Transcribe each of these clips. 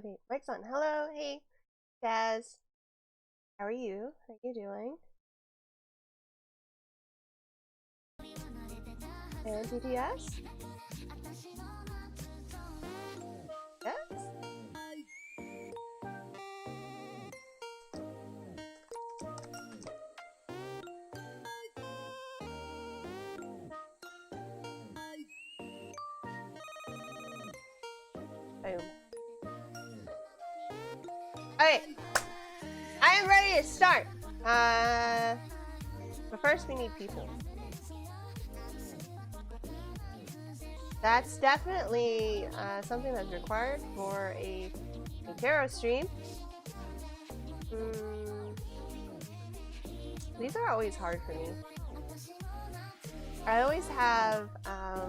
Okay, mic's on. Hello, hey, Jazz. How are you? How are you doing? And DPS? Yes? Boom. Okay, I am ready to start. But first we need people. That's definitely something that's required for a tarot stream. These are always hard for me. I always have a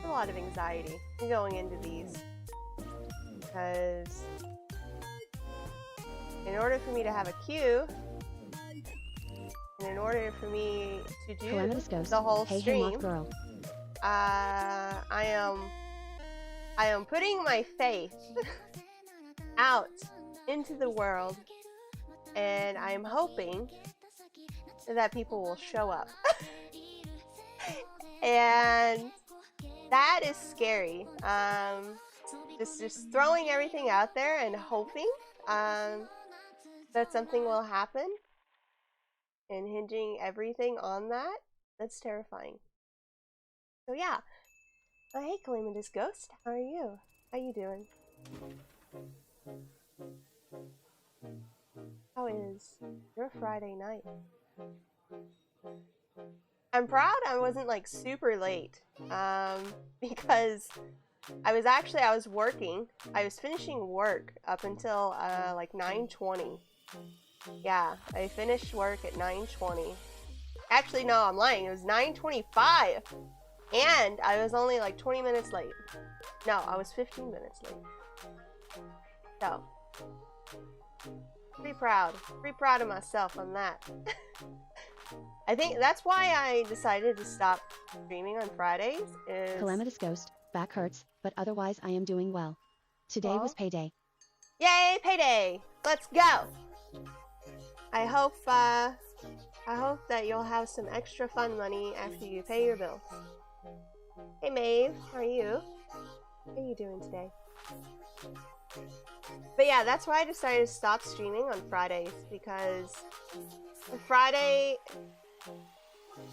lot of anxiety going into these because in order for me to have a cue and in order for me to do the whole stream, I am putting my faith out into the world, and I am hoping that people will show up. And that is scary. Just throwing everything out there and hoping that something will happen and hinging everything on that, that's terrifying. So yeah. Oh, hey, Calamitous Ghost. How are you? How you doing? How is your Friday night? I'm proud I wasn't like super late because I was working. I was finishing work up until like 9:20. Yeah, I finished work at 9:20. Actually, no, I'm lying. It was 9:25. And I was only like 20 minutes late. No, I was 15 minutes late. So, pretty proud of myself on that. I think that's why I decided to stop streaming on Fridays. Calamitous Ghost, back hurts, but otherwise I am doing well. Today was payday. Yay, payday! Let's go! I hope that you'll have some extra fun money after you pay your bills. Hey Maeve, how are you? How are you doing today? But yeah, that's why I decided to stop streaming on Fridays, because on Friday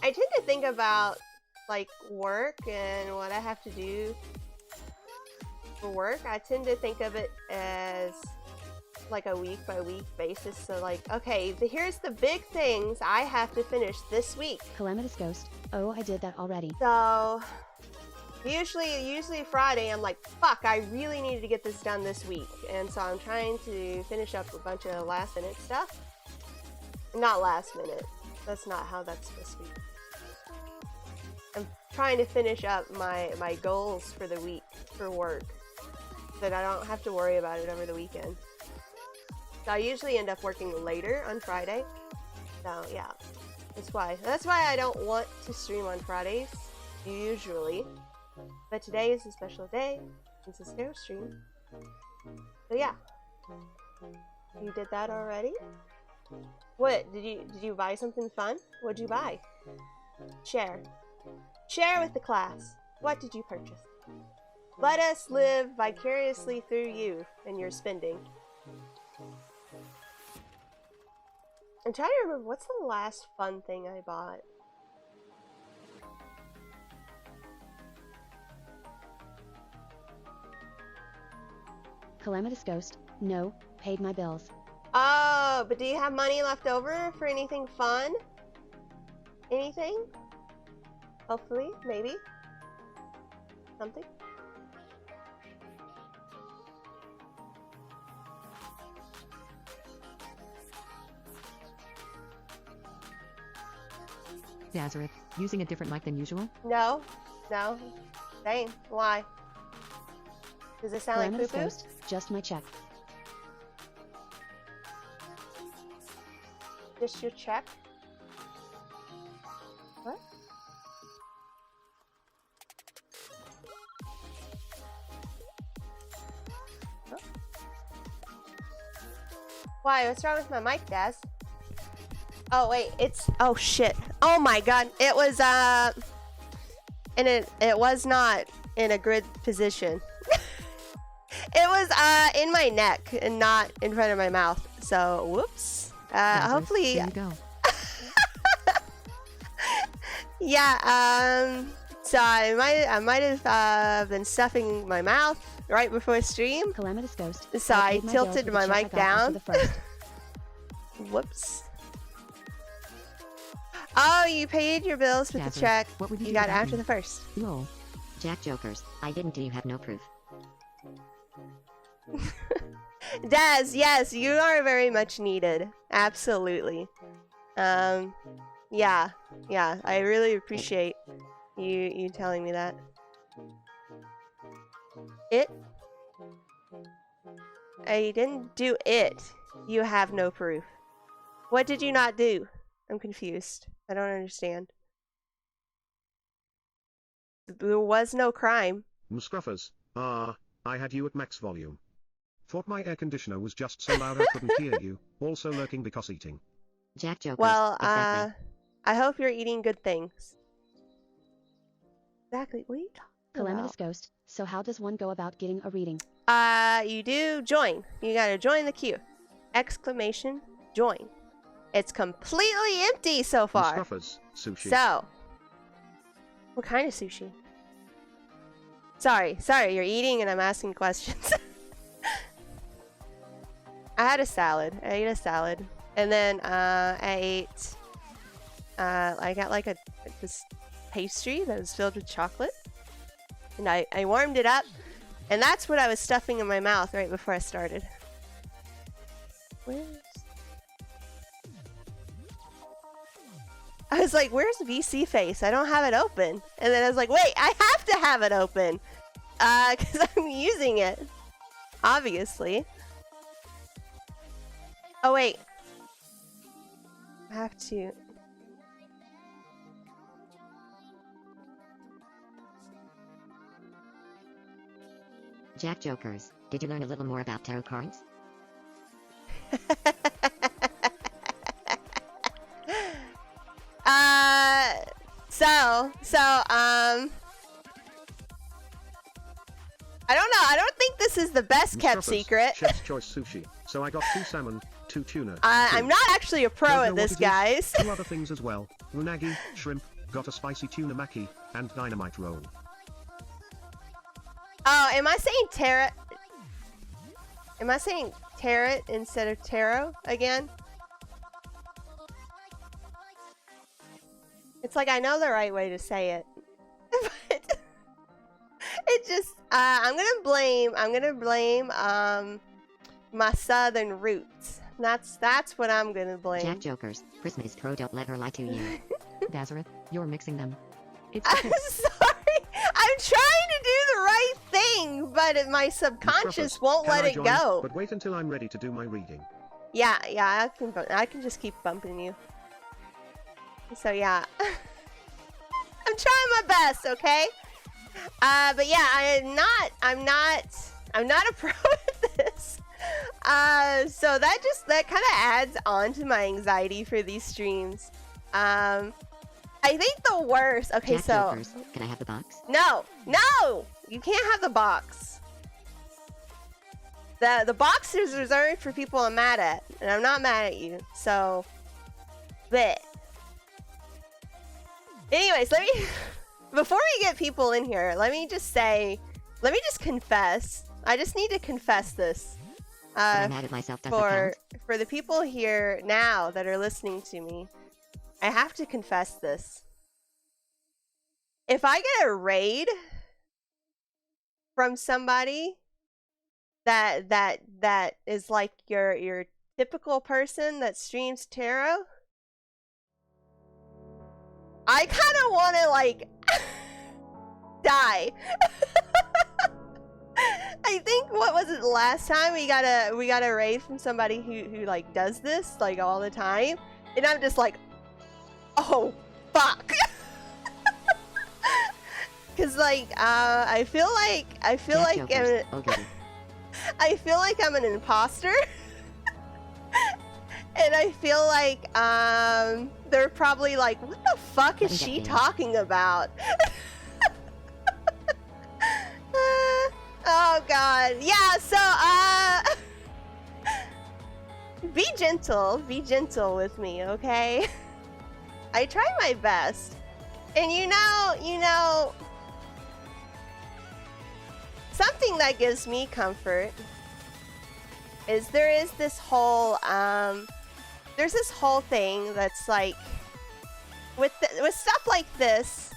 I tend to think about like work and what I have to do for work. I tend to think of it as like a week by week basis. So like, okay, here's the big things I have to finish this week. Calamitous Ghost, oh, I did that already. So usually Friday I'm like, fuck, I really needed to get this done this week, and so I'm trying to finish up a bunch of last minute stuff. Not last minute, that's not how that's supposed to be. I'm trying to finish up my goals for the week for work so that I don't have to worry about it over the weekend. So I usually end up working later on Friday. So yeah, that's why I don't want to stream on Fridays usually. But today is a special day. It's a tarot stream. So yeah. You did that already? What? Did you buy something fun? What'd you buy? Share. Share with the class. What did you purchase? Let us live vicariously through you and your spending. I'm trying to remember, what's the last fun thing I bought? Calamitous Ghost, no, paid my bills. Oh, but do you have money left over for anything fun? Anything? Hopefully, maybe. Something? Nazareth, using a different mic than usual? No. Same. Why? Does it sound Calamitous like poo-poo? Ghost, just my check. Just your check? What? Why? What's wrong with my mic, Daz? Oh wait, it's oh shit. Oh my god. It was and it was not in a good position. It was in my neck and not in front of my mouth. So whoops. Hopefully There you go. yeah, so I might have been stuffing my mouth right before stream. Calamitous Ghost. So I tilted my mic down. Whoops. Oh, you paid your bills with the Nazareth, check what would you you do got without after me? the first. Lol. Jack Jokers, I didn't do you have no proof. Daz, yes, you are very much needed. Absolutely. Yeah, I really appreciate you telling me that. It? I didn't do it. You have no proof. What did you not do? I'm confused. I don't understand. There was no crime. Scruffers, I had you at max volume. Thought my air conditioner was just so loud I couldn't hear you, also lurking because eating. Jack Jokers, Well, exactly. I hope you're eating good things. Exactly. What are you talking Calamitous Ghost. So how does one go about getting a reading? about? You do join. You gotta join the queue. Exclamation join. It's completely empty so far. Scruffers, sushi. So, what kind of sushi? Sorry, you're eating and I'm asking questions. I had a salad. I ate a salad. And then I ate I got like this pastry that was filled with chocolate. And I warmed it up. And that's what I was stuffing in my mouth right before I started. I was like, where's VC face? I don't have it open. And then I was like, wait, I have to have it open. Because I'm using it. Obviously. Oh, wait. I have to... Jack Jokers, did you learn a little more about tarot cards? I don't know. I don't think this is the best kept Scruffers, secret. Chef's choice sushi. So I got 2 salmon, 2 tuna. I'm not actually a pro Don't know at what this, it is. guys. 2 other things as well. Unagi, shrimp, got a spicy tuna maki, and dynamite roll. Oh, am I saying tarot? Am I saying tarot instead of tarot again? It's like I know the right way to say it, but it just I'm gonna blame my southern roots. That's what I'm gonna blame. Jack Jokers, Christmas pro, don't let her lie to you. Nazareth, you're mixing them. It's I'm sorry. I'm trying to do the right thing, but my subconscious Scruffers, won't can let I it join? go. But wait until I'm ready to do my reading. Yeah, I can just keep bumping you. So yeah, I'm trying my best, okay? But yeah, I'm not a pro at this. So that kind of adds on to my anxiety for these streams. I think the worst. Okay, Jack so Jokers, can I have the box? no, you can't have the box. The box is reserved for people I'm mad at, and I'm not mad at you. So, but anyways, before we get people in here, let me just confess. I just need to confess this. But I'm mad at myself, does that count? For the people here now that are listening to me, I have to confess this. If I get a raid from somebody that is like your typical person that streams tarot, I kind of want to like die. I think what was it last time we got a raid from somebody who like does this like all the time, and I'm just like, oh fuck. Cause like I feel like Jack Jokers, okay. I feel like I'm an imposter. And I feel like they're probably like, what the fuck is she talking about? Oh god. Yeah, so be gentle with me, okay? I try my best. And you know something that gives me comfort is there is this whole there's this whole thing that's like with stuff like this,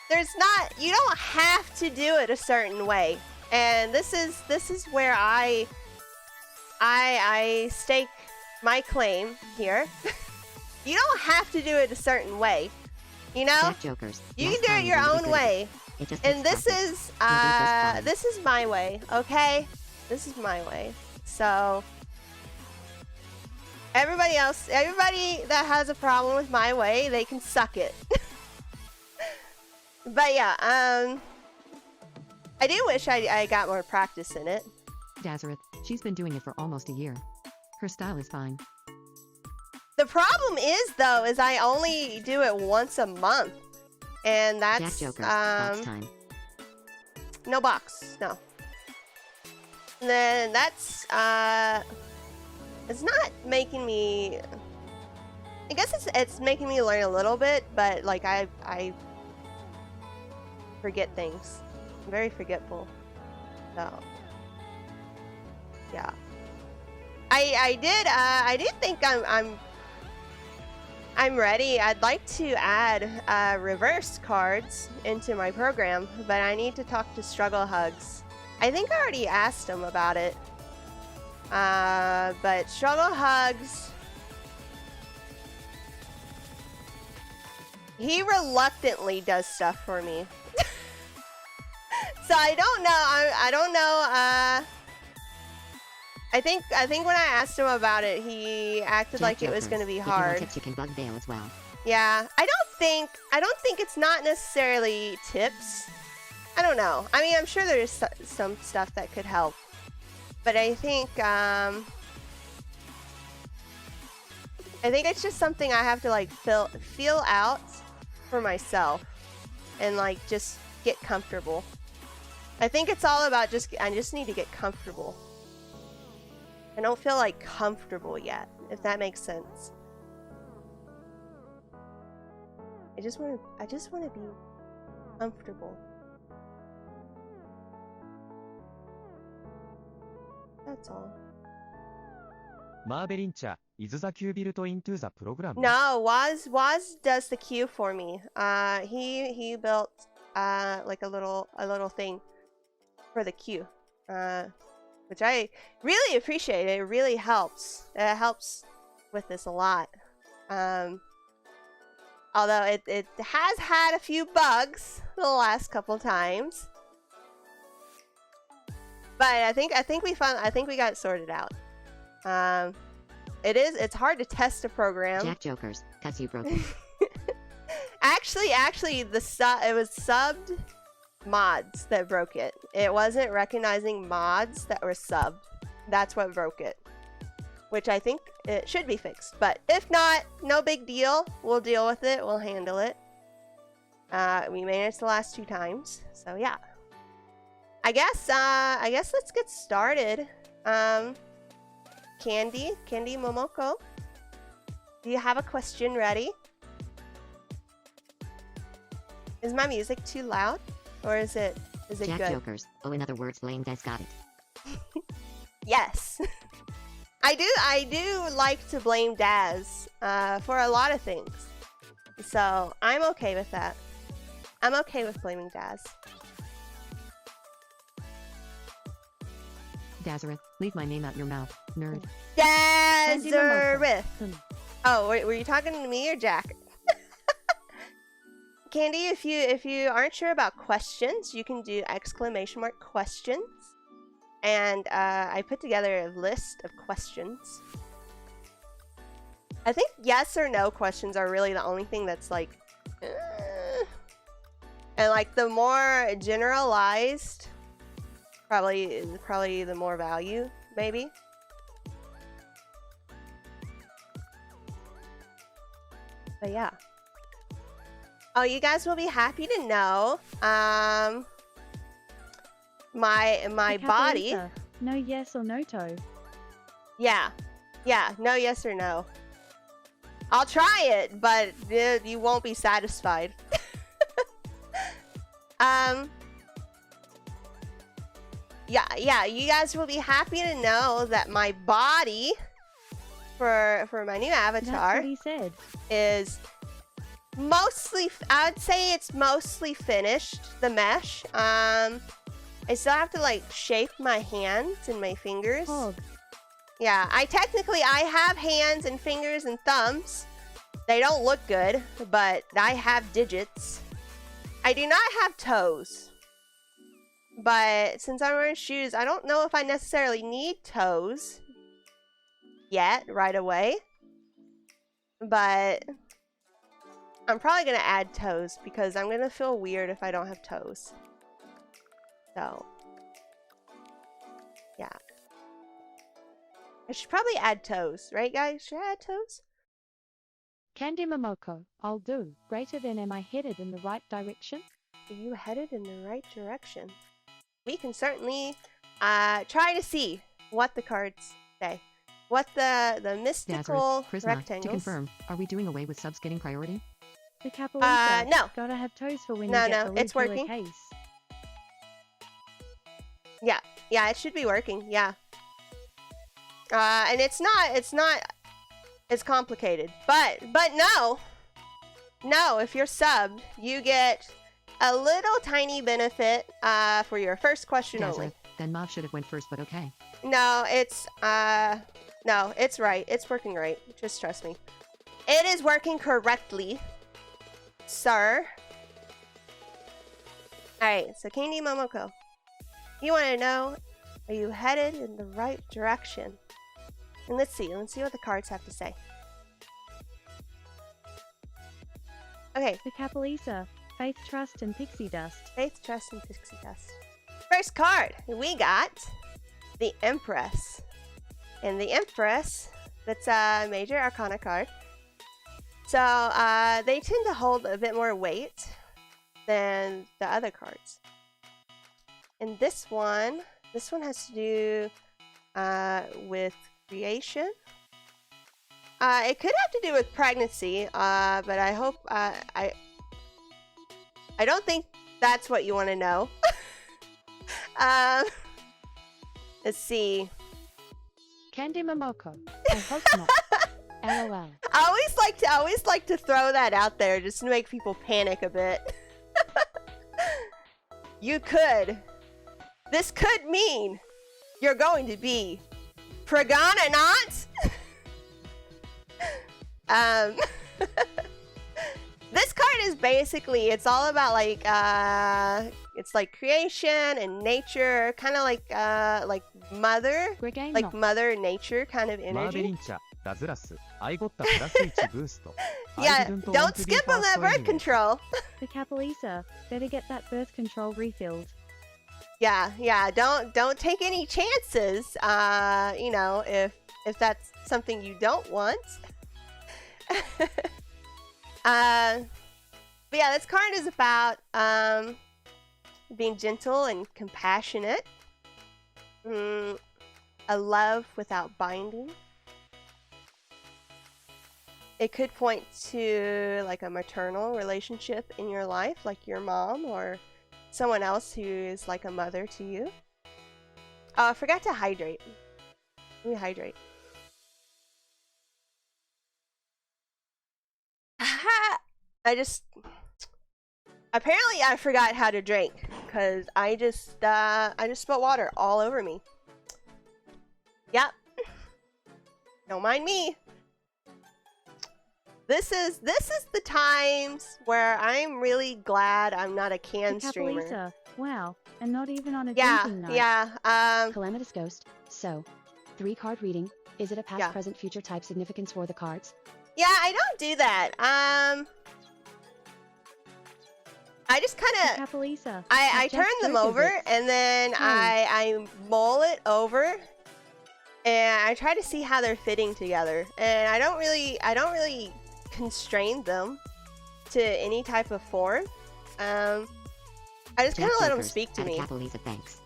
there's not, you don't have to do it a certain way. And this is where I stake my claim here. You don't have to do it a certain way. You know? Jack Jokers. You can do it your own way. And this is my way, okay? This is my way. So everybody that has a problem with my way, they can suck it. But yeah, I do wish I got more practice in it. Dazareth, she's been doing it for almost a year. Her style is fine. The problem is though, is I only do it once a month. And that's Jack Jokers, box time. No box, no. And then that's it's not making me, I guess it's making me learn a little bit, but like I forget things. I'm very forgetful. So yeah. I did think I'm ready. I'd like to add reverse cards into my program, but I need to talk to Struggle Hugs. I think I already asked him about it. But Struggle Hugs, he reluctantly does stuff for me. So I don't know. I don't know. I think when I asked him about it, he acted like it was going to be hard. Tips, you can bug Vale as well. Yeah, I don't think it's not necessarily tips. I don't know. I mean, I'm sure there's some stuff that could help, but I think it's just something I have to like feel out for myself and like just get comfortable. I think it's all about I just need to get comfortable. I don't feel like comfortable yet, if that makes sense. I just want to be comfortable. That's all. マーベリンチャ is the Q built into the program? No, Waz does the Q for me. He built like a little thing for the Q. Which I really appreciate. It really helps. It helps with this a lot. Although it has had a few bugs the last couple times, but I think we got it sorted out. It's hard to test a program. Jack Jokers, cause you broke it. Actually, it was subbed mods that broke it. It wasn't recognizing mods that were subbed. That's what broke it. Which I think it should be fixed. But if not, no big deal. We'll deal with it. We'll handle it. We managed the last 2 times. So yeah. I guess let's get started. Candy Momoko, do you have a question ready? Is my music too loud? Or is it Jack good? Jokers. Oh, in other words, blame Des got it. Yes. I do like to blame Daz for a lot of things. So I'm okay with that. I'm okay with blaming Daz. Dazareth, leave my name out your mouth, nerd. Dazareth! Oh, were you talking to me or Jack? Candy, if you aren't sure about questions, you can do ! questions. And I put together a list of questions. I think yes or no questions are really the only thing that's like... And like the more generalized, probably the more value, maybe. But yeah. Oh, you guys will be happy to know. My body. Capalisa, no yes or no toe. Yeah. Yeah. No yes or no. I'll try it, but you won't be satisfied. Yeah, you guys will be happy to know that my body for my new That's avatar what he said. is mostly, I'd say it's mostly finished, the mesh. I still have to like shape my hands and my fingers. Hog. Yeah, I have hands and fingers and thumbs. They don't look good, but I have digits. I do not have toes. But since I'm wearing shoes, I don't know if I necessarily need toes yet, right away. But I'm probably going to add toes because I'm going to feel weird if I don't have toes. So, yeah. I should probably add toes, right guys? Should I add toes? Candy Momoko, I'll do. Greater than am I headed in the right direction? Are you headed in the right direction? We can certainly try to see what the cards say. What the mystical Prisma, to rectangles. confirm, are we doing away with subs getting priority? The Capalisa, no. gotta have toes for when No, you get no, the it's regular working. case. Yeah, it should be working. Yeah. And it's not as complicated. But no, if you're subbed, you get a little tiny benefit for your first question only. Nazareth, then Mauve should have went first, but okay. No, it's right. It's working right. Just trust me. It is working correctly, sir. Alright, so Candy Momoko. You want to know, are you headed in the right direction? And let's see what the cards have to say. Okay, The Capalisa, faith, trust, and pixie dust. Faith, Trust, and Pixie Dust. First card, we got the Empress. And the Empress, that's a major arcana card. So, they tend to hold a bit more weight than the other cards. And this one has to do with creation. It could have to do with pregnancy, but I hope I don't think that's what you want to know. Let's see. Candy Momoko, I hope not. LOL. I always like to throw that out there just to make people panic a bit. You could. This could mean you're going to be pregnant. This card is basically, it's all about like it's like creation and nature, kind of like mother, Gregain like not. mother nature kind of マーベリ energy. ンチャ、ダズラス、アイゴッタプラス1ブースト。 Yeah, I didn't don't want to be skip on that first birth anyway. control. The Capalisa, better get that birth control refilled. Yeah, don't take any chances. You know, if that's something you don't want. But yeah, this card is about being gentle and compassionate. A love without binding. It could point to like a maternal relationship in your life, like your mom or someone else who is like a mother to you. I forgot to hydrate. Let me hydrate. Apparently I forgot how to drink because I just spilled water all over me. Yep. Don't mind me. This is the times where I'm really glad I'm not a can The streamer. Capalisa, wow, and not even on a Yeah, drinking night. yeah. Calamitous Ghost. So, 3-card reading. Is it a past, Yeah. present, future type significance for the cards? Yeah, I don't do that. I just kind The of Capalisa, I turn them over and then I mull it over and I try to see how they're fitting together. And I don't really constrain them to any type of form. I just kind of let them speak to me. Thanks.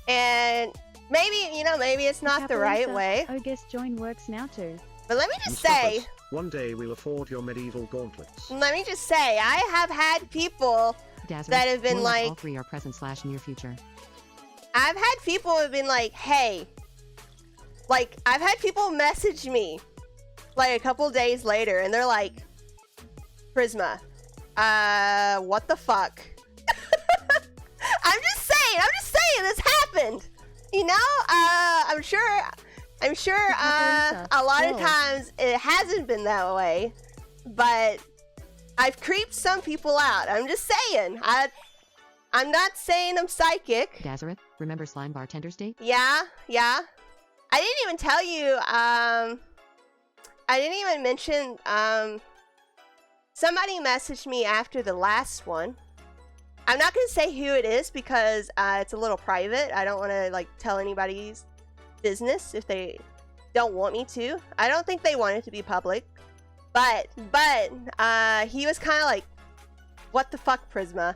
And maybe, you know, maybe it's not the right way. I guess join works now too. But let me just Stop say, it. One day we'll afford your medieval gauntlets. let me just say, I have had people Dazzler, that have been more like all like, 3 are present/near future. I've had people who have been like, hey, like, I've had people message me like a couple days later and they're like, Prisma, what the fuck? I'm just saying this happened. You know, I'm sure a lot of times it hasn't been that way, but I've creeped some people out. I'm just saying. I'm not saying I'm psychic. Dazzler, remember Slime Bartender's date? Yeah. I didn't even tell you, I didn't even mention, somebody messaged me after the last one. I'm not gonna say who it is because it's a little private. I don't want to like tell anybody's business if they don't want me to. I don't think they want it to be public, but he was kind of like, "What the fuck, Prisma?"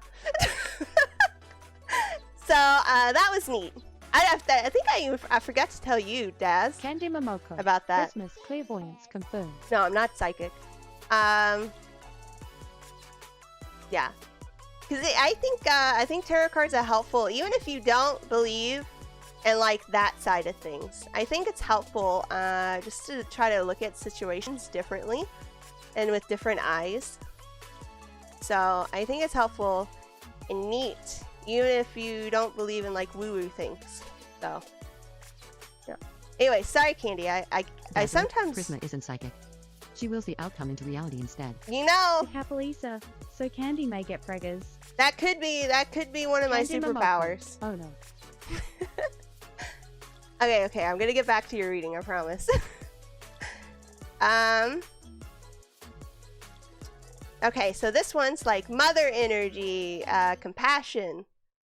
So that was neat. I think I forgot to tell you, Daz, Candy Momoko. about that. Christmas clairvoyance confirmed. No, I'm not psychic. Yeah. Because I think tarot cards are helpful, even if you don't believe in like that side of things. I think it's helpful just to try to look at situations differently and with different eyes. So I think it's helpful and neat, even if you don't believe in like woo-woo things. So yeah. Anyway, sorry, Candy. I Dazzler, sometimes, Prisma isn't psychic. She wills the outcome into reality instead. you know, Capalisa. So Candy may get preggers. that could be one of my Candy Momoko. superpowers. Oh no. Okay, I'm gonna get back to your reading, I promise. Okay, so this one's like mother energy, compassion,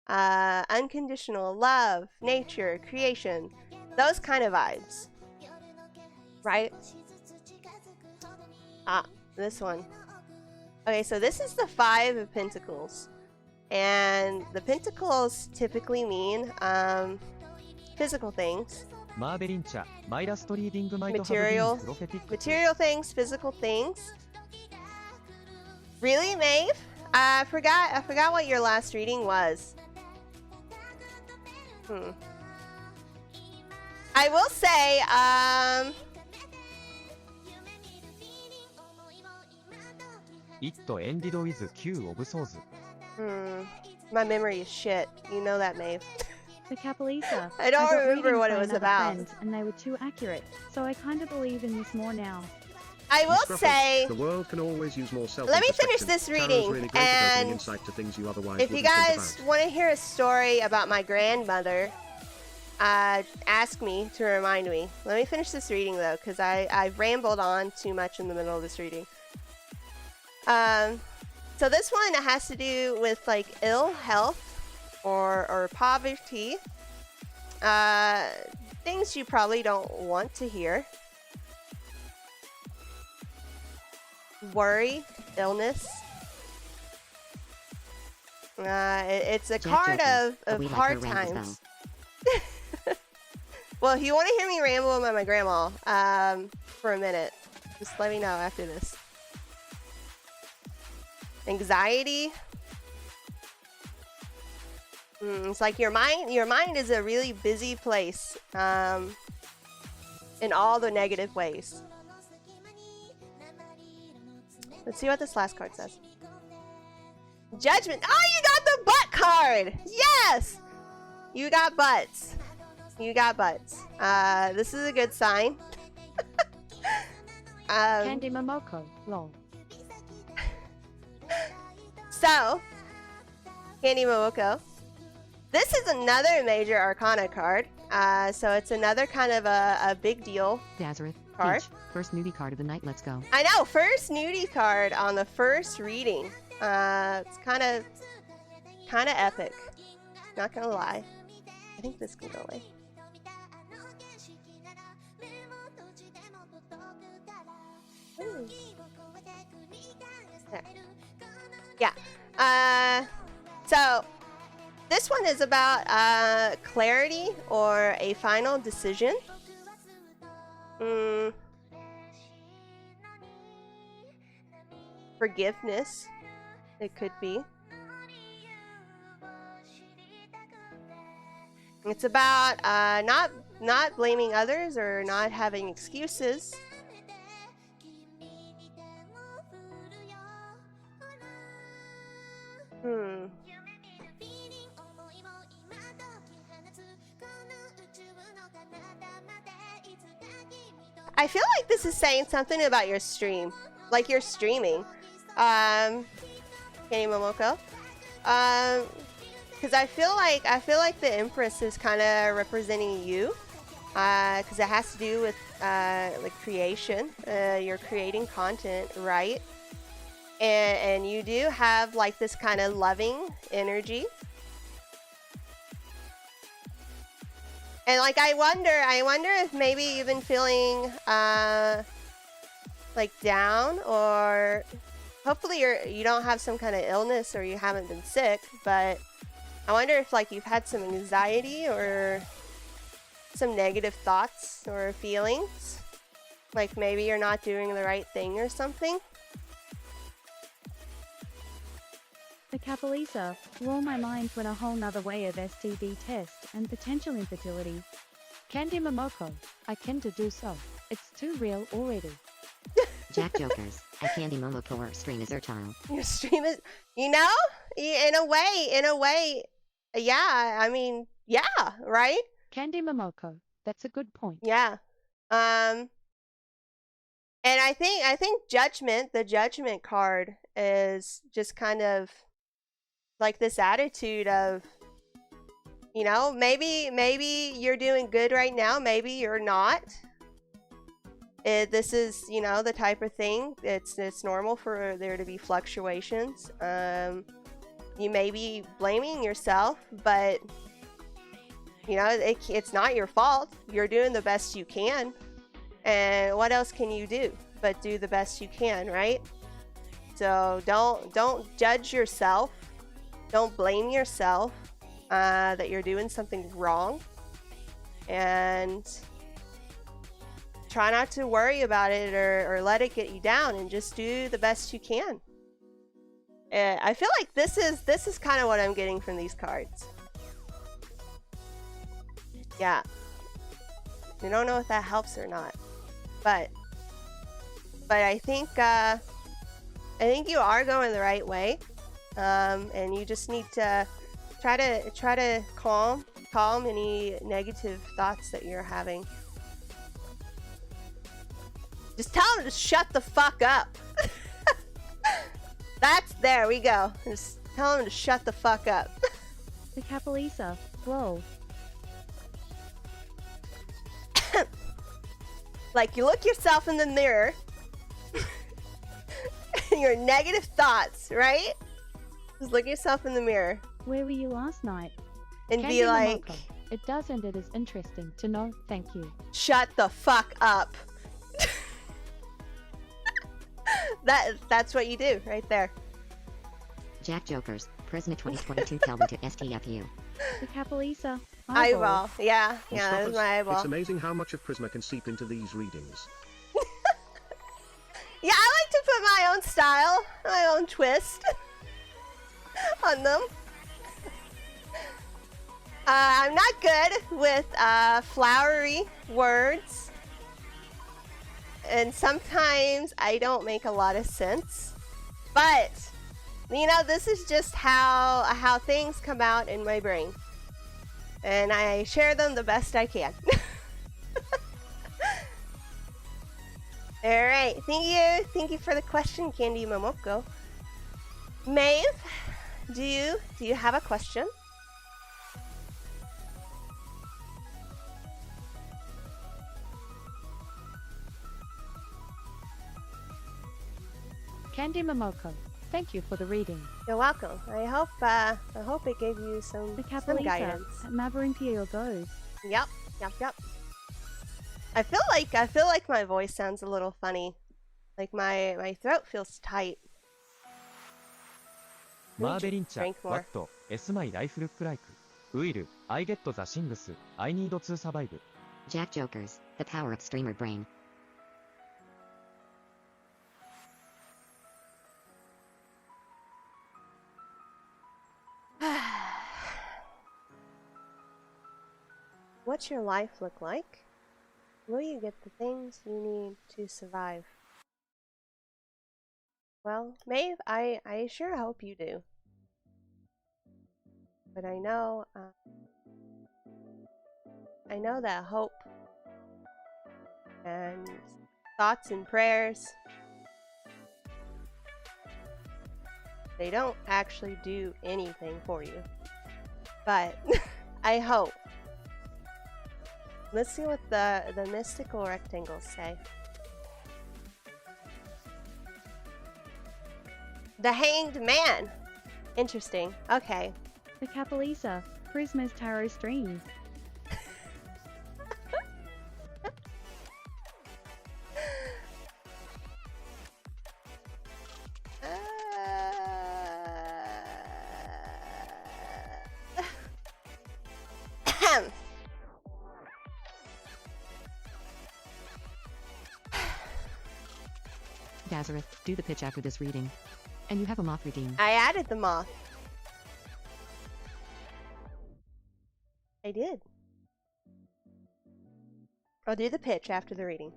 unconditional love, nature, creation, those kind of vibes. Right? This one. Okay, so this is the 5 of Pentacles. And the Pentacles typically mean physical things. マーベリン茶マイラストリーディングマイトハブビ Material ーンプロフェティック material things, physical things. Really, Maeve? I forgot what your last reading was. I will say, It ended with Q of Swords. my memory is shit. You know that, Maeve. The Capalisa. I don't got remember readings what by it was another about. friend, and they were too accurate. So I kind of believe in this more now. I will Scruffy, say, the world can always use more self. let me finish this reading, really great at opening and insight to things you otherwise if you wouldn't think guys about. want to hear a story about my grandmother, ask me to remind me. Let me finish this reading though, because I've rambled on too much in the middle of this reading. So this one has to do with like ill health or poverty. Things you probably don't want to hear. Worry, illness. It's a card of hard times. Well, if you want to hear me ramble about my grandma for a minute, just let me know after this. Anxiety. It's like your mind is a really busy place in all the negative ways. Let's see what this last card says. Judgment. Oh, you got the butt card! Yes! You got butts. You got butts. This is a good sign. Candy Momoko. Lol. So, Candy Momoko. This is another major arcana card. So it's another kind of a big deal Dazzler, card. Peach, first nudie card of the night, let's go. I know, first nudie card on the first reading. It's kind of epic. Not gonna lie. I think this can go away. Ooh. There. Yeah. So this one is about clarity or a final decision. Forgiveness, it could be. It's about not blaming others or not having excuses. I feel like this is saying something about your stream, like you're streaming. Kenny Momoko. Because I feel like the Empress is kind of representing you. Because it has to do with like creation. You're creating content, right? And you do have like this kind of loving energy. And like I wonder if maybe you've been feeling like down, or hopefully you don't have some kind of illness or you haven't been sick, but I wonder if like you've had some anxiety or some negative thoughts or feelings, like maybe you're not doing the right thing or something. The Capalisa, roll my mind when a whole nother way of STD test and potential infertility. Candy Momoko, I can to do so. It's too real already. Jack Jokers, a Candy Momoko stream is child. Your stream is, you know, in a way, yeah, I mean, yeah, right? Candy Momoko, that's a good point. Yeah. And I think judgment, the judgment card is just kind of like this attitude of, you know, maybe you're doing good right now, maybe you're not. This is, you know, the type of thing. It's normal for there to be fluctuations. You may be blaming yourself, but you know, it's not your fault. You're doing the best you can. And what else can you do but do the best you can, right? So don't judge yourself. Don't blame yourself that you're doing something wrong. And try not to worry about it or let it get you down, and just do the best you can. And I feel like this is kind of what I'm getting from these cards. Yeah. I don't know if that helps or not, but I think you are going the right way, and you just need to try to calm any negative thoughts that you're having. Just tell them to shut the fuck up. There we go. Just tell them to shut the fuck up. The Capalisa, roll. Like you look yourself in the mirror. Your negative thoughts, right? Just look yourself in the mirror. Where were you last night? And Candy be like, Momoko, it does and it is interesting to know, thank you. shut the fuck up. That's what you do right there. Jack Jokers, Prisma 2022 Kelvin to STFU. The Capalisa, Eyeball. Yeah, Well, yeah, that's Stoppers, my eyeball. It's amazing how much of Prisma can seep into these readings. Yeah, I like to put my own style, my own twist on them. I'm not good with flowery words, and sometimes I don't make a lot of sense. But you know, this is just how things come out in my brain, and I share them the best I can. All right, thank you for the question, Candy Momoko. Maeve, do you have a question? Candy Momoko, thank you for the reading. You're welcome. I hope it gave you some The guidance. Capalisa, Maverimpio goes. Yep. I feel like my voice sounds a little funny. Like my throat feels tight. マーベリン茶 Drink more. What S my life look like Will I get the things I need to survive Jack Jokers, the power of streamer brain. What's your life look like? Will you get the things you need to survive? Well, Maeve, I sure hope you do. But I know that hope and thoughts and prayers, they don't actually do anything for you. But I hope. Let's see what the mystical rectangles say. The Hanged Man. Interesting. Okay. The Capalisa, Prisma's Tarot Stream. Nazareth, do the pitch after this reading. And you have a moth redeemed. I added the moth. I did. I'll do the pitch after the reading.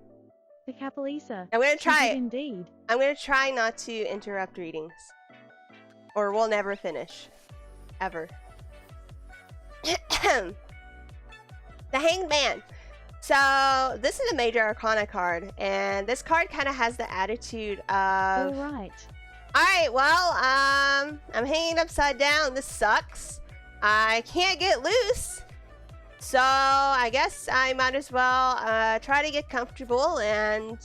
The Capalisa. I'm gonna She try did it. indeed. I'm gonna try not to interrupt readings. Or we'll never finish. Ever. The Hanged Man. So, this is a Major Arcana card, and this card kind of has the attitude of... Alright. Alright, well, I'm hanging upside down. This sucks. I can't get loose. So, I guess I might as well try to get comfortable and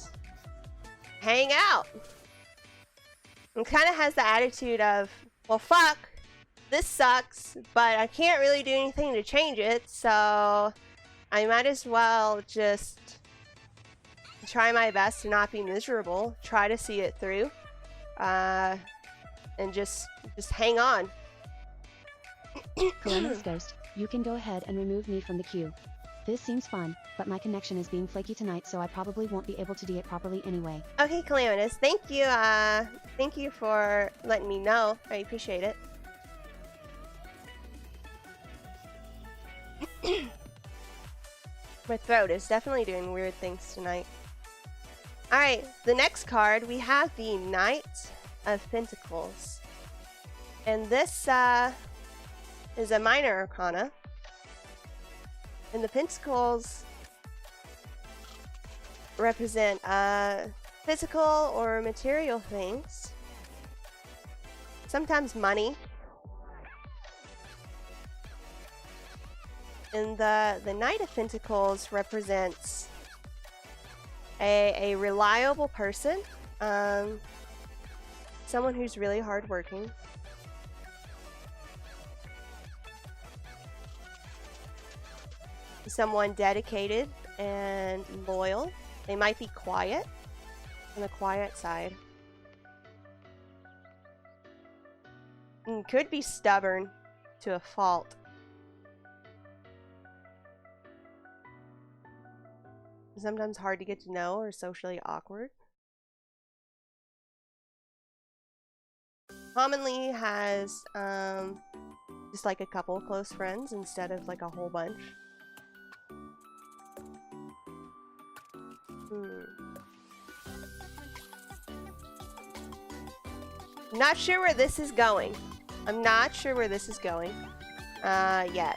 hang out. It kind of has the attitude of, well, fuck, this sucks, but I can't really do anything to change it, so I might as well just try my best to not be miserable, try to see it through, and just hang on. Calamitous Ghost, you can go ahead and remove me from the queue. This seems fun, but my connection is being flaky tonight, so I probably won't be able to do it properly anyway. Okay, Calamitous, thank you for letting me know. I appreciate it. My throat is definitely doing weird things tonight. Alright, the next card, we have the Knight of Pentacles. And this is a minor arcana. And the pentacles represent physical or material things. Sometimes money. And the Knight of Pentacles represents a reliable person, someone who's really hardworking. Someone dedicated and loyal. They might be quiet, on the quiet side. And could be stubborn to a fault. Sometimes hard to get to know or socially awkward. Commonly has just like a couple close friends instead of like a whole bunch. Not sure where this is going. I'm not sure where this is going yet.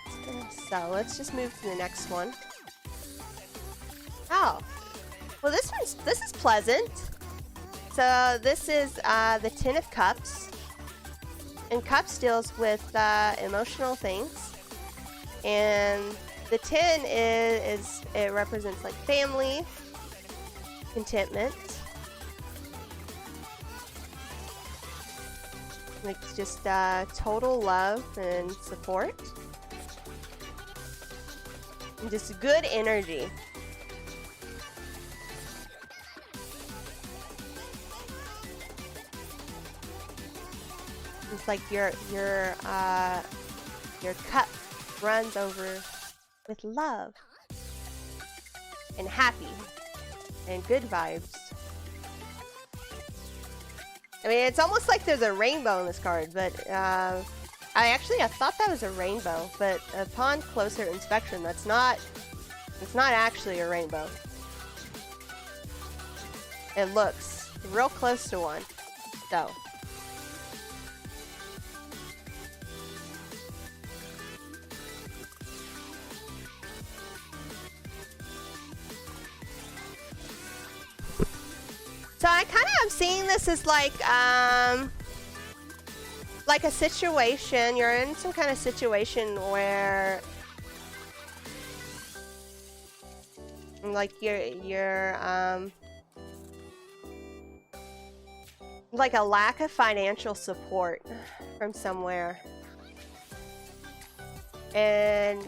So let's just move to the next one. Oh, well this is pleasant. So this is the Ten of Cups, and Cups deals with emotional things, and the 10 is it represents like family, contentment, like just total love and support, and just good energy. It's like your cup runs over with love and happy and good vibes. I mean, it's almost like there's a rainbow in this card, but I thought that was a rainbow, but upon closer inspection, it's not actually a rainbow. It looks real close to one, though. So I kind of am seeing this as like a situation. You're in some kind of situation where like you're like a lack of financial support from somewhere. And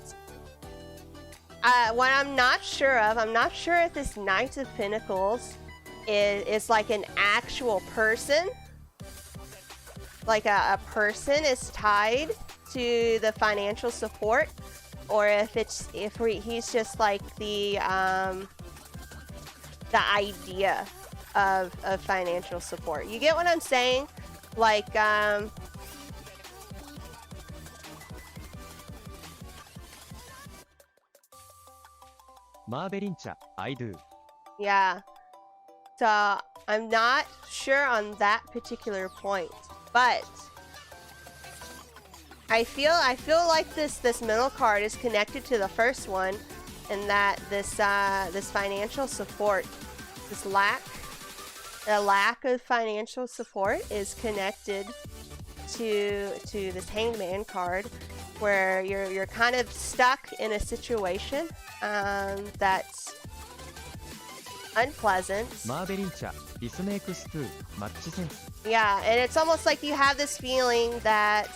what I'm not sure if this Knight of Pentacles is like an actual person, like a person is tied to the financial support, or if he's just like the idea of financial support. You get what I'm saying? Like Marbelincha, I do. yeah. So I'm not sure on that particular point, but I feel like this middle card is connected to the first one, and that this financial support, a lack of financial support is connected to this Hanged Man card, where you're kind of stuck in a situation that's unpleasant. Yeah, and it's almost like you have this feeling that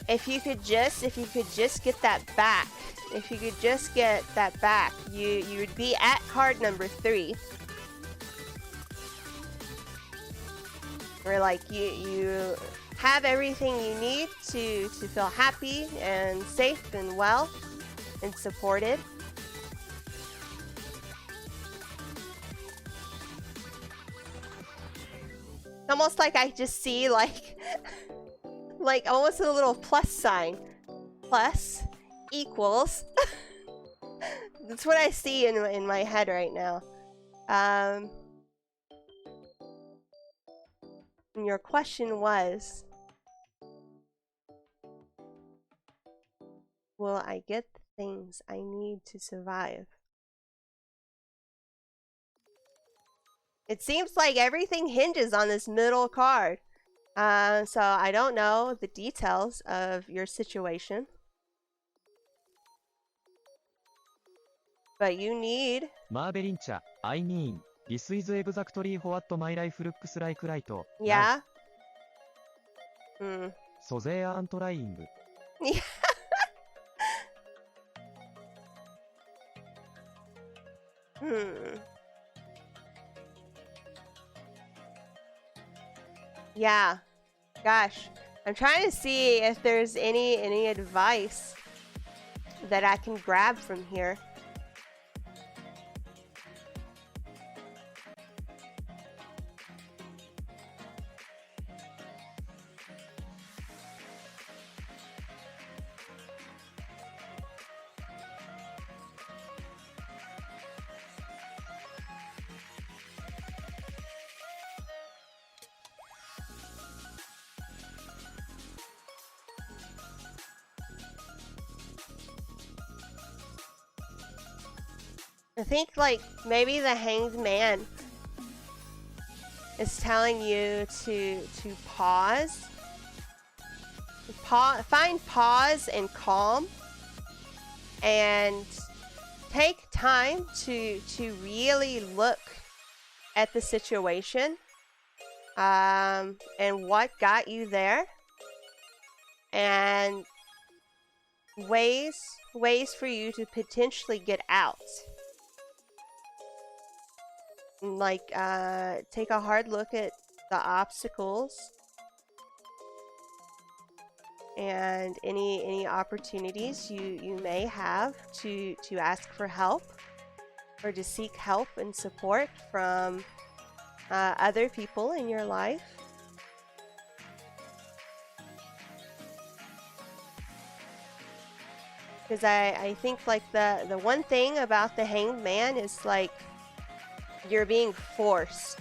if you could just get that back, you would be at card number 3. Where like you have everything you need to feel happy and safe and well and supported. Almost like I just see like almost a little plus sign. Plus equals. That's what I see in my head right now. And your question was, will I get the things I need to survive? It seems like everything hinges on this middle card. So I don't know the details of your situation. But you need... Marbelincha, I mean, this is exactly what my life looks like right now. Yeah? So they aren't trying. Yeah. Yeah. Gosh. I'm trying to see if there's any advice that I can grab from here. I think like maybe the Hanged Man is telling you to pause. Find pause and calm, and take time to really look at the situation and what got you there, and ways for you to potentially get out. Like take a hard look at the obstacles and any opportunities you may have to ask for help or to seek help and support from other people in your life. Because I think like the one thing about the Hanged Man is like you're being forced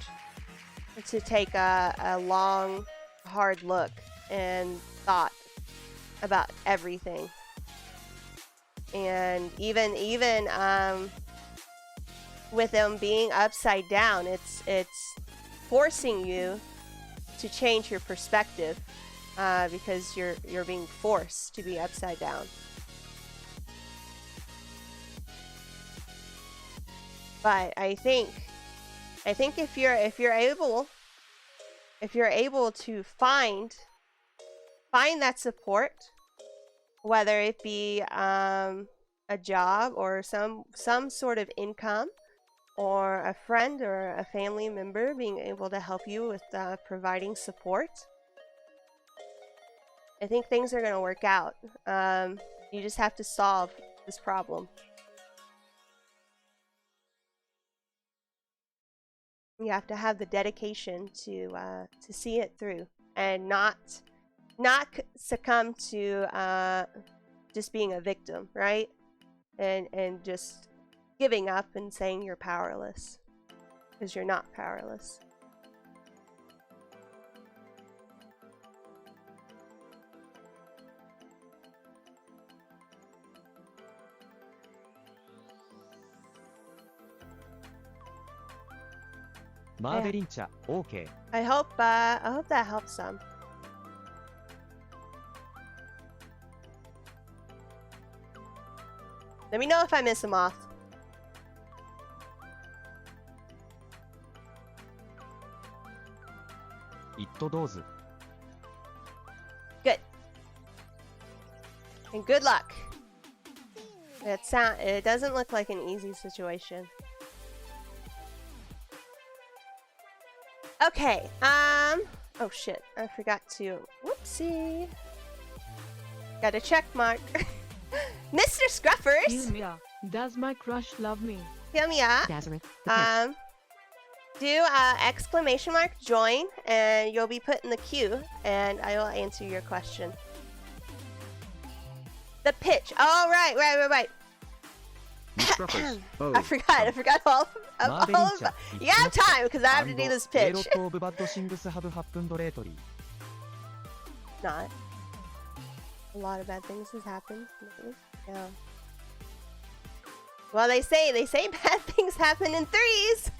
to take a long, hard look and thought about everything. And even with them being upside down, it's forcing you to change your perspective because you're being forced to be upside down. But I think if you're able to find that support, whether it be a job or some sort of income, or a friend or a family member being able to help you with providing support, I think things are going to work out. You just have to solve this problem. You have to have the dedication to see it through and not succumb to just being a victim, right? And just giving up and saying you're powerless, because you're not powerless. Marvelincha, OK. I hope that helps some. Let me know if I miss a moth. Good. And good luck. It doesn't look like an easy situation. Okay, oh shit, I forgot to, whoopsie. Got a check mark. Mr. Scruffers! Does my crush love me? Heal me up. Nazareth, the pitch. Do exclamation mark join, and you'll be put in the queue, and I will answer your question. The pitch. Oh, right. Oh, I forgot all of you have time, because I have to do this pitch. Not. A lot of bad things has happened lately. Yeah. Well, they say bad things happen in threes.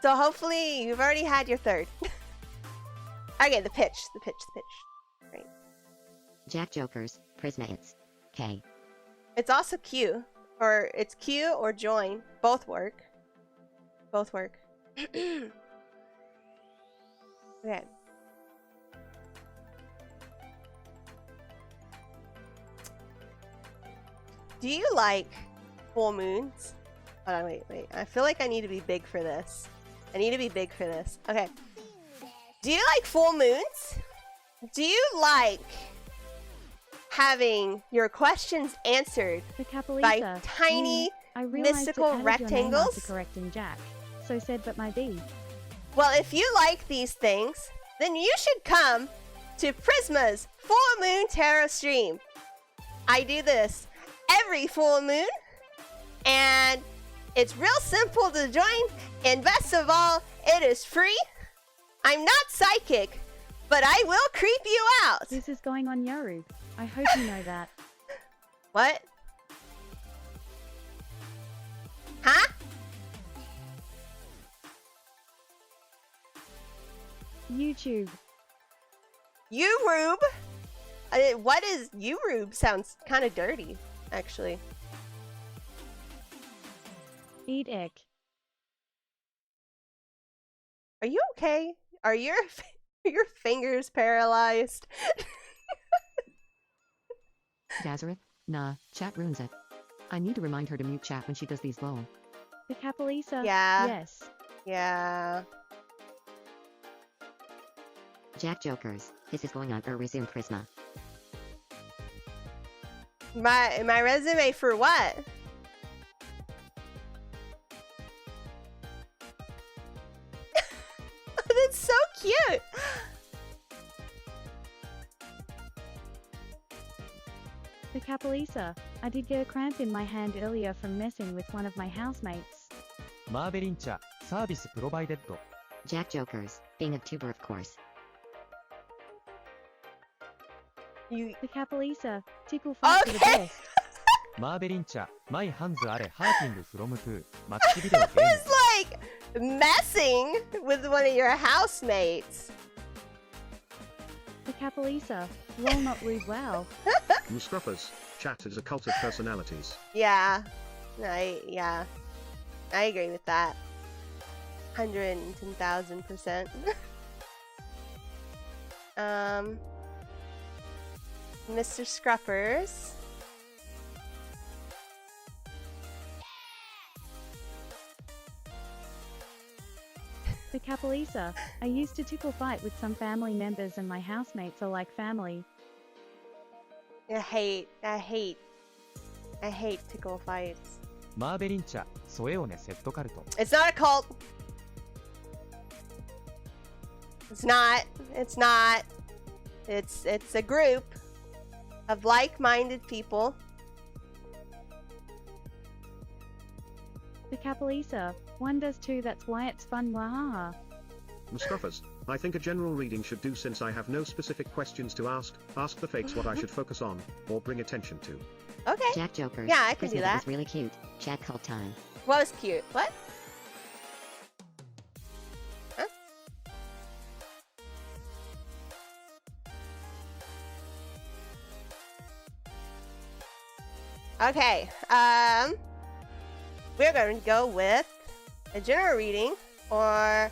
So hopefully you've already had your third. Okay, the pitch. Great. Jack Jokers, Prisma it's K. It's also Q. Or it's Q or join. Both work. Okay. Do you like full moons? Hold on, wait. I feel like I need to be big for this. Okay. Do you like full moons? Do you like having your questions answered by tiny mystical rectangles? Correcting Jack. So said but my D. Well, if you like these things, then you should come to Prisma's Full Moon Tarot Stream. I do this every full moon, and it's real simple to join, and best of all, it is free. I'm not psychic, but I will creep you out. This is going on Yaru. I hope you know that. What? Huh? YouTube. Urube? What is Urube? Sounds kind of dirty, actually. Eat egg. Are you okay? Are your fingers paralyzed? Nazareth, nah, chat ruins it. I need to remind her to mute chat when she does these lol. The Capalisa. Yeah. Yes. Yeah. Jack Jokers, this is going on resume Prisma. My resume for what? That's so cute. The Capalisa. I did get a cramp in my hand earlier from messing with one of my housemates. マーベリン茶、サービスプロバイデッド。 Jack Jokers, being a tuber of course. You The Capalisa. Tickle fight for the Okay. best. マーベリン茶、マイハンズあれハーティングフロムトゥー。マッチビデオゲーム。 was like messing with one of your housemates. The Capalisa. Will not read well. Mustafa's chat is a cult of personalities. Yeah, I agree with that. 110,000%. Mr. Scruffers. The Capalisa. I used to tickle fight with some family members and my housemates are like family. I hate tickle fights. マーベリン茶、ソエオネセットカルト。 It's not a cult. It's not. It's a group of like-minded people. The Capalisa. One does too, that's why it's fun, wahaha. Mustafa's, I think a general reading should do since I have no specific questions to ask the fates what I should focus on, or bring attention to. Okay. Jack Jokers. Yeah, I can do Christmas that. was really cute. Chat cult time. What was cute? What? Huh? Okay. We're going to go with a general reading or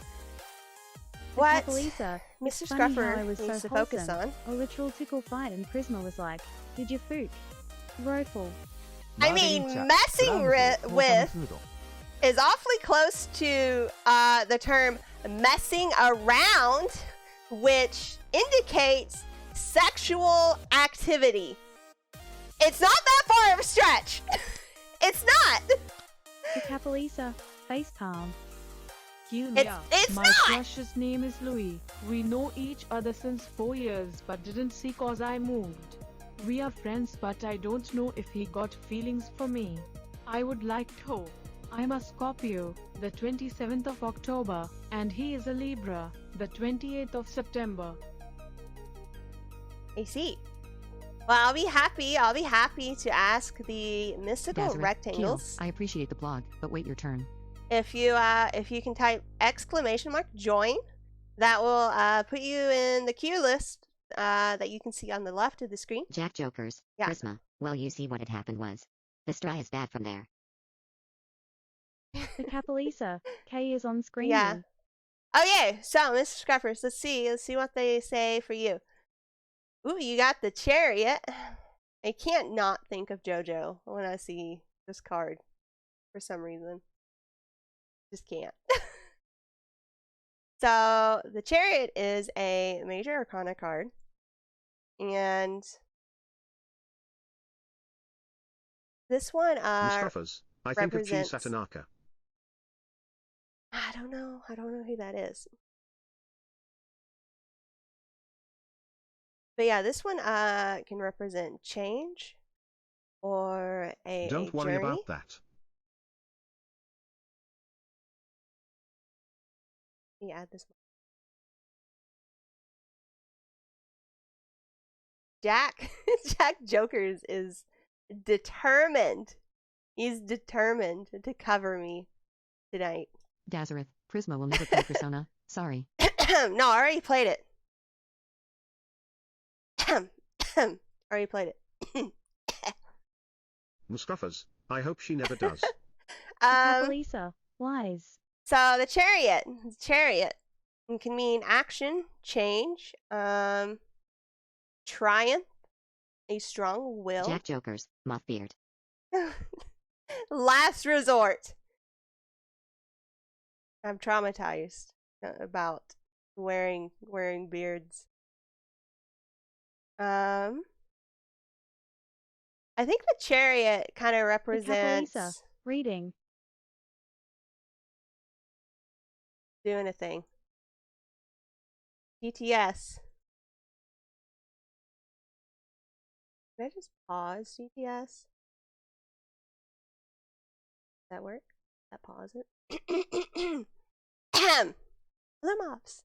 what Capalisa. Mr. Funny how I Scruffer was needs so to focus wholesome. on. A literal tickle fight and Prisma was like, did you fook? Roful. I マーベリン mean, 茶、 messing フランス、 with トータムフード。 is awfully close to the term messing around, which indicates sexual activity. It's not that far of a stretch. It's not. The Capalisa. Face palm. Julia, it's my not! crush's name is Louis. We know each other since 4 years but didn't see cause I moved. We are friends but I don't know if he got feelings for me. I would like to. I'm a Scorpio, the 27th of October, and he is a Libra, the 28th of September. I see. Well, I'll be happy to ask the mystical Desiree, rectangles. Keel, I appreciate the blog, but wait your turn. If you can type !join, that will put you in the queue list that you can see on the left of the screen. Jack Jokers. Yeah. Prisma. Well, you see what had happened was. The stry is bad from there. The Capalisa. K is on screen. Yeah. Okay, so Mr. Scruffers, let's see what they say for you. Ooh, you got the Chariot. I can't not think of JoJo when I see this card for some reason. Just can't. So the Chariot is a major arcana card, and this one Mustafa's, I think of Chi represents- Satanaka. I don't know who that is. But yeah, this one can represent change or a Don't worry journey. about that. Yeah, this one. Jack Jokers is determined. He's determined to cover me tonight. Dazareth, Prisma will never play Persona. Sorry. No, I already played it. Already played it. Mustafa's, I hope she never does. The Capalisa. Wise. So the Chariot it can mean action, change, triumph, a strong will, Jack Jokers. Mothbeard. last resort. I'm traumatized about wearing beards. I I think the chariot kind of The represents Capalisa. Reading. doing a thing. GTS. Can I just pause GTS? Does that work? That pause it? Hello, mobs.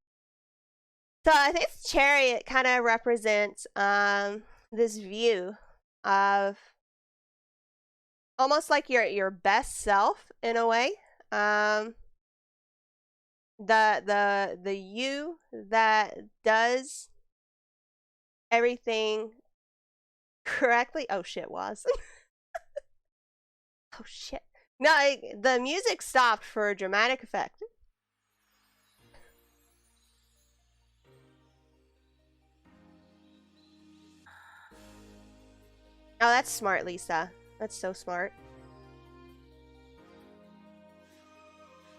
So I think the chariot kind of represents this view of almost like your best self in a way. The you that does everything correctly. Oh shit, was. Oh shit. No, the music stopped for a dramatic effect. Oh, that's smart, Lisa. That's so smart.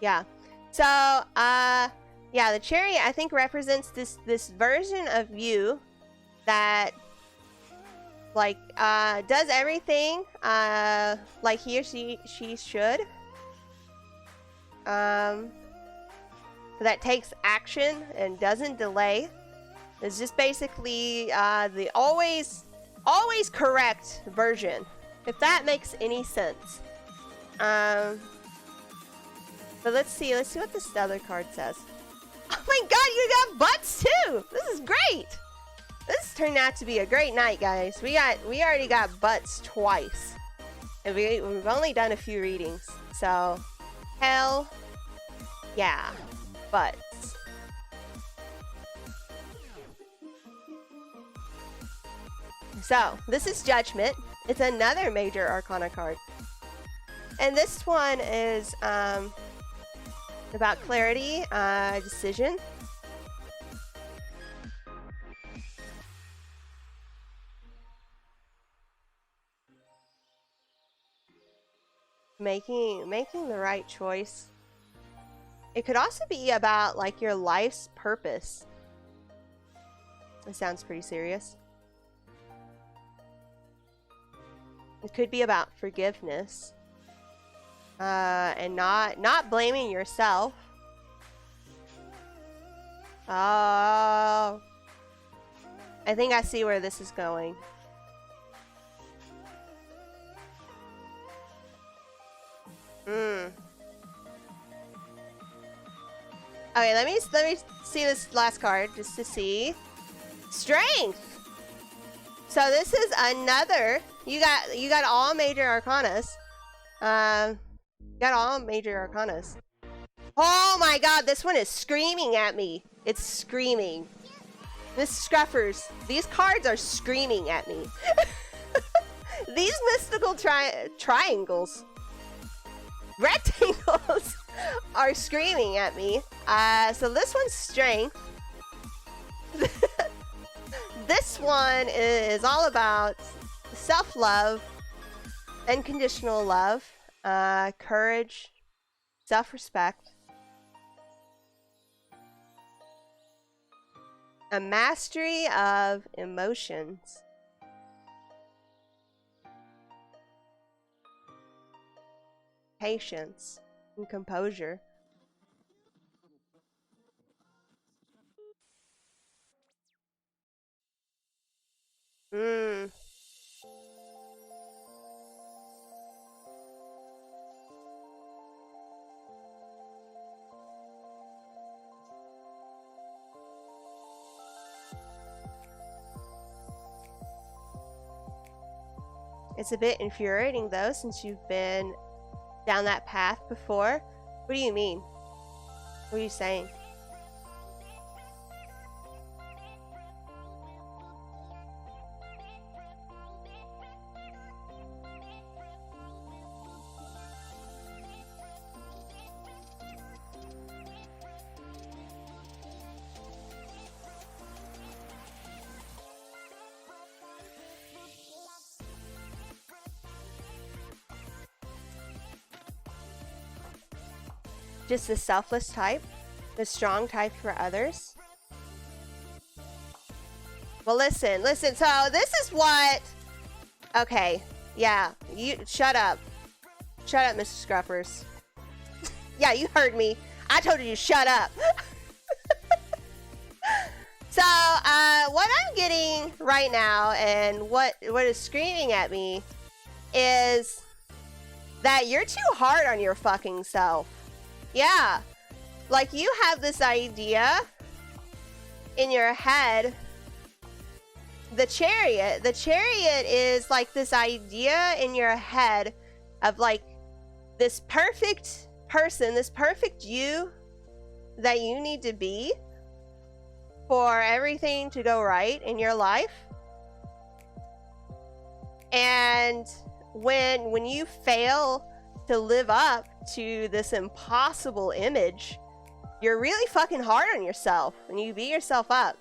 Yeah. So, yeah, the chariot I think represents this version of you that like does everything like he or she should. That takes action and doesn't delay. It's just basically the always correct version, if that makes any sense. But let's see what this other card says. Oh my god, you got butts too! This is great! This turned out to be a great night, guys. We already got butts twice. And we've only done a few readings. So, hell yeah. Butts. So, this is Judgment. It's another major arcana card. And this one is about clarity, decision. Making the right choice. It could also be about like your life's purpose. It sounds pretty serious. It could be about forgiveness. And not blaming yourself. Oh, I think I see where this is going. Okay, let me see this last card just to see. Strength. So this is another. You got all major arcanas. Got all major arcanas. Oh my god, this one is screaming at me. It's screaming. Miss Scruffers, these cards are screaming at me. These mystical triangles, rectangles, are screaming at me. So this one's strength. This one is all about self-love, unconditional love. Courage, self-respect, a mastery of emotions, patience, and composure. It's a bit infuriating though, since you've been down that path before. What do you mean? What are you saying? Just the selfless type, the strong type for others. Well, listen. So this is what. Okay, Yeah, you shut up. Shut up, Mr. Scruffers. Yeah, you heard me. I told you to shut up. So, what I'm getting right now and what is screaming at me is that you're too hard on your fucking self. Yeah. Like, you have this idea in your head. The chariot is like this idea in your head of like this perfect person, this perfect you that you need to be for everything to go right in your life. And when you fail to live up to this impossible image, you're really fucking hard on yourself and you beat yourself up.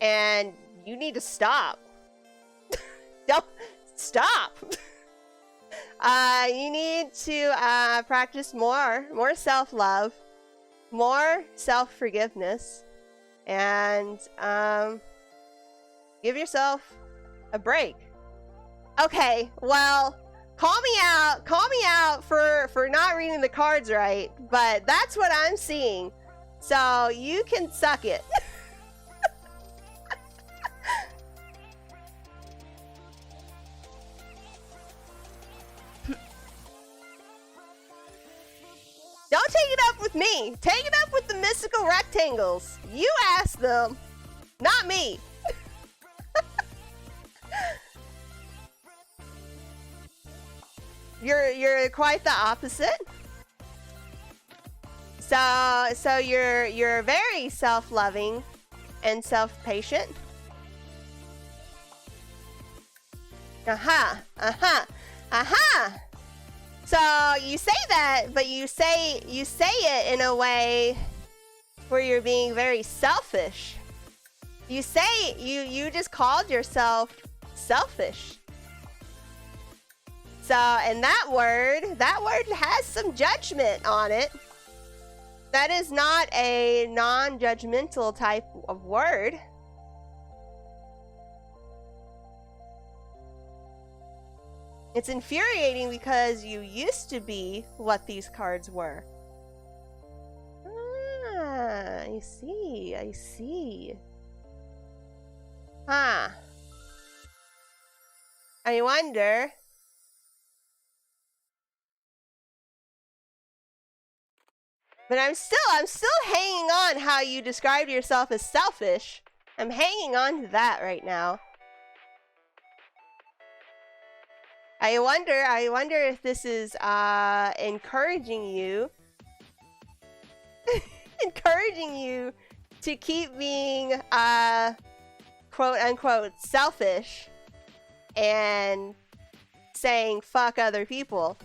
And you need to stop. Don't stop. You need to practice more self-love, more self-forgiveness, and give yourself a break. Okay, well, call me out for not reading the cards right, but that's what I'm seeing. So you can suck it. Don't take it up with me. Take it up with the mystical rectangles. You ask them, not me. You're quite the opposite. So you're very self-loving and self-patient. So you say that, but you say it in a way where you're being very selfish. You just called yourself selfish. So, and that word has some judgment on it. That is not a non-judgmental type of word. It's infuriating because you used to be what these cards were. Ah, I see. Huh. I wonder. But I'm still hanging on how you described yourself as selfish. I'm hanging on to that right now. I wonder if this is encouraging you to keep being quote unquote selfish and saying fuck other people.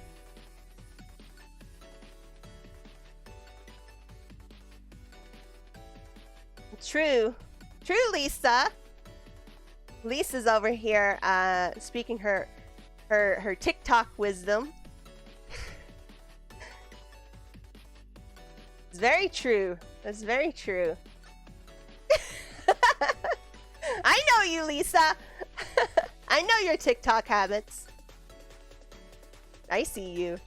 True, Lisa. Lisa's over here speaking her TikTok wisdom. It's very true. That's very true. I know you, Lisa. I know your TikTok habits. I see you.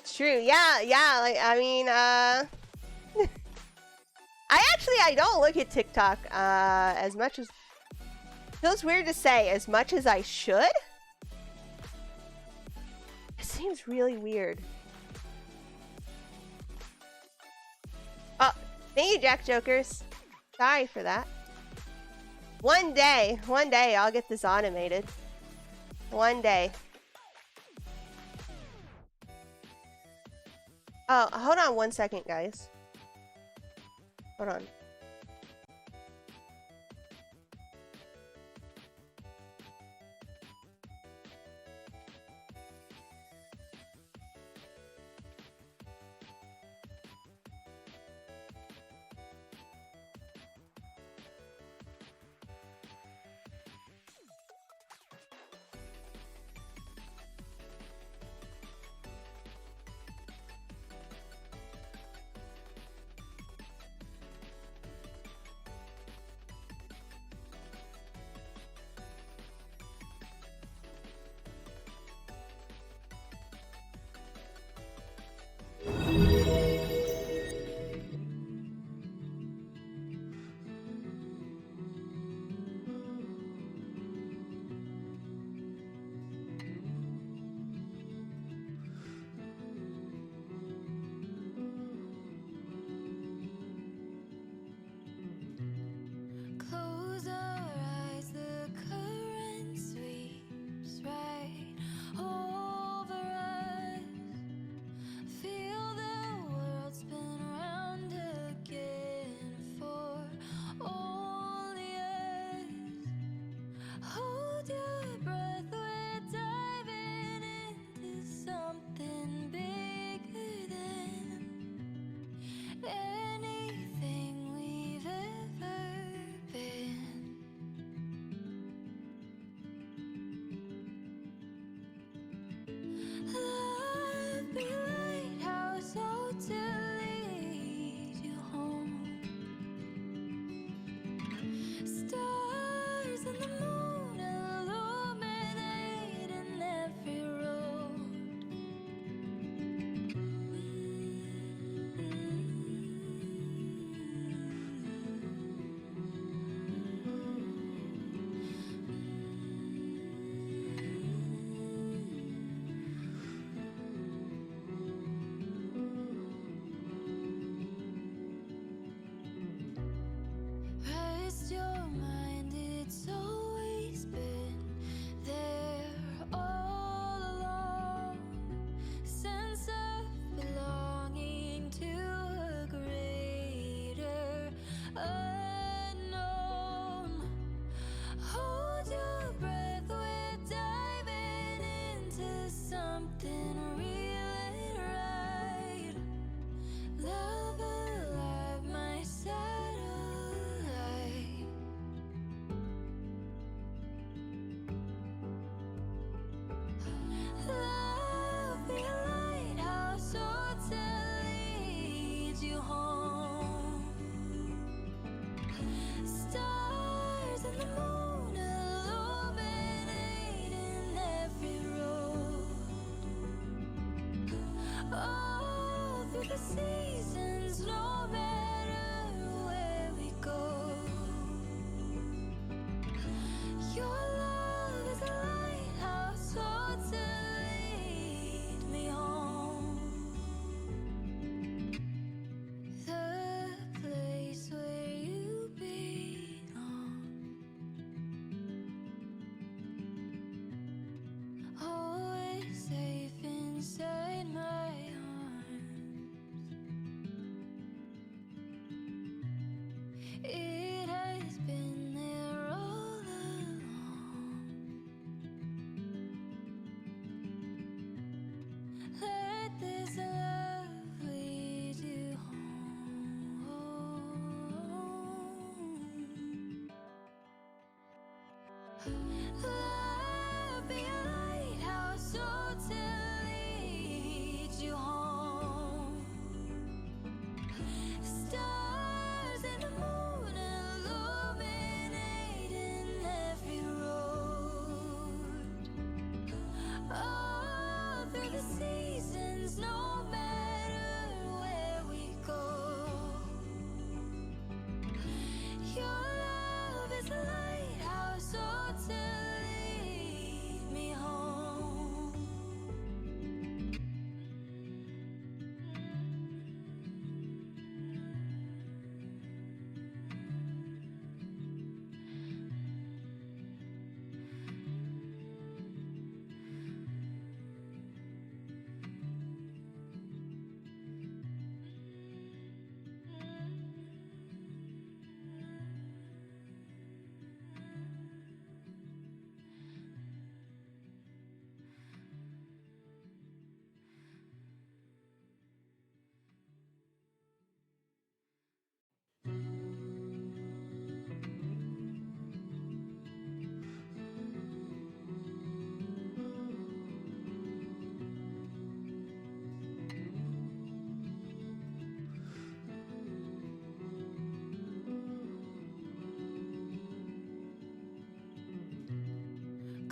It's true. Yeah. Like, I mean, I don't look at TikTok as much as... Feels weird to say as much as I should. It seems really weird. Oh, thank you, Jack Jokers. Sorry for that. One day I'll get this automated. One day. Oh, hold on 1 second, guys. Hold on. all through the seasons, no matter where we go. Your love is a lighthouse, so to lead me home. The place where you belong. Always safe inside my arms. It has been there all along. Let this love lead you home. Love be a lighthouse, so to lead you home. Stars and the moon illuminating every road. All through the seasons, no matter where we go. Your love is a lighthouse, so to lead me home.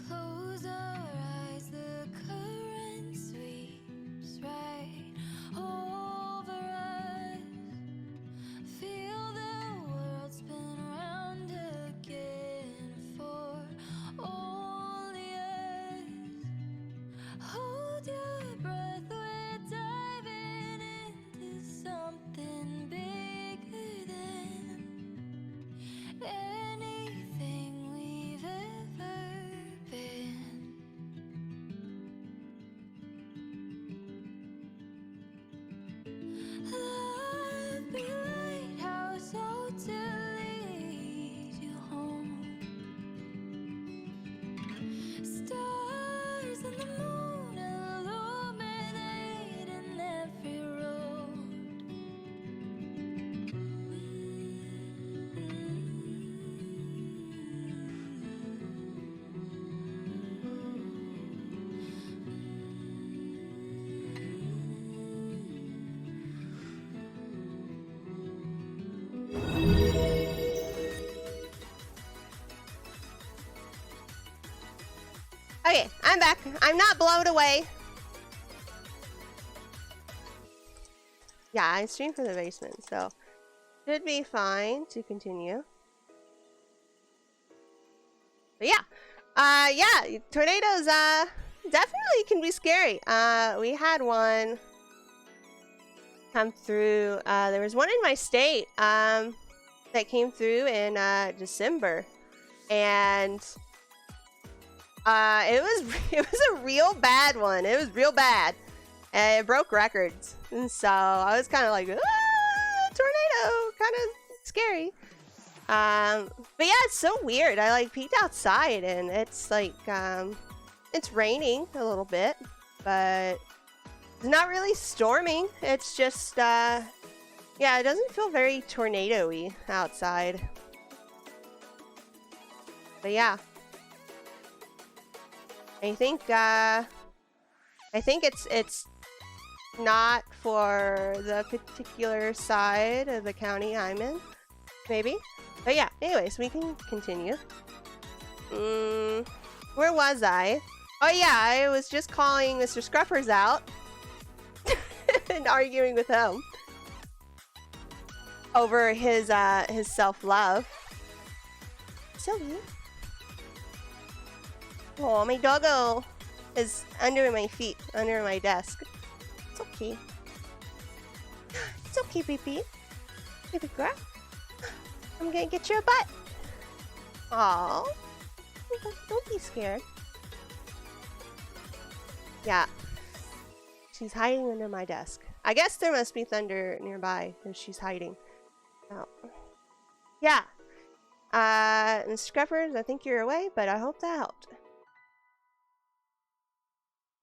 Close our eyes, the current sweeps right over us. Feel the world spin around again for only us. Hold your breath, we're diving into something bigger than anything we've ever been. Love be a lighthouse, so to lead you home. Stars and the moon illuminating every road. Okay, I'm back. I'm not blown away. Yeah, I stream from the basement, so should be fine to continue. But yeah, tornadoes definitely can be scary. We had one come through. There was one in my state that came through in December, and it was a real bad one. It was real bad. And it broke records. And so I was kind of like, tornado, kind of scary. But yeah, it's so weird. I like peeked outside and it's like, it's raining a little bit, but it's not really storming. It's just, yeah, it doesn't feel very tornado-y outside. But yeah. I think it's not for the particular side of the county I'm in, maybe. But yeah, anyways, we can continue. Where was I? Oh yeah, I was just calling Mr. Scruffers out. and arguing with him over his self-love. So cute. Oh, my doggo is under my feet, under my desk. It's okay. It's okay, baby. Baby girl. I'm gonna get you a butt. Aww. Don't be scared. Yeah. She's hiding under my desk. I guess there must be thunder nearby if she's hiding. Oh. Yeah. And Scruffers, I think you're away, but I hope that helped.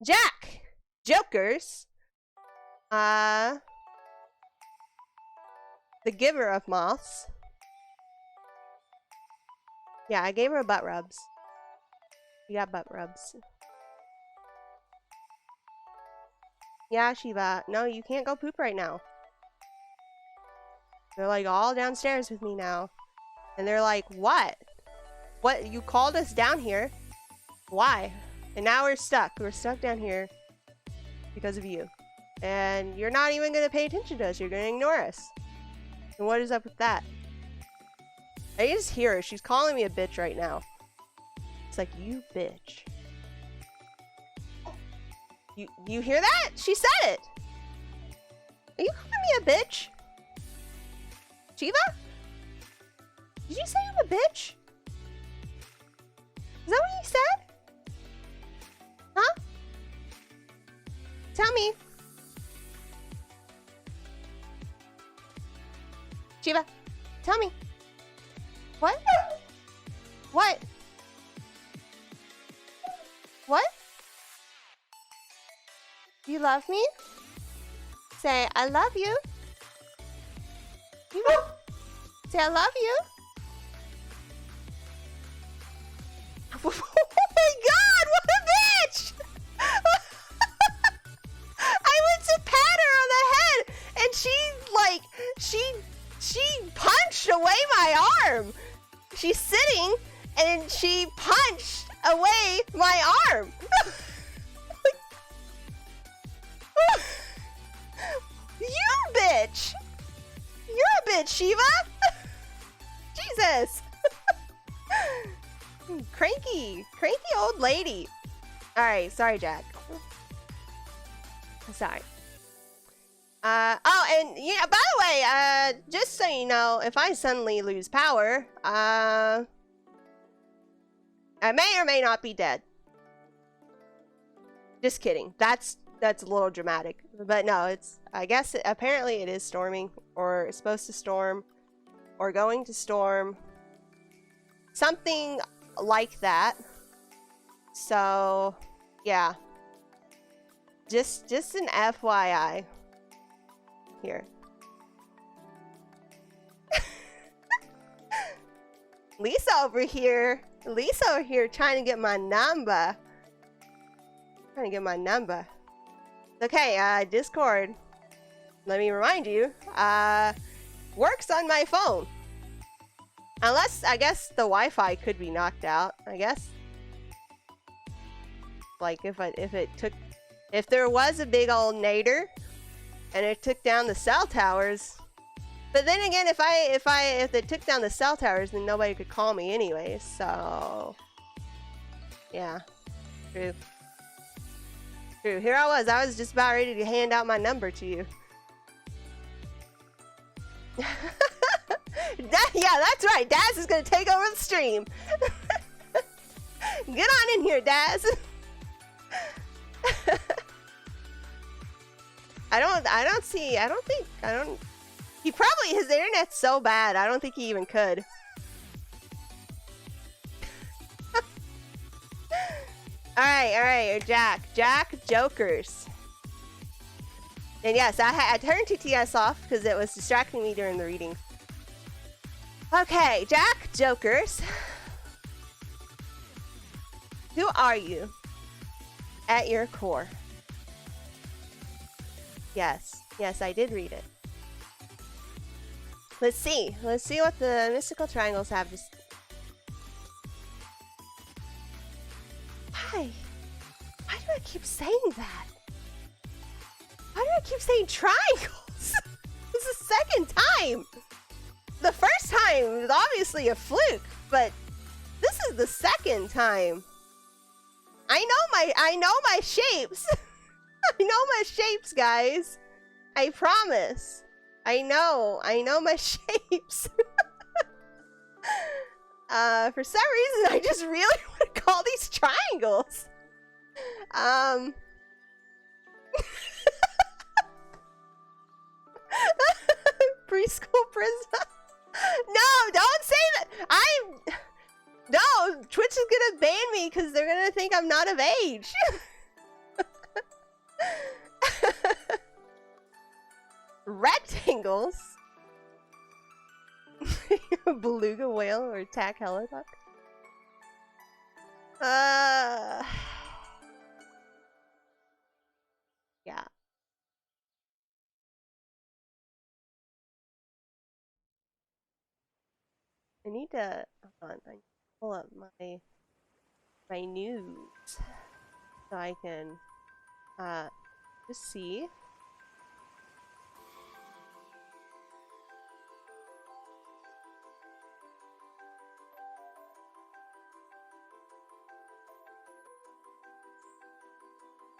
Jack! Jokers! The giver of moths. Yeah, I gave her butt rubs. You got butt rubs. Yeah, Shiva. No, you can't go poop right now. They're like all downstairs with me now. And they're like, what? What? You called us down here. Why? And now we're stuck. We're stuck down here because of you. And you're not even going to pay attention to us. You're going to ignore us. And what is up with that? I just hear her. She's calling me a bitch right now. It's like, you bitch. You hear that? She said it. Are you calling me a bitch? Shiva? Did you say I'm a bitch? Is that what you said? Huh? Tell me. Shiva, tell me. What? What? What? Do you love me? Say, I love you. Say, I love you. Oh my god, what a bitch! I went to pat her on the head and she punched away my arm. She's sitting and she punched away my arm. You bitch! You're a bitch, Shiva! Jesus! Cranky old lady. Alright, sorry, Jack. Sorry. Oh, and yeah, by the way, just so you know, if I suddenly lose power, I may or may not be dead. Just kidding. That's a little dramatic. But no, it's, I guess, apparently it is storming, or it's supposed to storm, or going to storm. Something like that. So, yeah. Just an FYI. Here. Lisa over here trying to get my number. Okay, Discord, let me remind you, works on my phone. Unless, I guess the Wi-Fi could be knocked out, I guess. Like, if there was a big old nader, and it took down the cell towers. But then again, if it took down the cell towers, then nobody could call me anyway, so... Yeah. True. Here I was just about ready to hand out my number to you. Yeah, that's right. Daz is gonna take over the stream. Get on in here, Daz. He probably, his internet's so bad, I don't think he even could. Alright, Jack Jokers. And yes, I turned TTS off because it was distracting me during the reading. Okay, Jack Jokers. Who are you at your core? Yes, I did read it. Let's see what the mystical triangles have to say. Why do I keep saying that? Why do I keep saying triangles? This is the second time. The first time was obviously a fluke, but this is the second time. I know my shapes. I know my shapes, guys. I promise. I know my shapes. For some reason, I just really want to call these triangles. Preschool prison. No, don't say that. No, Twitch is gonna ban me because they're gonna think I'm not of age. Rectangles. Beluga whale or attack helicopter. Yeah. I need to hold on, I need to pull up my news so I can just see.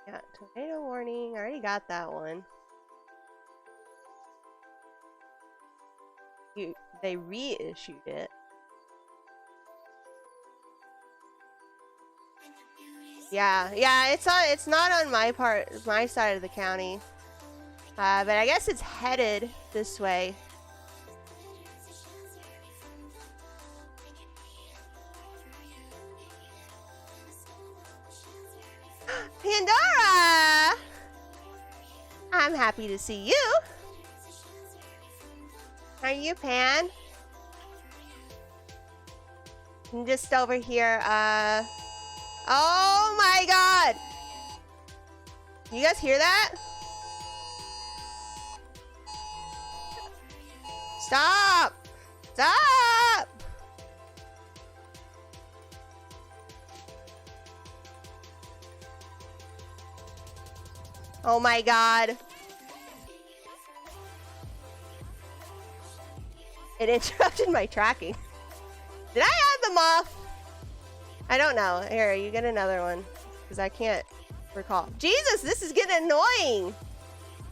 Yeah, tornado warning. I already got that one. They reissued it. Yeah, it's not on my side of the county. But I guess it's headed this way. Pandora! I'm happy to see you. Are you Pan? I'm just over here, oh my god! You guys hear that? Stop! Stop! Oh my god. It interrupted my tracking. Did I add them off? I don't know. Here, you get another one. Because I can't recall. Jesus, this is getting annoying.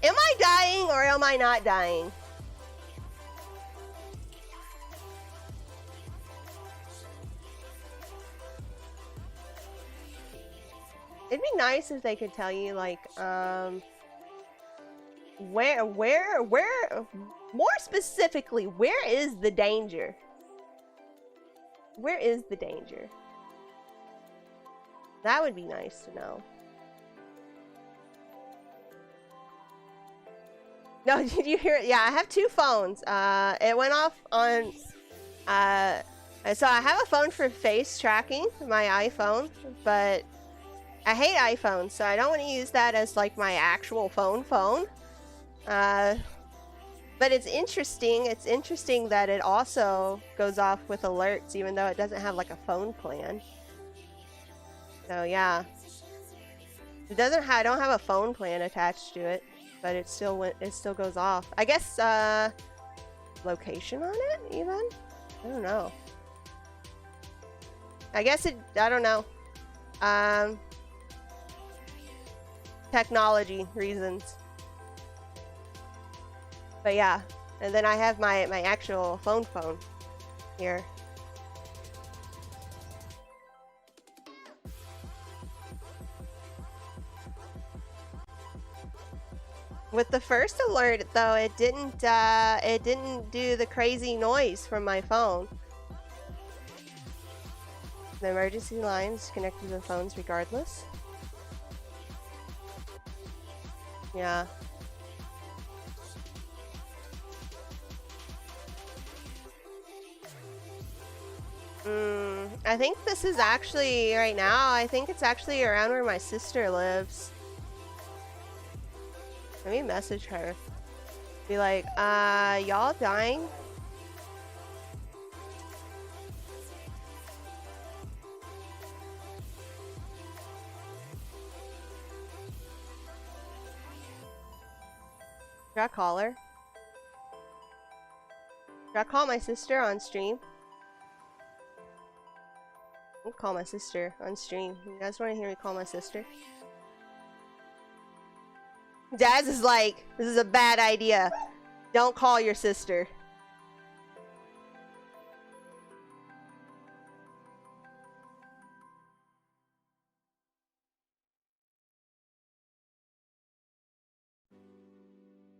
Am I dying or am I not dying? It'd be nice if they could tell you, like, where, more specifically, where is the danger? Where is the danger? That would be nice to know. No, did you hear it? Yeah, I have two phones. It went off on, so I have a phone for face tracking, my iPhone, but I hate iPhones, so I don't want to use that as like my actual phone. But it's interesting. It's interesting that it also goes off with alerts, even though it doesn't have like a phone plan. So yeah, it doesn't. I don't have a phone plan attached to it, but it still goes off. I guess location on it even. I don't know. I guess it. I don't know. Technology reasons. But yeah, and then I have my actual phone here. With the first alert though, it didn't do the crazy noise from my phone. The emergency lines connect to the phones regardless. Yeah. I think this is actually, right now, I think it's actually around where my sister lives. Let me message her. Be like, y'all dying? Should I call her? Should I call my sister on stream? I'll call my sister on stream. You guys want to hear me call my sister? Daz is like, this is a bad idea. Don't call your sister.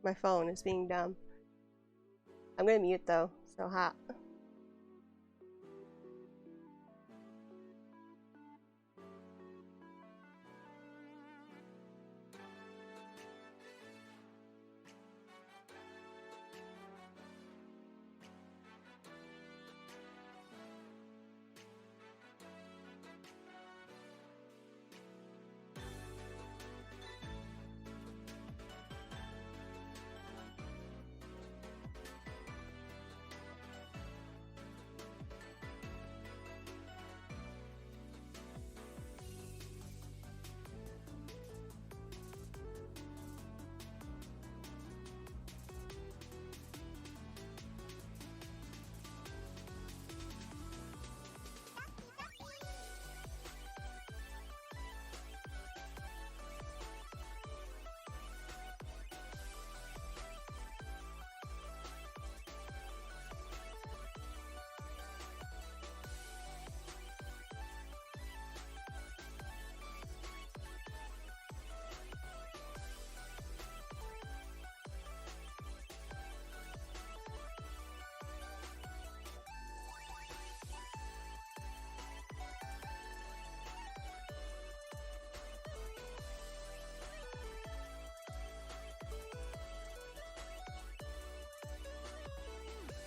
My phone is being dumb. I'm gonna mute though, so hot.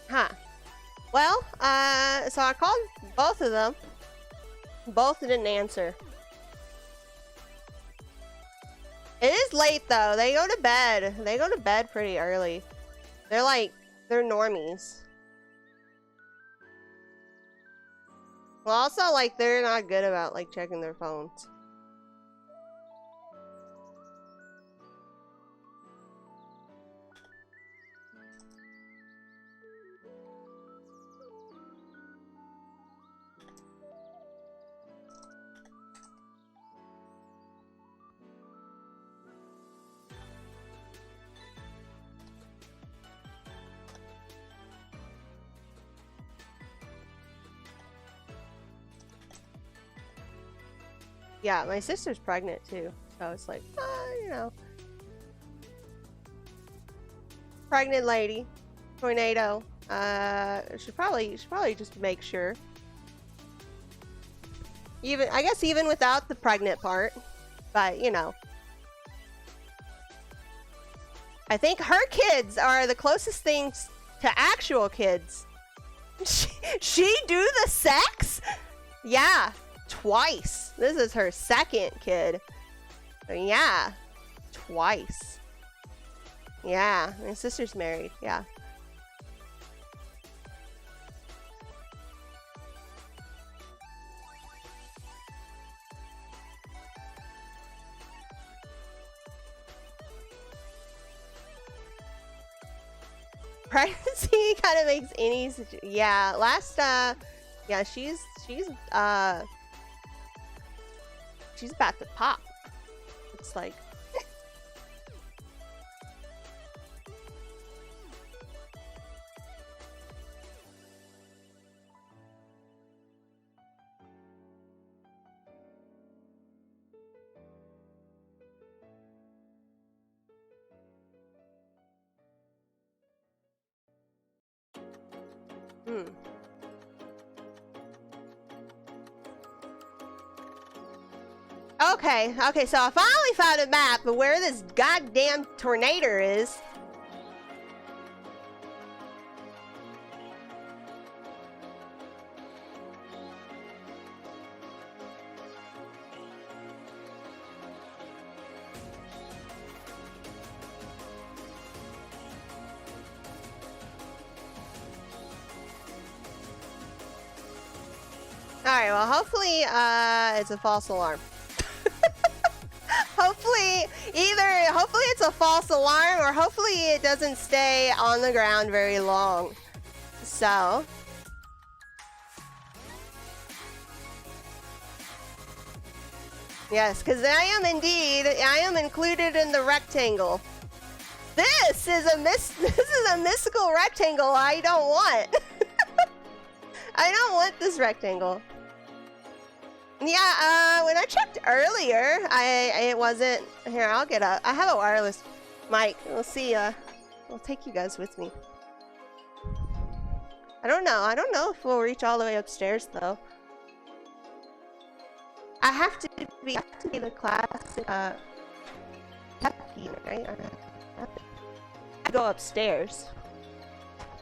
Huh. Well, so I called both of them. Both didn't answer. It is late though. They go to bed. They go to bed pretty early. They're like, they're normies. Well, also like they're not good about like checking their phones. Yeah, my sister's pregnant too, so it's like, you know, pregnant lady, tornado. Should probably just make sure. Even I guess even without the pregnant part, but you know, I think her kids are the closest things to actual kids. She do the sex? Yeah. Twice. This is her second kid. So yeah, twice. Yeah, my sister's married. Yeah. Pregnancy kind of makes any yeah. Last yeah, she's about to pop. It's like Okay, so I finally found a map of where this goddamn tornado is. Alright, well hopefully hopefully it's it's a false alarm, or hopefully it doesn't stay on the ground very long. So... Yes, because I am included in the rectangle. This is a mystical rectangle I don't want. I don't want this rectangle. Yeah, when I checked earlier, it wasn't. Here, I'll get up. I have a wireless mic. We'll see. I'll take you guys with me. I don't know if we'll reach all the way upstairs though. I have to be the classic techie, right? I have to go upstairs,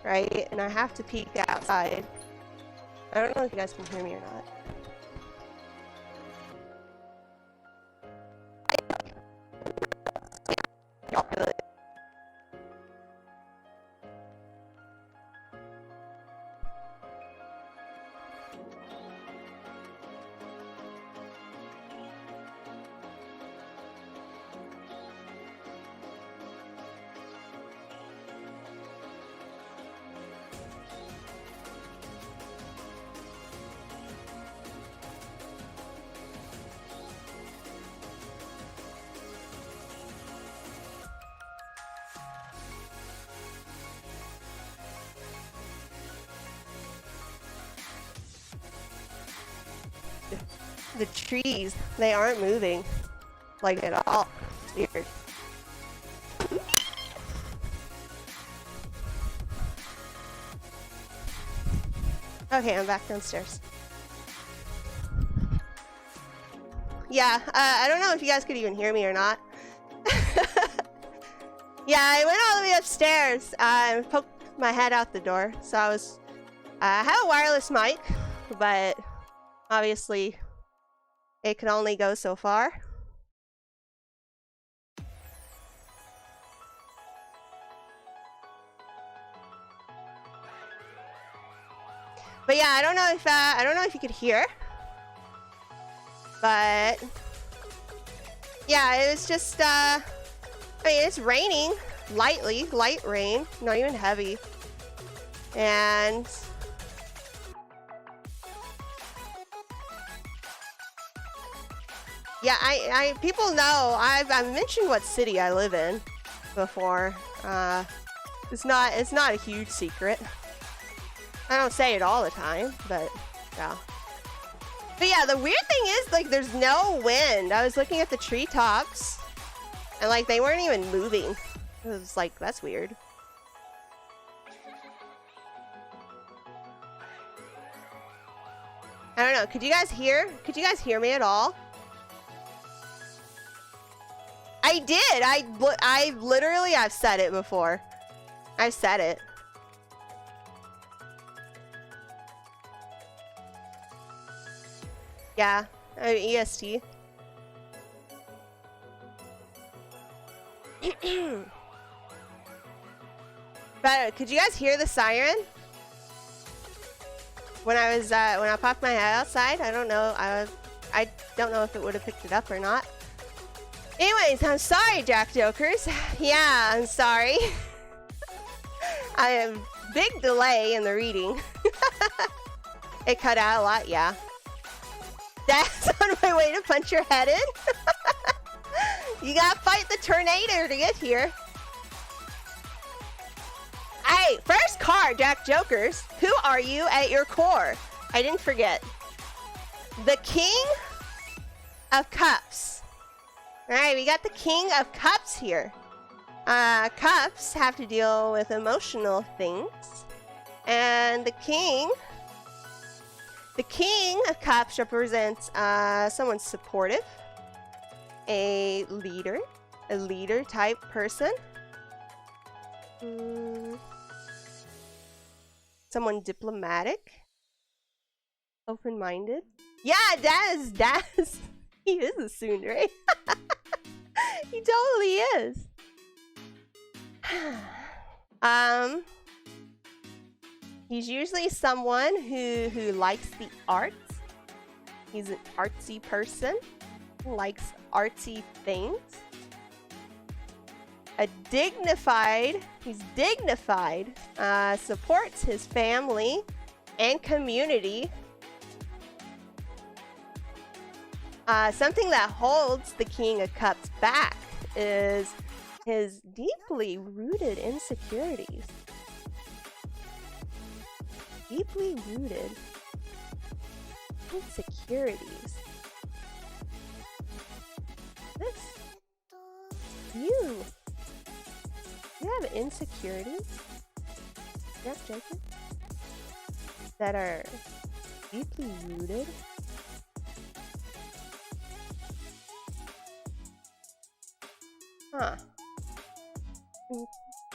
right? And I have to peek outside. I don't know if you guys can hear me or not. The trees, they aren't moving, like at all. It's weird. Okay, I'm back downstairs. Yeah, I don't know if you guys could even hear me or not. Yeah, I went all the way upstairs and poked my head out the door. So I have a wireless mic, but obviously it can only go so far. But yeah, I don't know if you could hear. But yeah, it was just I mean, it's raining lightly, light rain, not even heavy. And yeah, people know I've mentioned what city I live in before. It's not a huge secret. I don't say it all the time, but yeah. But yeah, the weird thing is, like, there's no wind. I was looking at the treetops, and like they weren't even moving. It was like, that's weird. I don't know. Could you guys hear? Could you guys hear me at all? I did. I've said it before. I've said it. Yeah, EST. But could you guys hear the siren? When I popped my head outside, I don't know. I don't know if it would have picked it up or not. Anyways, I'm sorry, Jack Jokers. Yeah, I'm sorry. I have big delay in the reading. It cut out a lot, yeah. That's on my way to punch your head in. You gotta fight the tornado to get here. Hey, first card, Jack Jokers. Who are you at your core? I didn't forget. The King of Cups. Alright, we got the King of Cups here. Cups have to deal with emotional things. And the King of Cups represents someone supportive, a leader type person, someone diplomatic, open-minded. Yeah, Daz, he is a tsundere. He totally is. He's usually someone who likes the arts. He's an artsy person, likes artsy things. He's dignified, supports his family and community. Something that holds the King of Cups back is his deeply rooted insecurities. Deeply rooted insecurities. This you have insecurities, Jeff Jacob, that are deeply rooted. Huh.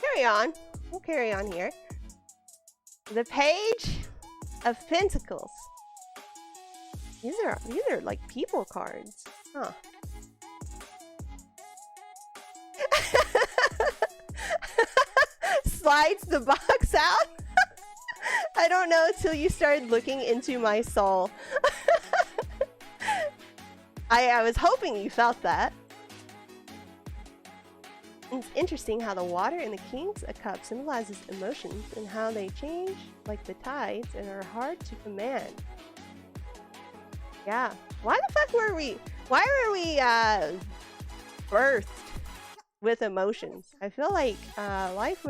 Carry on. We'll carry on here. The Page of Pentacles. These are like people cards. Huh. Slides the box out. I don't know until you started looking into my soul. I was hoping you felt that. It's interesting how the water in the King's Cup symbolizes emotions and how they change like the tides and are hard to command. Yeah. Why the fuck were we birthed with emotions? I feel like life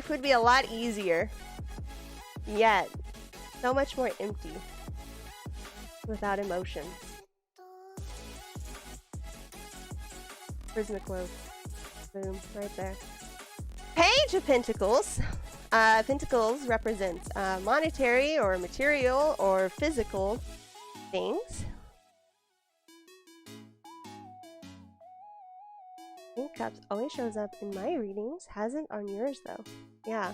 would be a lot easier, yet so much more empty without emotions. Where's the quote? Boom, right there. Page of Pentacles. Pentacles represents monetary or material or physical things. King of Cups always shows up in my readings. Hasn't on yours though. Yeah.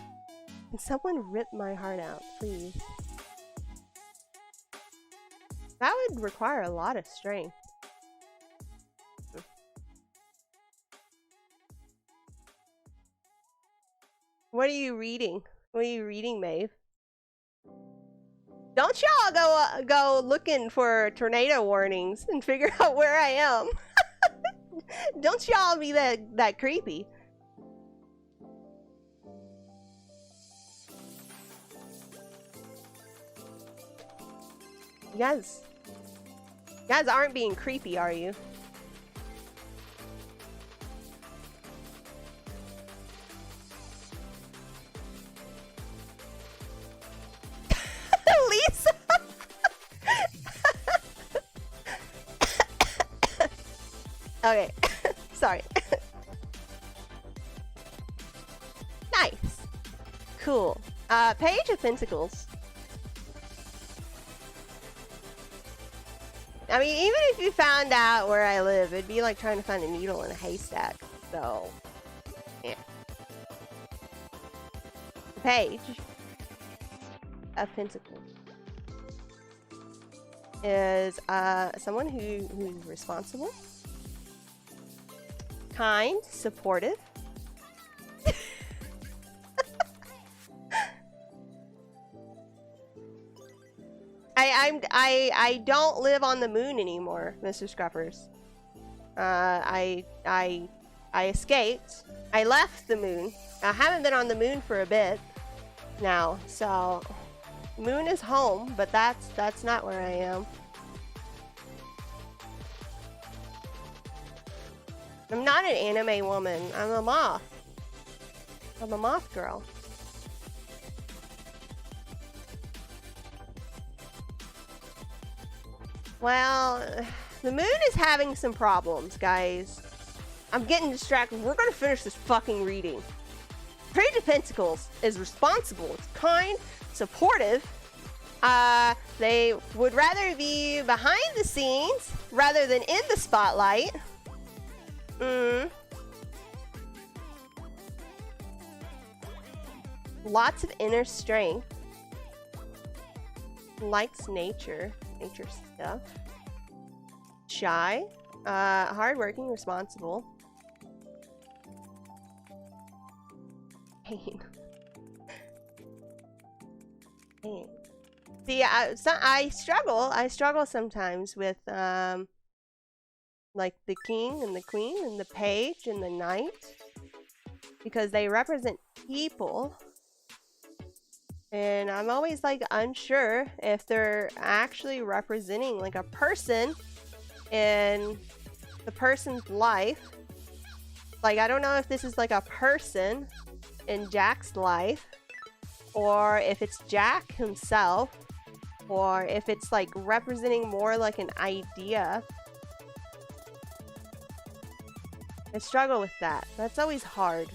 Can someone rip my heart out, please? That would require a lot of strength. What are you reading? What are you reading, Maeve? Don't y'all go looking for tornado warnings and figure out where I am. Don't y'all be that creepy. You guys aren't being creepy, are you? Lisa. Okay. Sorry. Nice. Cool. Page of Pentacles. I mean, even if you found out where I live, it'd be like trying to find a needle in a haystack. So, yeah. Page of Pentacles is someone who's responsible, kind, supportive. I don't live on the moon anymore, Mr. Scruffers. I escaped. I left the moon. I haven't been on the moon for a bit now, so moon is home, but that's not where I am. I'm not an anime woman. I'm a moth. I'm a moth girl. Well, the moon is having some problems, guys. I'm getting distracted. We're gonna finish this fucking reading. Page of Pentacles is responsible. It's kind, supportive. They would rather be behind the scenes rather than in the spotlight. Lots of inner strength. Likes nature stuff. Shy. Hardworking, responsible. Pain. See, I struggle sometimes with like the king and the queen and the page and the knight, because they represent people. And I'm always like unsure if they're actually representing like a person in the person's life. Like, I don't know if this is like a person in Jack's life, or if it's Jack himself, or if it's like representing more like an idea. I struggle with that. That's always hard.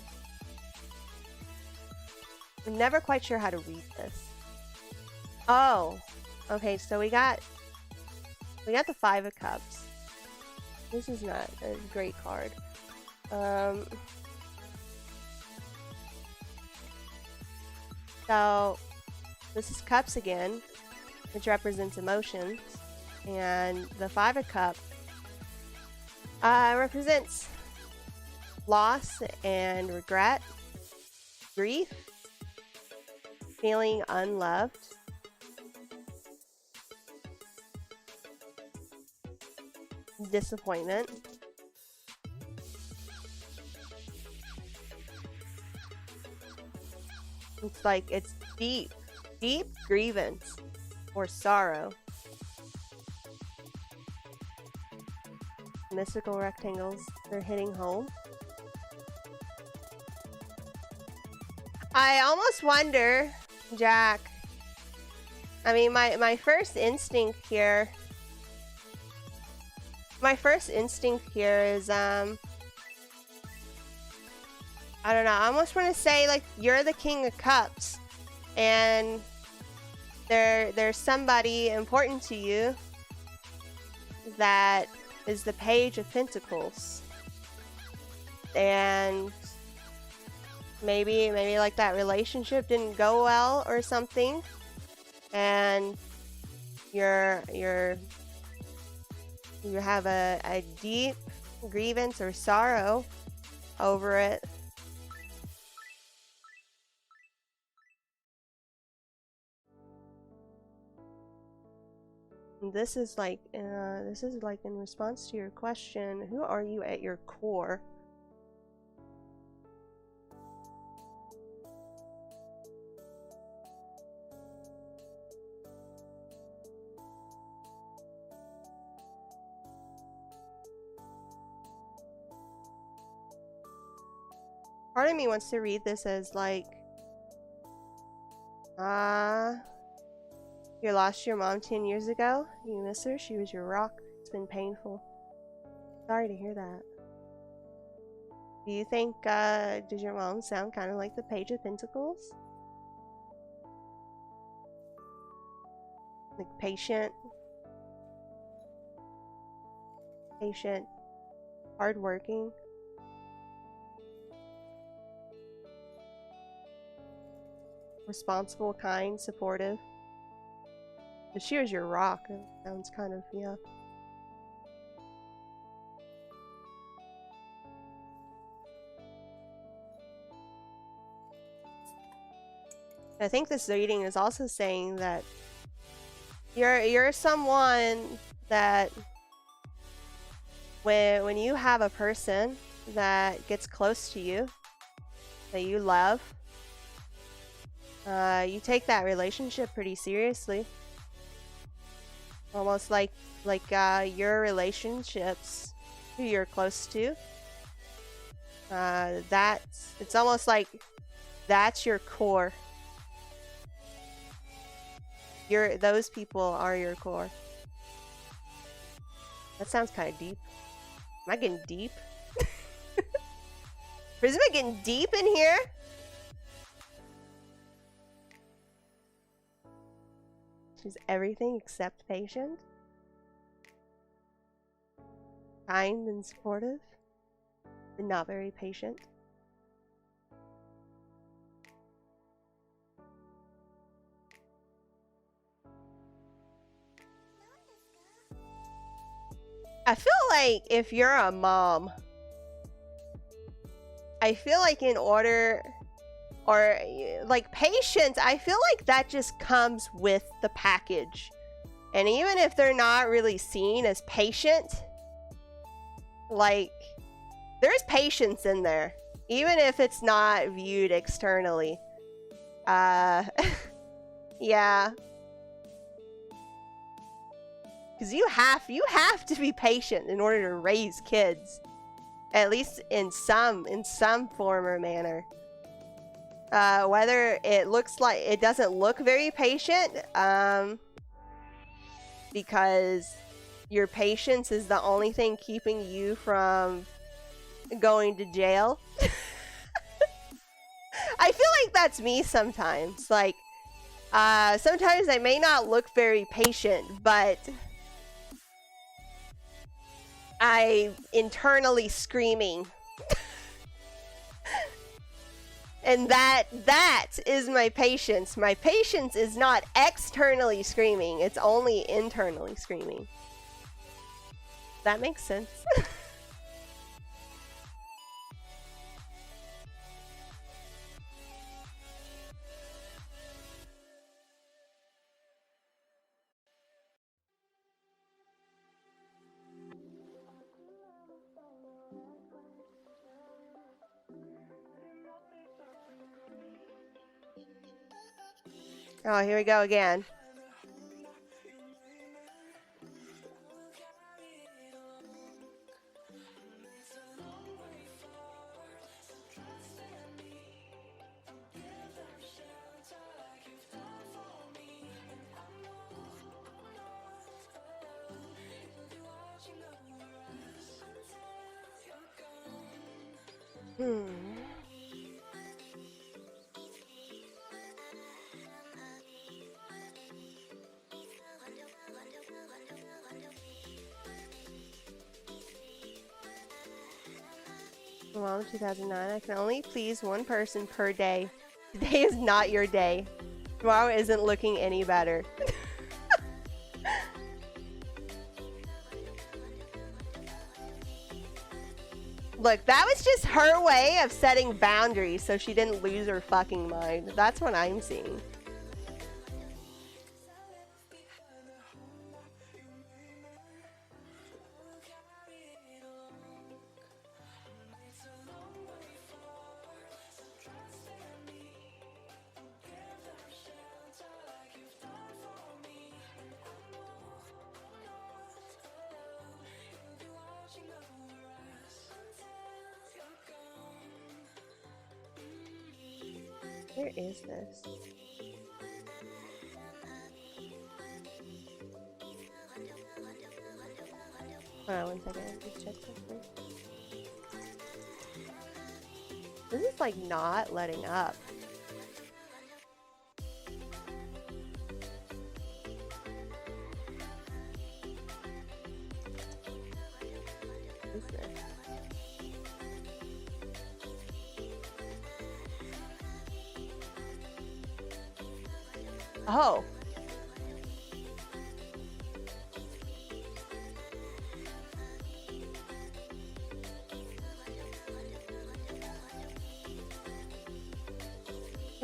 I'm never quite sure how to read this. Oh, okay, so we got the Five of Cups. This is not a great card. So this is Cups again, which represents emotions, and the Five of Cups represents loss and regret, grief, feeling unloved, disappointment, it's like it's deep grievance or sorrow. Mystical rectangles, they're hitting home. I almost wonder, Jack, I mean, my first instinct here is, I don't know, I almost want to say, like, you're the King of Cups, and there's somebody important to you that is the Page of Pentacles. And maybe like that relationship didn't go well or something, and you have a deep grievance or sorrow over it. This is like in response to your question, who are you at your core? Part of me wants to read this as like, you lost your mom 10 years ago. You miss her. She was your rock. It's been painful. Sorry to hear that. Do you think, does your mom sound kind of like the Page of Pentacles? Like patient, hardworking. Responsible, kind, supportive. But she was your rock. It sounds kind of, yeah. I think this reading is also saying that you're someone that when you have a person that gets close to you, that you love, you take that relationship pretty seriously. Almost like your relationships who you're close to. It's almost like that's your core. Those people are your core. That sounds kind of deep. Am I getting deep? Is it getting deep in here? She's everything except patient. Kind and supportive, but not very patient. I feel like if you're a mom, I feel like in order, or like patience, I feel like that just comes with the package. And even if they're not really seen as patient, Like, there's patience in there, even if it's not viewed externally. Yeah. Because you have to be patient in order to raise kids, at least in some form or manner. Whether it looks like it doesn't look very patient, because your patience is the only thing keeping you from going to jail. I feel like that's me sometimes. Like, sometimes I may not look very patient, but I'm internally screaming. And that is my patience. My patience is not externally screaming. It's only internally screaming. That makes sense. Oh, here we go again. Mom, 2009. I can only please one person per day. Today is not your day. Tomorrow isn't looking any better. Look, that was just her way of setting boundaries so she didn't lose her fucking mind. That's what I'm seeing. Where is this? Hold on one second. Just check something. This is like not letting up. What is this? Oh.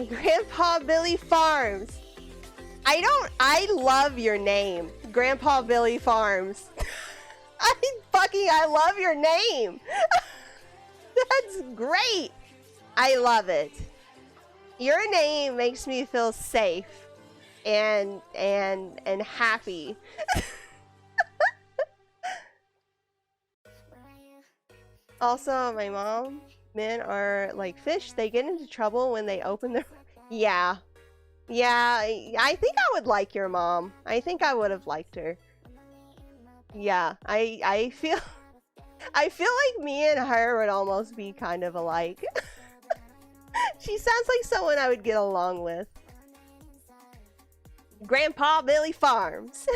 Grandpa Billy Farms. I love your name. Grandpa Billy Farms. I love your name. That's great. I love it. Your name makes me feel safe and happy. Also, my mom, men are like fish. They get into trouble when they open their... Yeah. Yeah, I think I would like your mom. I think I would have liked her. Yeah, I feel... I feel like me and her would almost be kind of alike. She sounds like someone I would get along with. Grandpa Billy Farms.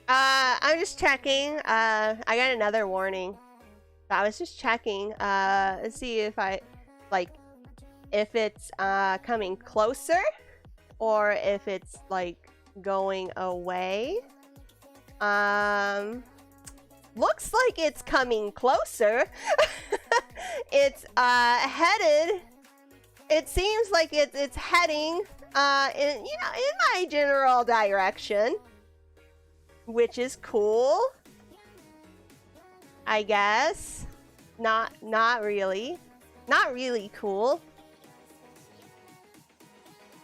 I'm just checking. I got another warning. I was just checking. Let's see if if it's coming closer, or if it's like going away. Looks like it's coming closer. It's headed. It seems like it's heading in my general direction, which is cool. I guess. Not really. Not really cool.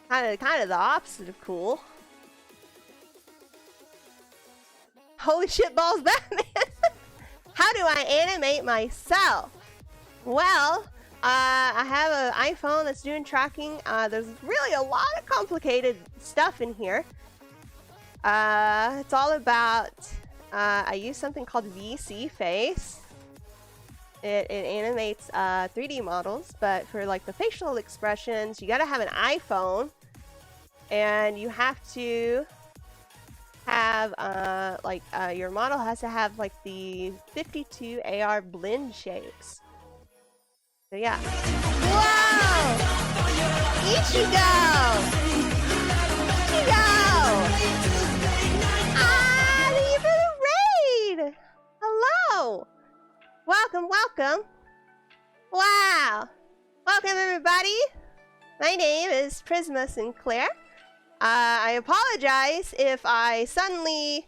Kind of the opposite of cool. Holy shit balls, Batman! How do I animate myself? Well, I have an iPhone that's doing tracking. There's really a lot of complicated stuff in here. It's all about, I use something called VC Face. It animates 3D models, but for like the facial expressions, you gotta have an iPhone, and you have to have your model has to have like the 52 AR blend shapes. So yeah. Whoa! Ichigo! Ah, thank you for the raid! Hello! Welcome. Wow! Welcome everybody! My name is Prisma Sinclair. I apologize if I suddenly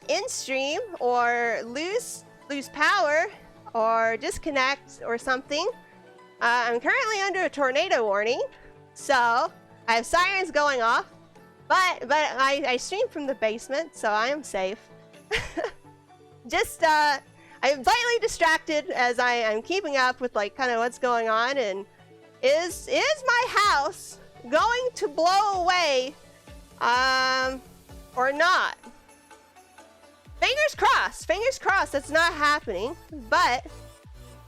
in stream or lose power or disconnect or something. I'm currently under a tornado warning, so I have sirens going off, but I stream from the basement, so I am safe. Just I'm slightly distracted as I'm keeping up with like kind of what's going on, and is my house going to blow away or not? Fingers crossed that's not happening, but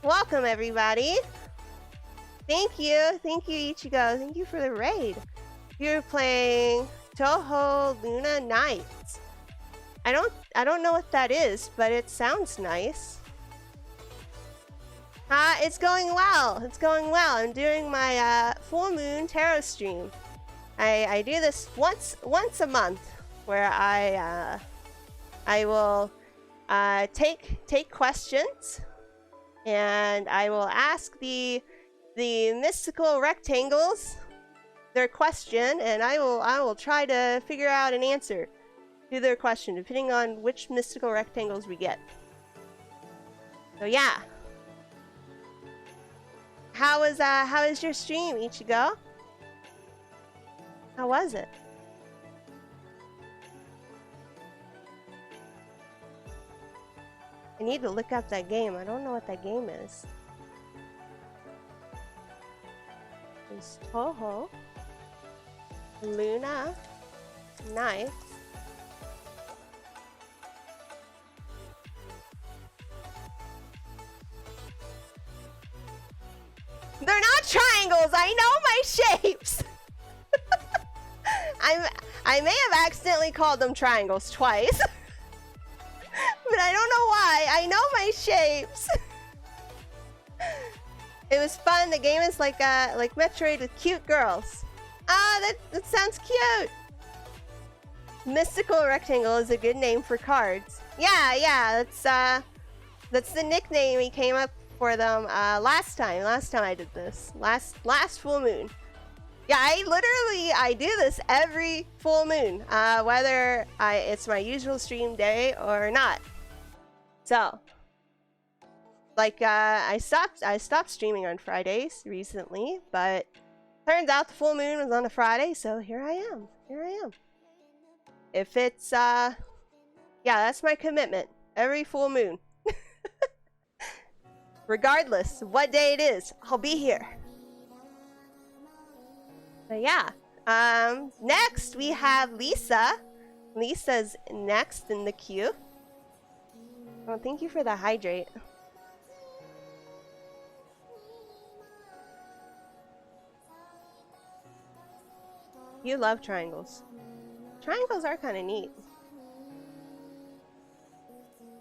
welcome everybody. Thank you Ichigo, thank you for the raid. You're playing Toho Luna Nights. I don't know what that is, but it sounds nice. It's going well. I'm doing my full moon tarot stream. I do this once a month, where I will take questions, and I will ask the mystical rectangles their question, and I will try to figure out an answer to their question, depending on which mystical rectangles we get. So yeah. How was your stream, Ichigo? How was it? I need to look up that game. I don't know what that game is. It's Toho Luna Nights. They're not triangles! I know my shapes! I may have accidentally called them triangles twice. But I don't know why. I know my shapes. It was fun. The game is like Metroid with cute girls. Ah, that sounds cute. Mystical Rectangle is a good name for cards. Yeah, that's the nickname we came up for them last time I did this. Last full moon. Yeah, I do this every full moon, whether it's my usual stream day or not. So, like, I stopped streaming on Fridays recently, but turns out the full moon was on a Friday, so here I am. If it's yeah, that's my commitment. Every full moon. Regardless of what day it is, I'll be here. But yeah, next we have Lisa. Lisa's next in the queue. Oh, thank you for the hydrate. You love triangles. Triangles are kind of neat.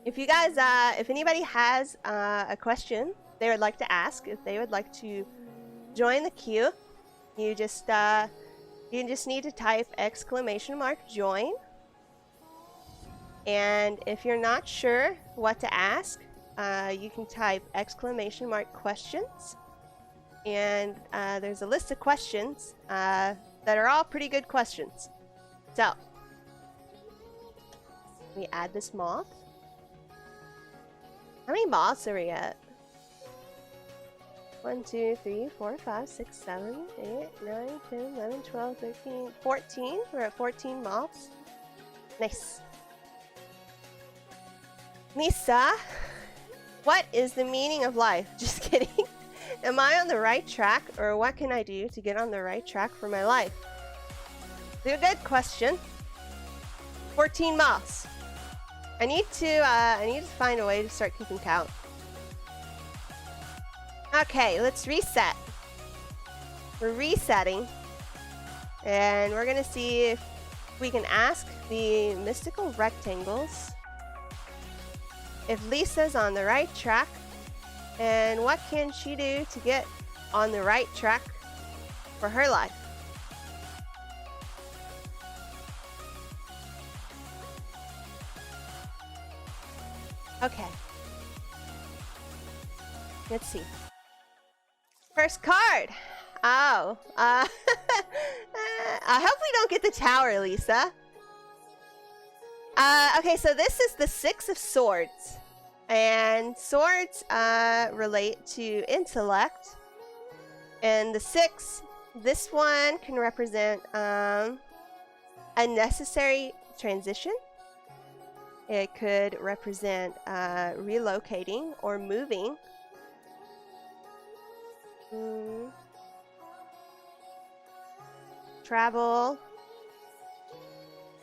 If you guys, if anybody has a question they would like to ask, if they would like to join the queue, you just need to type !join. And if you're not sure what to ask, you can type !questions. And there's a list of questions that are all pretty good questions. So, we add this moth. How many moths are we at? 1, 2, 3, 4, 5, 6, 7, 8, 9, 10, 11, 12, 13, 14. We're at 14 moths. Nice. Lisa, what is the meaning of life? Just kidding. Am I on the right track, or what can I do to get on the right track for my life? It's a good question. 14 moths. I need to find a way to start keeping count. Okay, let's reset. We're resetting, and we're gonna see if we can ask the mystical rectangles if Lisa's on the right track, and what can she do to get on the right track for her life. Okay. Let's see. First card. Oh. I hope we don't get the tower, Lisa. Okay, so this is the 6 of Swords. And swords relate to intellect. And the 6, this one can represent a necessary transition. It could represent relocating or moving. Travel.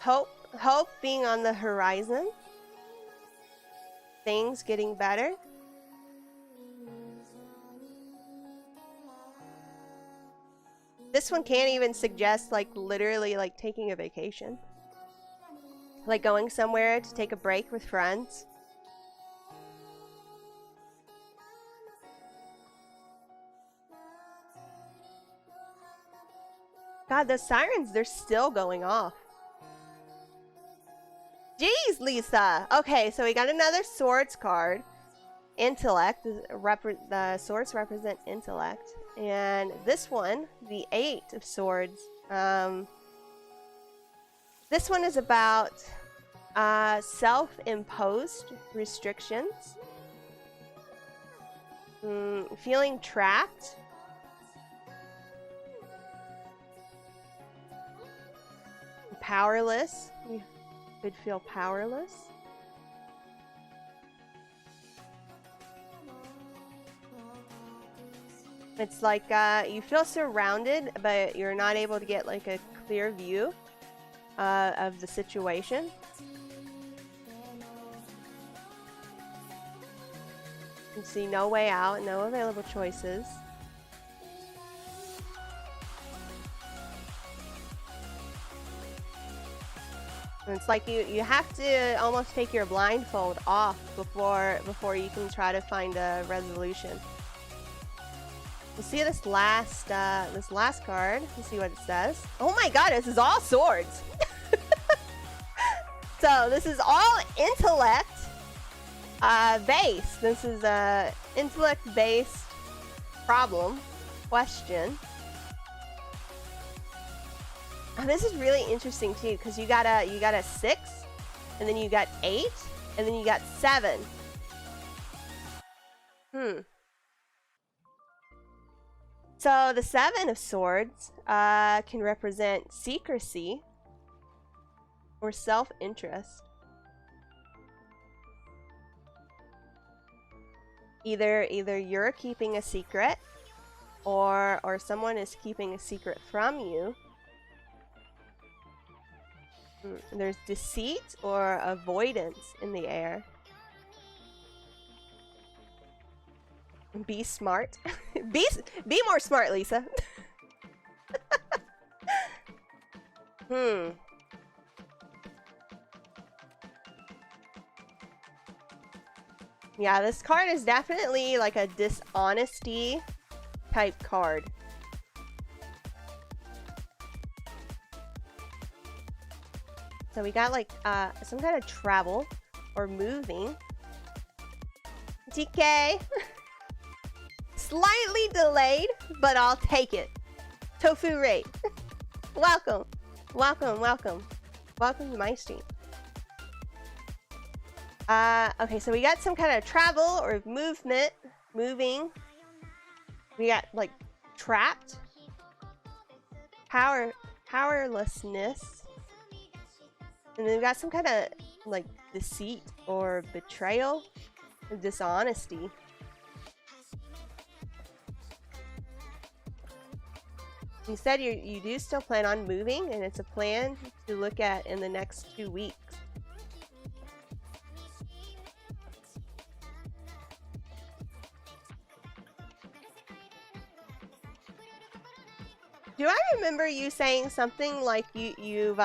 Hope being on the horizon. Things getting better. This one can't even suggest like literally like taking a vacation. Like going somewhere to take a break with friends. God, those sirens, they're still going off. Jeez, Lisa! Okay, so we got another swords card. Intellect. The swords represent intellect. And this one, the 8 of Swords. This one is about self-imposed restrictions. Feeling trapped. Powerless. You could feel powerless. It's like you feel surrounded, but you're not able to get like a clear view of the situation. You see no way out, no available choices. And it's like you have to almost take your blindfold off before you can try to find a resolution. We'll see this last card. Let's see what it says. Oh my god, this is all swords! So this is all intellect based. This is a intellect based problem, question. And this is really interesting too, because you got a 6, and then you got 8, and then you got 7. So the 7 of Swords can represent secrecy or self-interest. Either you're keeping a secret, or someone is keeping a secret from you. There's deceit or avoidance in the air. Be smart. Be more smart, Lisa. Yeah, this card is definitely like a dishonesty type card. So we got like some kind of travel or moving. TK! Slightly delayed, but I'll take it. Tofu rate. Welcome. Welcome, welcome. Welcome to my stream. Okay, so we got some kind of travel or movement. Moving. We got like trapped. Powerlessness. And then we got some kind of like deceit or betrayal or dishonesty. You said you do still plan on moving, and it's a plan to look at in the next 2 weeks. Do I remember you saying something like you've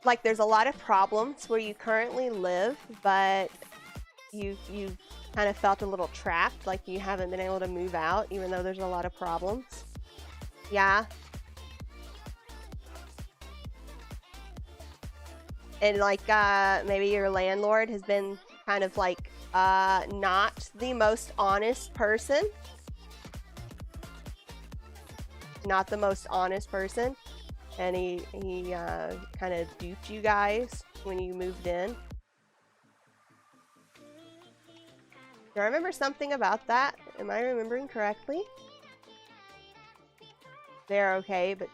like there's a lot of problems where you currently live, but you've kind of felt a little trapped, like you haven't been able to move out even though there's a lot of problems? Yeah. And like maybe your landlord has been kind of like not the most honest person. Not the most honest person. And he kind of duped you guys when you moved in. Do I remember something about that? Am I remembering correctly? They're okay, but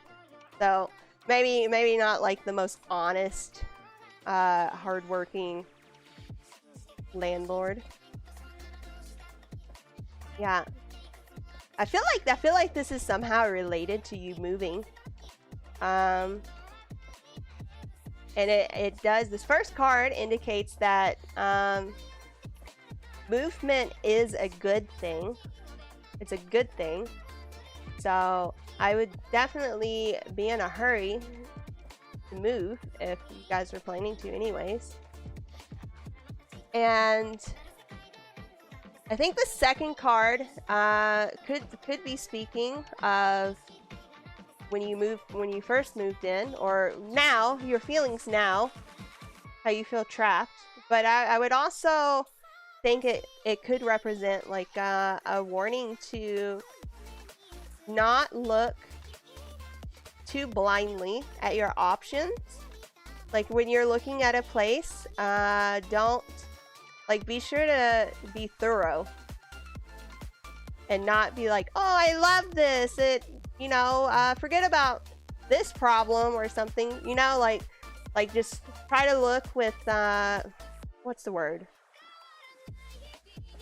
so maybe not like the most honest, hardworking landlord. Yeah, I feel like this is somehow related to you moving. And it does. This first card indicates that movement is a good thing. It's a good thing. So I would definitely be in a hurry to move if you guys are planning to anyways. And I think the second card could be speaking of when you first moved in, or now, your feelings now, how you feel trapped. But I would also think it could represent like a warning to not look too blindly at your options. Like when you're looking at a place, don't, like, be sure to be thorough and not be like, oh, I love this, you know, forget about this problem or something, you know, like just try to look with what's the word,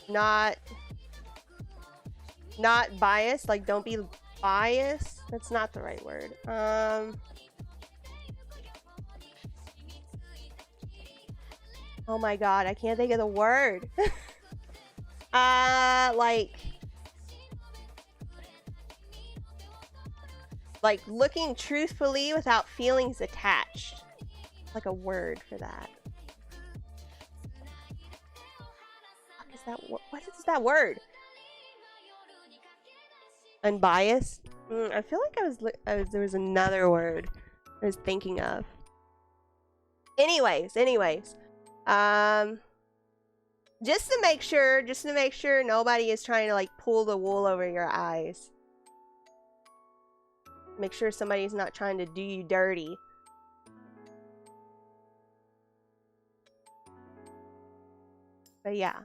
not biased, like don't be biased, that's not the right word. Oh my god, I can't think of the word. Like looking truthfully without feelings attached. Like a word for that. What is that? What is that word? Unbiased? I feel like there was another word I was thinking of. Anyways. Just to make sure nobody is trying to like pull the wool over your eyes. Make sure somebody's not trying to do you dirty. But yeah.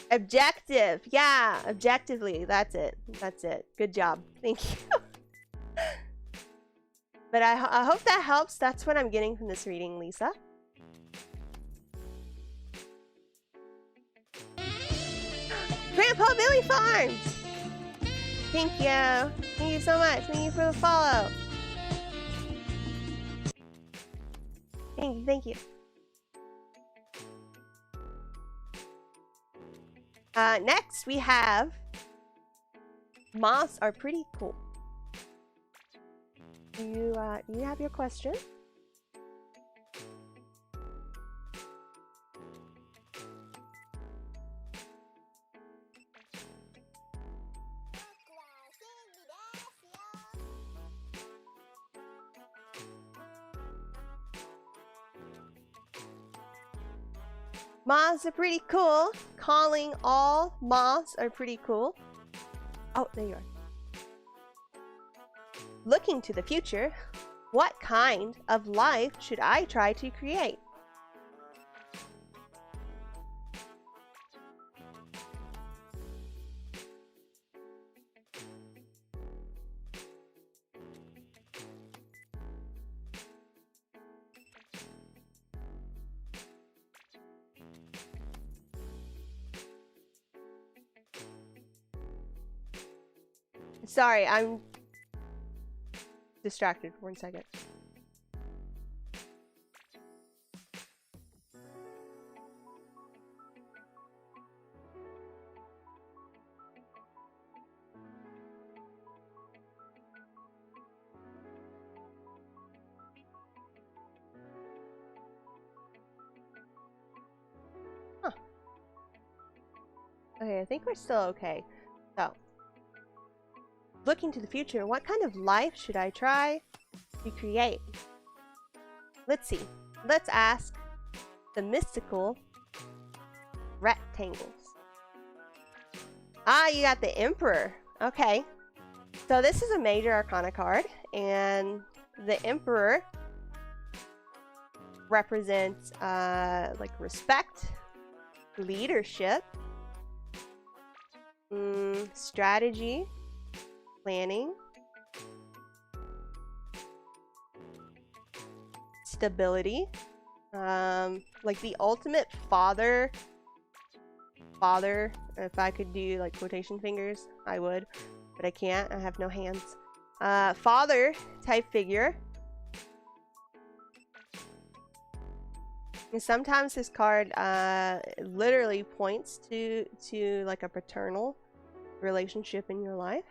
Objective. Yeah, objectively. That's it. Good job. Thank you. But I hope that helps. That's what I'm getting from this reading, Lisa. Grandpa Billy Farms! Thank you. Thank you so much. Thank you for the follow. Thank you. Next we have moths are pretty cool. Do you have your question? Moths are pretty cool. Calling all moths are pretty cool. Oh, there you are. Looking to the future, what kind of life should I try to create? Sorry, I'm distracted for 1 second. Huh. Okay, I think we're still okay. So, looking to the future, what kind of life should I try to create? Let's see. Let's ask the mystical rectangles. Ah, you got the Emperor. Okay. So this is a major arcana card, and the Emperor represents like respect, leadership, strategy, planning, stability, like the ultimate father. If I could do like quotation fingers, I would, but I can't. I have no hands. Father type figure. And sometimes this card literally points to like a paternal relationship in your life.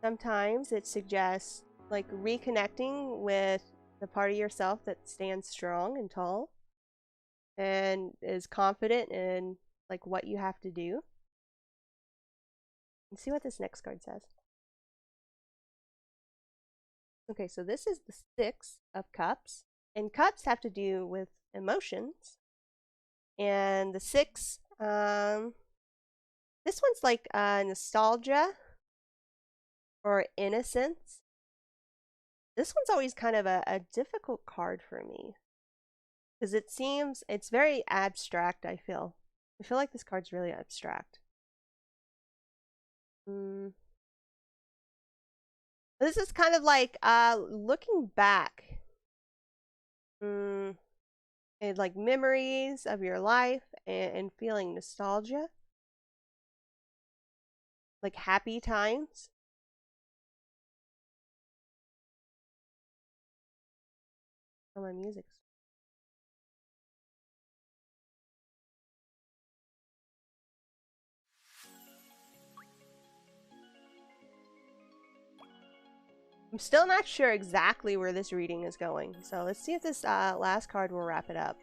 Sometimes it suggests like reconnecting with the part of yourself that stands strong and tall and is confident in like what you have to do. Let's see what this next card says. Okay, so this is the Six of Cups, and cups have to do with emotions. And the six, this one's like nostalgia or innocence. This one's always kind of a difficult card for me because it's very abstract. I feel like this card's really abstract. This is kind of like looking back, and like memories of your life and feeling nostalgia, like happy times. Oh, my music's. I'm still not sure exactly where this reading is going, so let's see if this last card will wrap it up.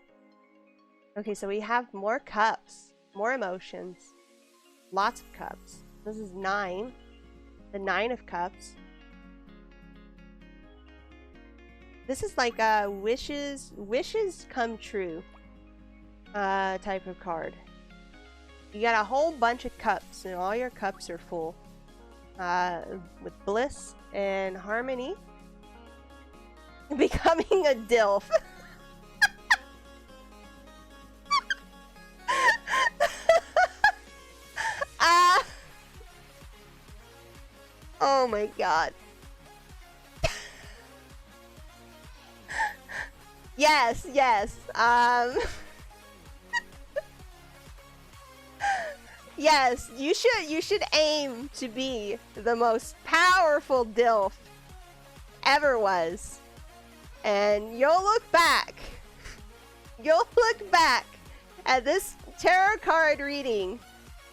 Okay, so we have more cups, more emotions, lots of cups. This is 9, the 9 of Cups. This is like a wishes come true type of card. You got a whole bunch of cups, and all your cups are full with bliss and harmony. Becoming a DILF. Oh my god. Yes. Yes, you should aim to be the most powerful DILF ever was. And you'll look back at this tarot card reading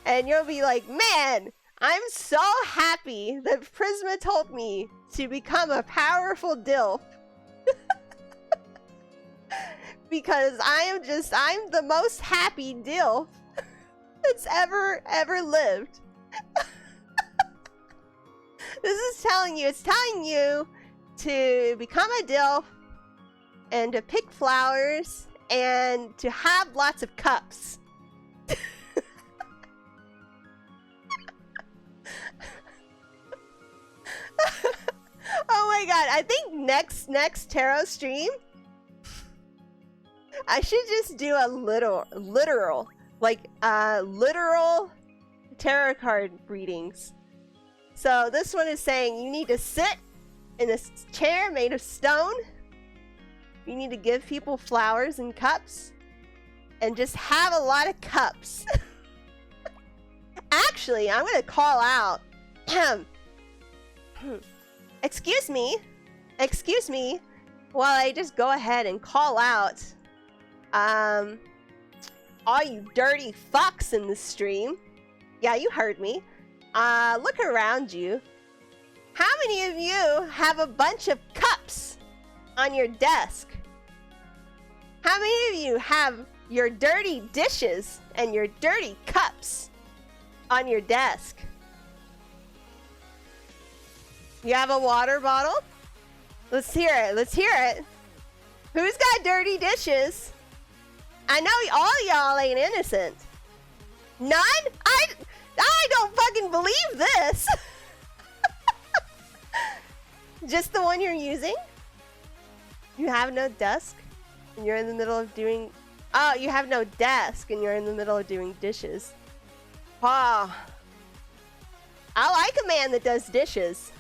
and you'll be like, man, I'm so happy that Prisma told me to become a powerful DILF. because I'm the most happy DILF that's ever lived. It's telling you to become a DILF and to pick flowers and to have lots of cups. Oh my god, I think next tarot stream I should just do a literal tarot card readings. So this one is saying you need to sit in a chair made of stone. You need to give people flowers and cups and just have a lot of cups. Actually, I'm gonna call out excuse me while I just go ahead and call out all you dirty fucks in the stream. Yeah, you heard me. Look around you. How many of you have a bunch of cups on your desk? How many of you have your dirty dishes and your dirty cups on your desk? You have a water bottle? Let's hear it. Let's hear it. Who's got dirty dishes? I know all y'all ain't innocent. None? I don't fucking believe this. Just the one you're using? You have no desk and you're in the middle of doing... Oh, you have no desk and you're in the middle of doing dishes. Wow. I like a man that does dishes.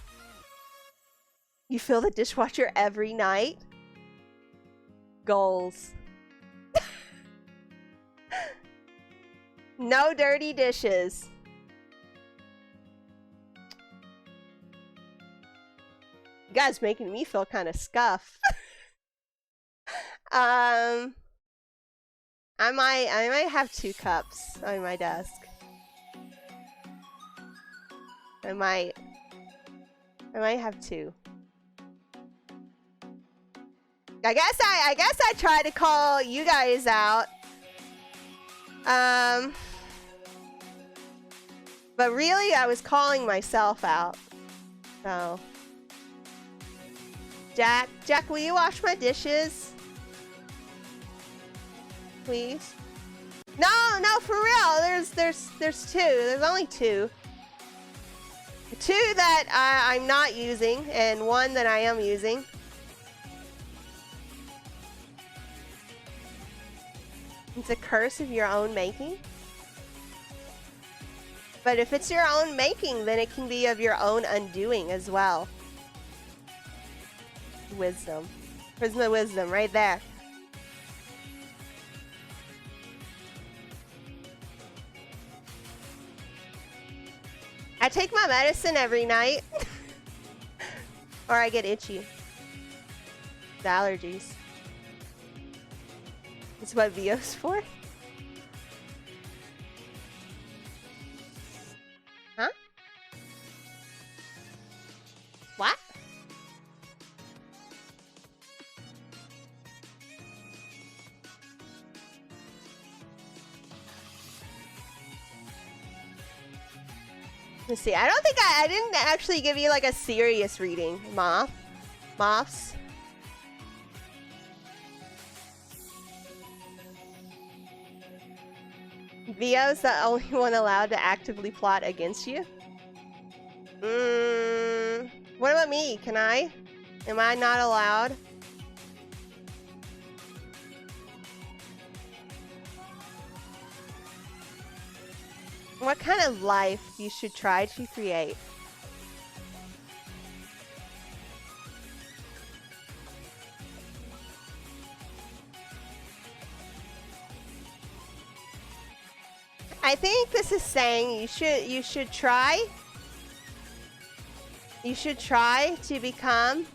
You fill the dishwasher every night? Goals. No dirty dishes. You guys making me feel kind of scuffed. I might have 2 cups on my desk. I might have 2. I guess I tried to call you guys out. But really I was calling myself out. So Jack, will you wash my dishes? Please? No, for real. There's 2. There's only 2. 2 that I'm not using and 1 that I am using. It's a curse of your own making. But if it's your own making, then it can be of your own undoing as well. Wisdom. Prism of wisdom, right there. I take my medicine every night. Or I get itchy. The allergies. That's what Vio's for? Huh? What? Let's see. I don't think I didn't actually give you like a serious reading, Moths. Vio's the only one allowed to actively plot against you? What about me? Can I? Am I not allowed? What kind of life you should try to create? I think this is saying you should try to become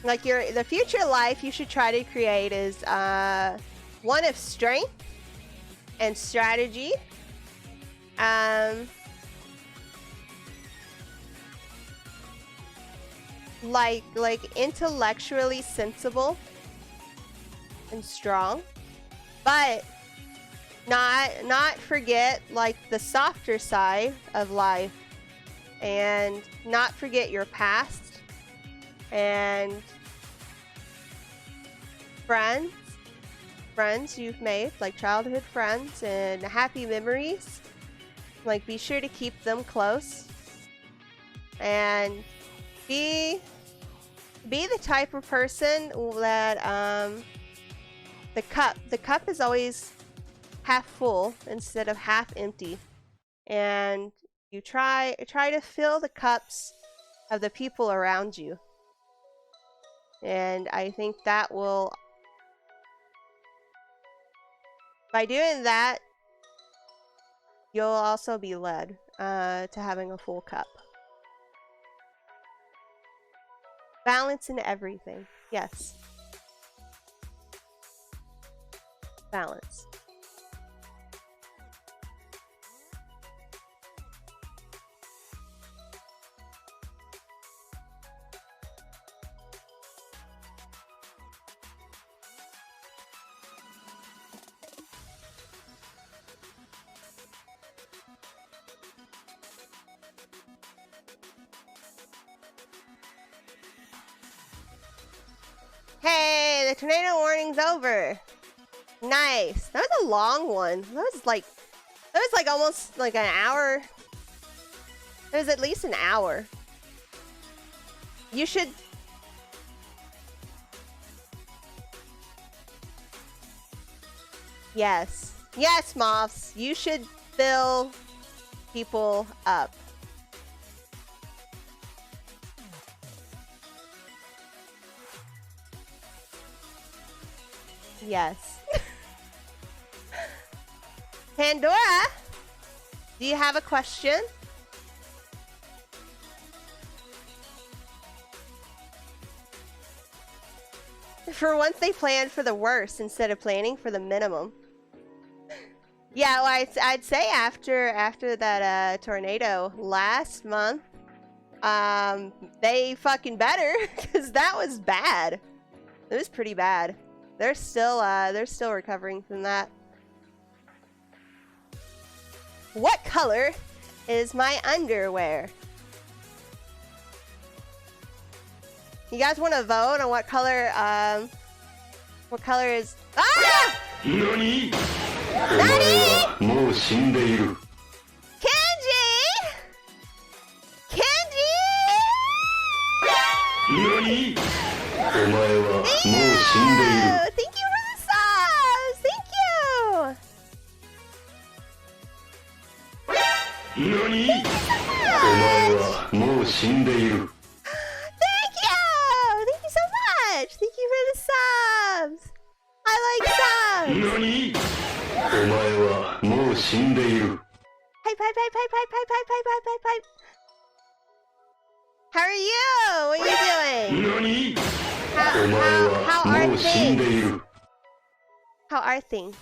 like the future life you should try to create is one of strength and strategy, like intellectually sensible and strong, but not forget like the softer side of life, and not forget your past and friends you've made, like childhood friends and happy memories. Like, be sure to keep them close, and be the type of person that the cup is always half full instead of half empty, and you try to fill the cups of the people around you, and I think that will, by doing that, you'll also be led to having a full cup. Balance in everything. Yes. Balance. Hey, the tornado warning's over. Nice. That was a long one. That was like almost like an hour. It was at least an hour. You should... Yes. Yes, Moths. You should fill people up. Yes. Pandora, do you have a question? For once, they planned for the worst instead of planning for the minimum. Yeah, well, I'd say after that tornado last month, they fucking better, because that was bad. It was pretty bad. They're still recovering from that. What color is my underwear? You guys want to vote on what color is... Ah! Nani? Kenji? Kenji? Nani? Thank you for the subs! Thank you! Nani? Thank you so much! Thank you so much! Thank you for the subs! I like subs! Nani? Pipe, pipe, pipe, pipe, pipe, pipe, pipe, pipe, pipe, pipe, pipe. How are you? What are you doing? How are things? How are things?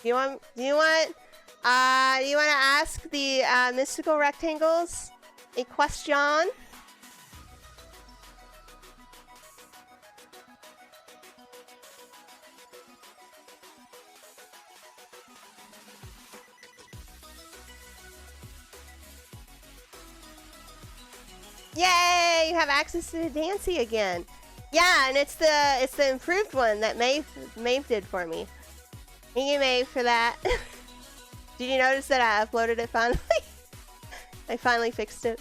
Do you want to ask the mystical rectangles a question? Yay! You have access to Dancy again. Yeah, and it's the improved one that Maeve did for me. Thank you, Maeve, for that. Did you notice that I uploaded it finally? I finally fixed it.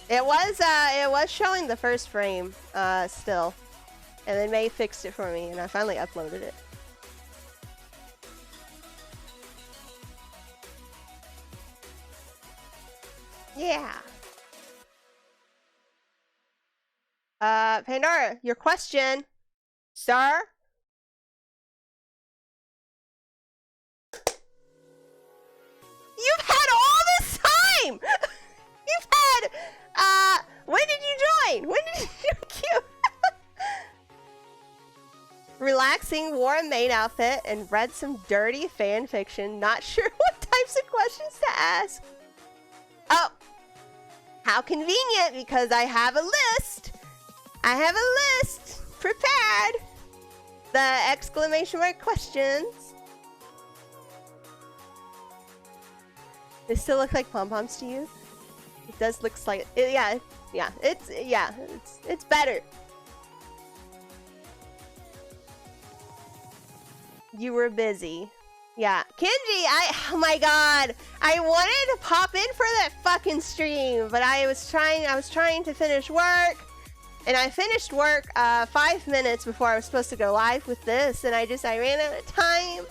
It was showing the first frame still, and then Maeve fixed it for me, and I finally uploaded it. Yeah. Pandora, your question, sir? You've had all this time! You've had, when did you join? When did you queue? Relaxing, wore a maid outfit, and read some dirty fan fiction. Not sure what types of questions to ask. Oh, how convenient, because I have a list. I have a list prepared. The exclamation mark questions. They still look like pom-poms to you? It does look like it, it's better. You were busy. Yeah. Kenji, oh my god. I wanted to pop in for that fucking stream, but I was trying to finish work. And I finished work 5 minutes before I was supposed to go live with this, and I ran out of time.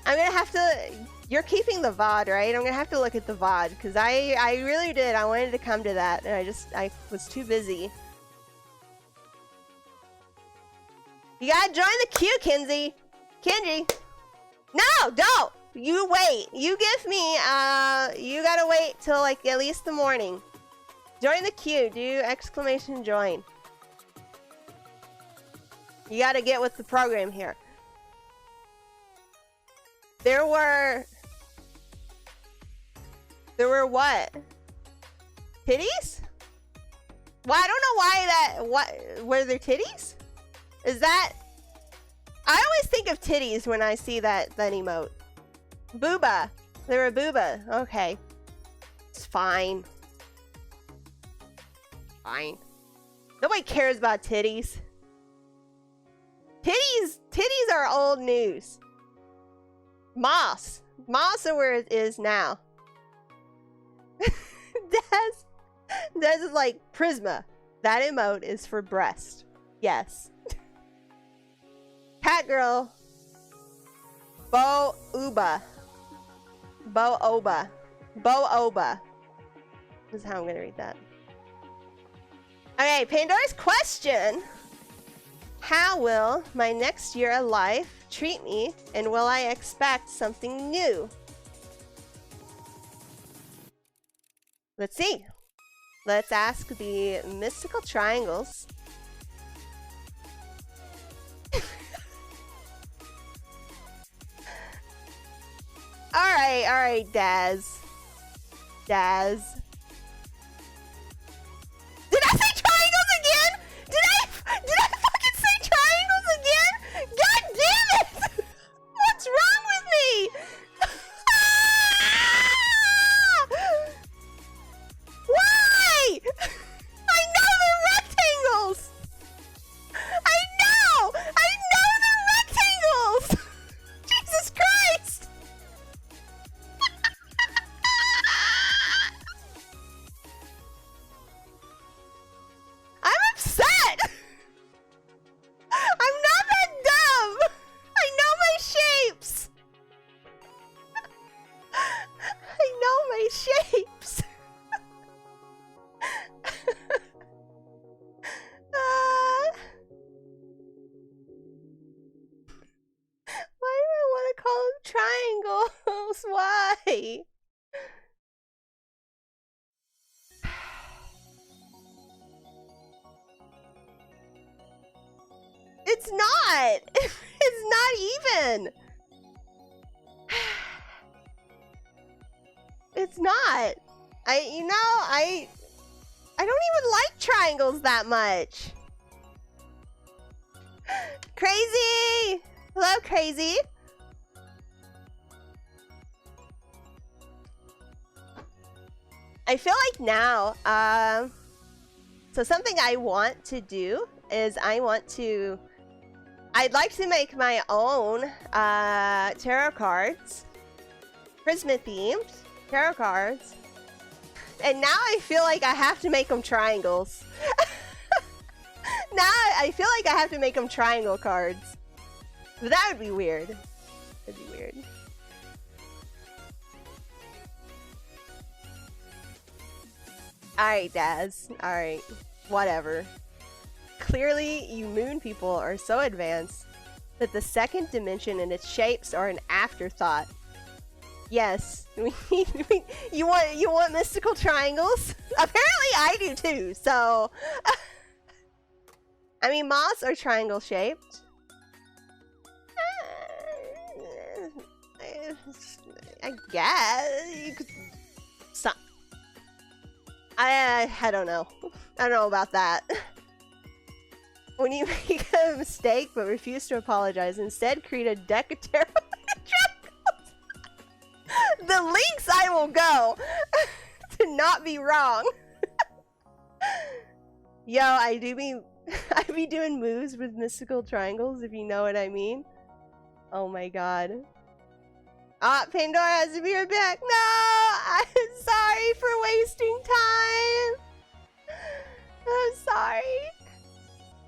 I'm gonna have to... You're keeping the VOD, right? I'm gonna have to look at the VOD, because I really did. I wanted to come to that, and I was too busy. You gotta join the queue, Kenji. No, don't! You wait. You give me, you gotta wait till, like, at least the morning. Join the queue. Do exclamation join. You gotta get with the program here. There were what? Titties? Well, I don't know why that... What? Were there titties? Is that... I always think of titties when I see that emote. Booba. There were booba. Okay. It's fine. Fine. Nobody cares about titties. Titties are old news. Moss are where it is now. Des is like Prisma. That emote is for breast. Yes. Cat girl. Bo-Oba. This is how I'm gonna read that. Okay, Pandora's question. How will my next year of life treat me, and will I expect something new? Let's see. Let's ask the mystical triangles. Alright, Daz. Did I say triangles again? Did I fucking say triangles again? God damn it! What's wrong with me? Why? I know they're rectangles! I know they're rectangles! Jesus Christ! I'm upset! I'm not that dumb! I know my shapes! I know my shapes! Why do I want to call them triangles? Why? It's not! It's not even! It's not! I don't even like triangles that much! Crazy! Hello, Crazy! I feel like now, so something I want to do is I'd like to make my own tarot cards, Prisma themed tarot cards, and now I feel like I have to make them triangles. Now I feel like I have to make them triangle cards, but that would be weird. That'd be weird. Alright, Daz. Alright. Whatever. Clearly, you moon people are so advanced that the second dimension and its shapes are an afterthought. Yes. You want mystical triangles? Apparently I do too, so... I mean, moths are triangle shaped. I guess you could. I don't know. I don't know about that. When you make a mistake but refuse to apologize, instead create a deck of tarot triangles. The links I will go to not be wrong. Yo, I be doing moves with mystical triangles, if you know what I mean. Oh my god. Ah, Pandora has to be right back. No! I'm sorry for wasting time. I'm sorry.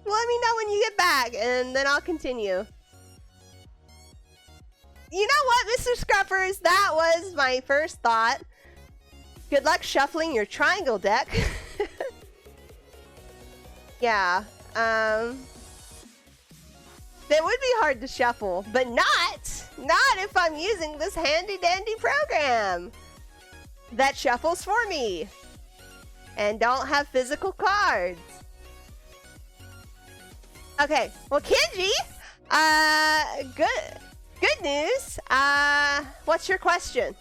Let me know when you get back, and then I'll continue. You know what, Mr. Scruffers? That was my first thought. Good luck shuffling your triangle deck. Yeah, that would be hard to shuffle, but not if I'm using this handy dandy program that shuffles for me and don't have physical cards. Okay, well, Kenji, good news. What's your question?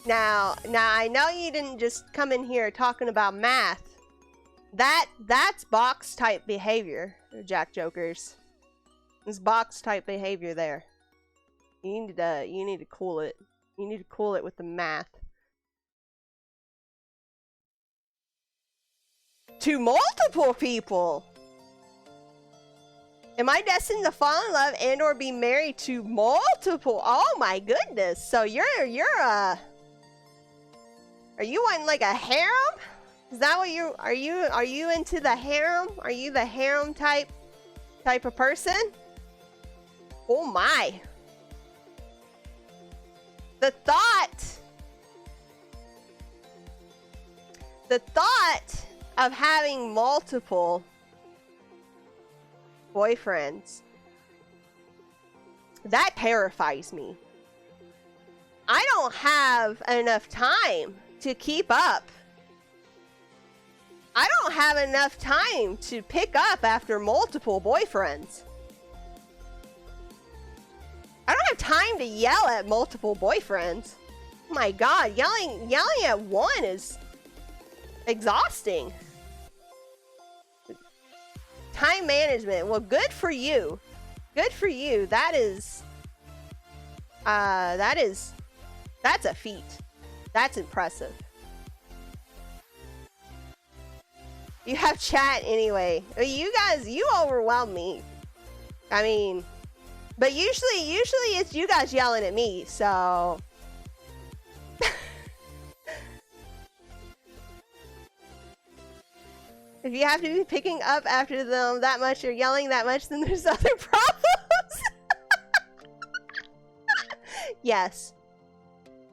Now I know you didn't just come in here talking about math. That's box type behavior, Jack Jokers. It's box type behavior there. You need to cool it. You need to cool it with the math. To multiple people. Am I destined to fall in love and or be married to multiple? Oh my goodness. So you're are you wanting like a harem? Is that what are you into the harem? Are you the harem type of person? Oh my. The thought of having multiple boyfriends, that terrifies me. I don't have enough time to keep up. I don't have enough time to pick up after multiple boyfriends. I don't have time to yell at multiple boyfriends. Oh my god, yelling at one is exhausting. Time management. Well, good for you. Good for you. That's a feat. That's impressive. You have chat anyway. You guys, you overwhelm me. I mean, but usually it's you guys yelling at me, so. If you have to be picking up after them that much or yelling that much, then there's other problems. Yes.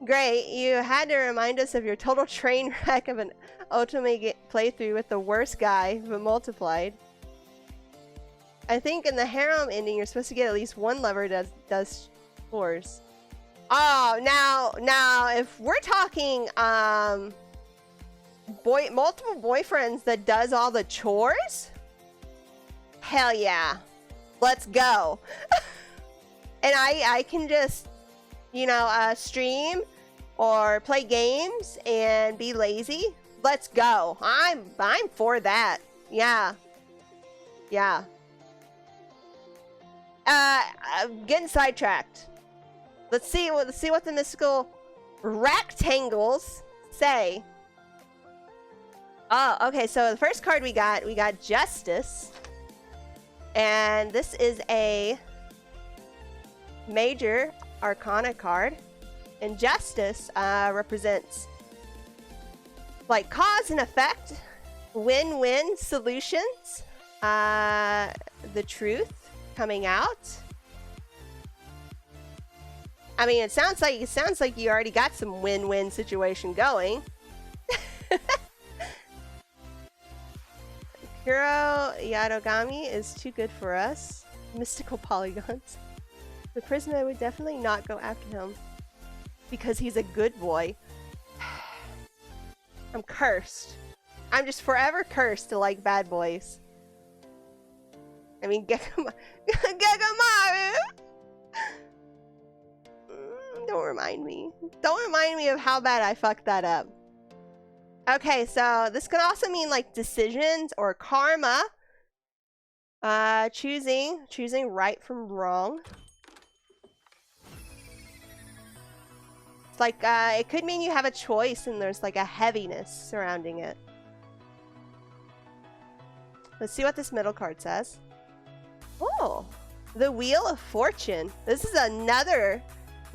Great, you had to remind us of your total train wreck of an ultimate playthrough with the worst guy, but multiplied. I think in the harem ending, you're supposed to get at least one lover that does chores. Oh, now, if we're talking, multiple boyfriends that does all the chores? Hell yeah. Let's go. And I can just, stream or play games and be lazy. Let's go. I'm for that. Yeah. Yeah. I'm getting sidetracked. Let's see what the mystical rectangles say. Oh, okay, so the first card we got Justice. And this is a major arcana card. And Justice represents like cause and effect, win-win solutions, the truth coming out. I mean, it sounds like you already got some win-win situation going. Kuro Yadogami is too good for us. Mystical polygons. The prisoner would definitely not go after him because he's a good boy. I'm cursed. I'm just forever cursed to like bad boys. I mean, Gekamaru! Don't remind me. Don't remind me of how bad I fucked that up. Okay, so this can also mean like decisions or karma. Choosing right from wrong. It's like, it could mean you have a choice and there's like a heaviness surrounding it. Let's see what this middle card says. Oh, the Wheel of Fortune. This is another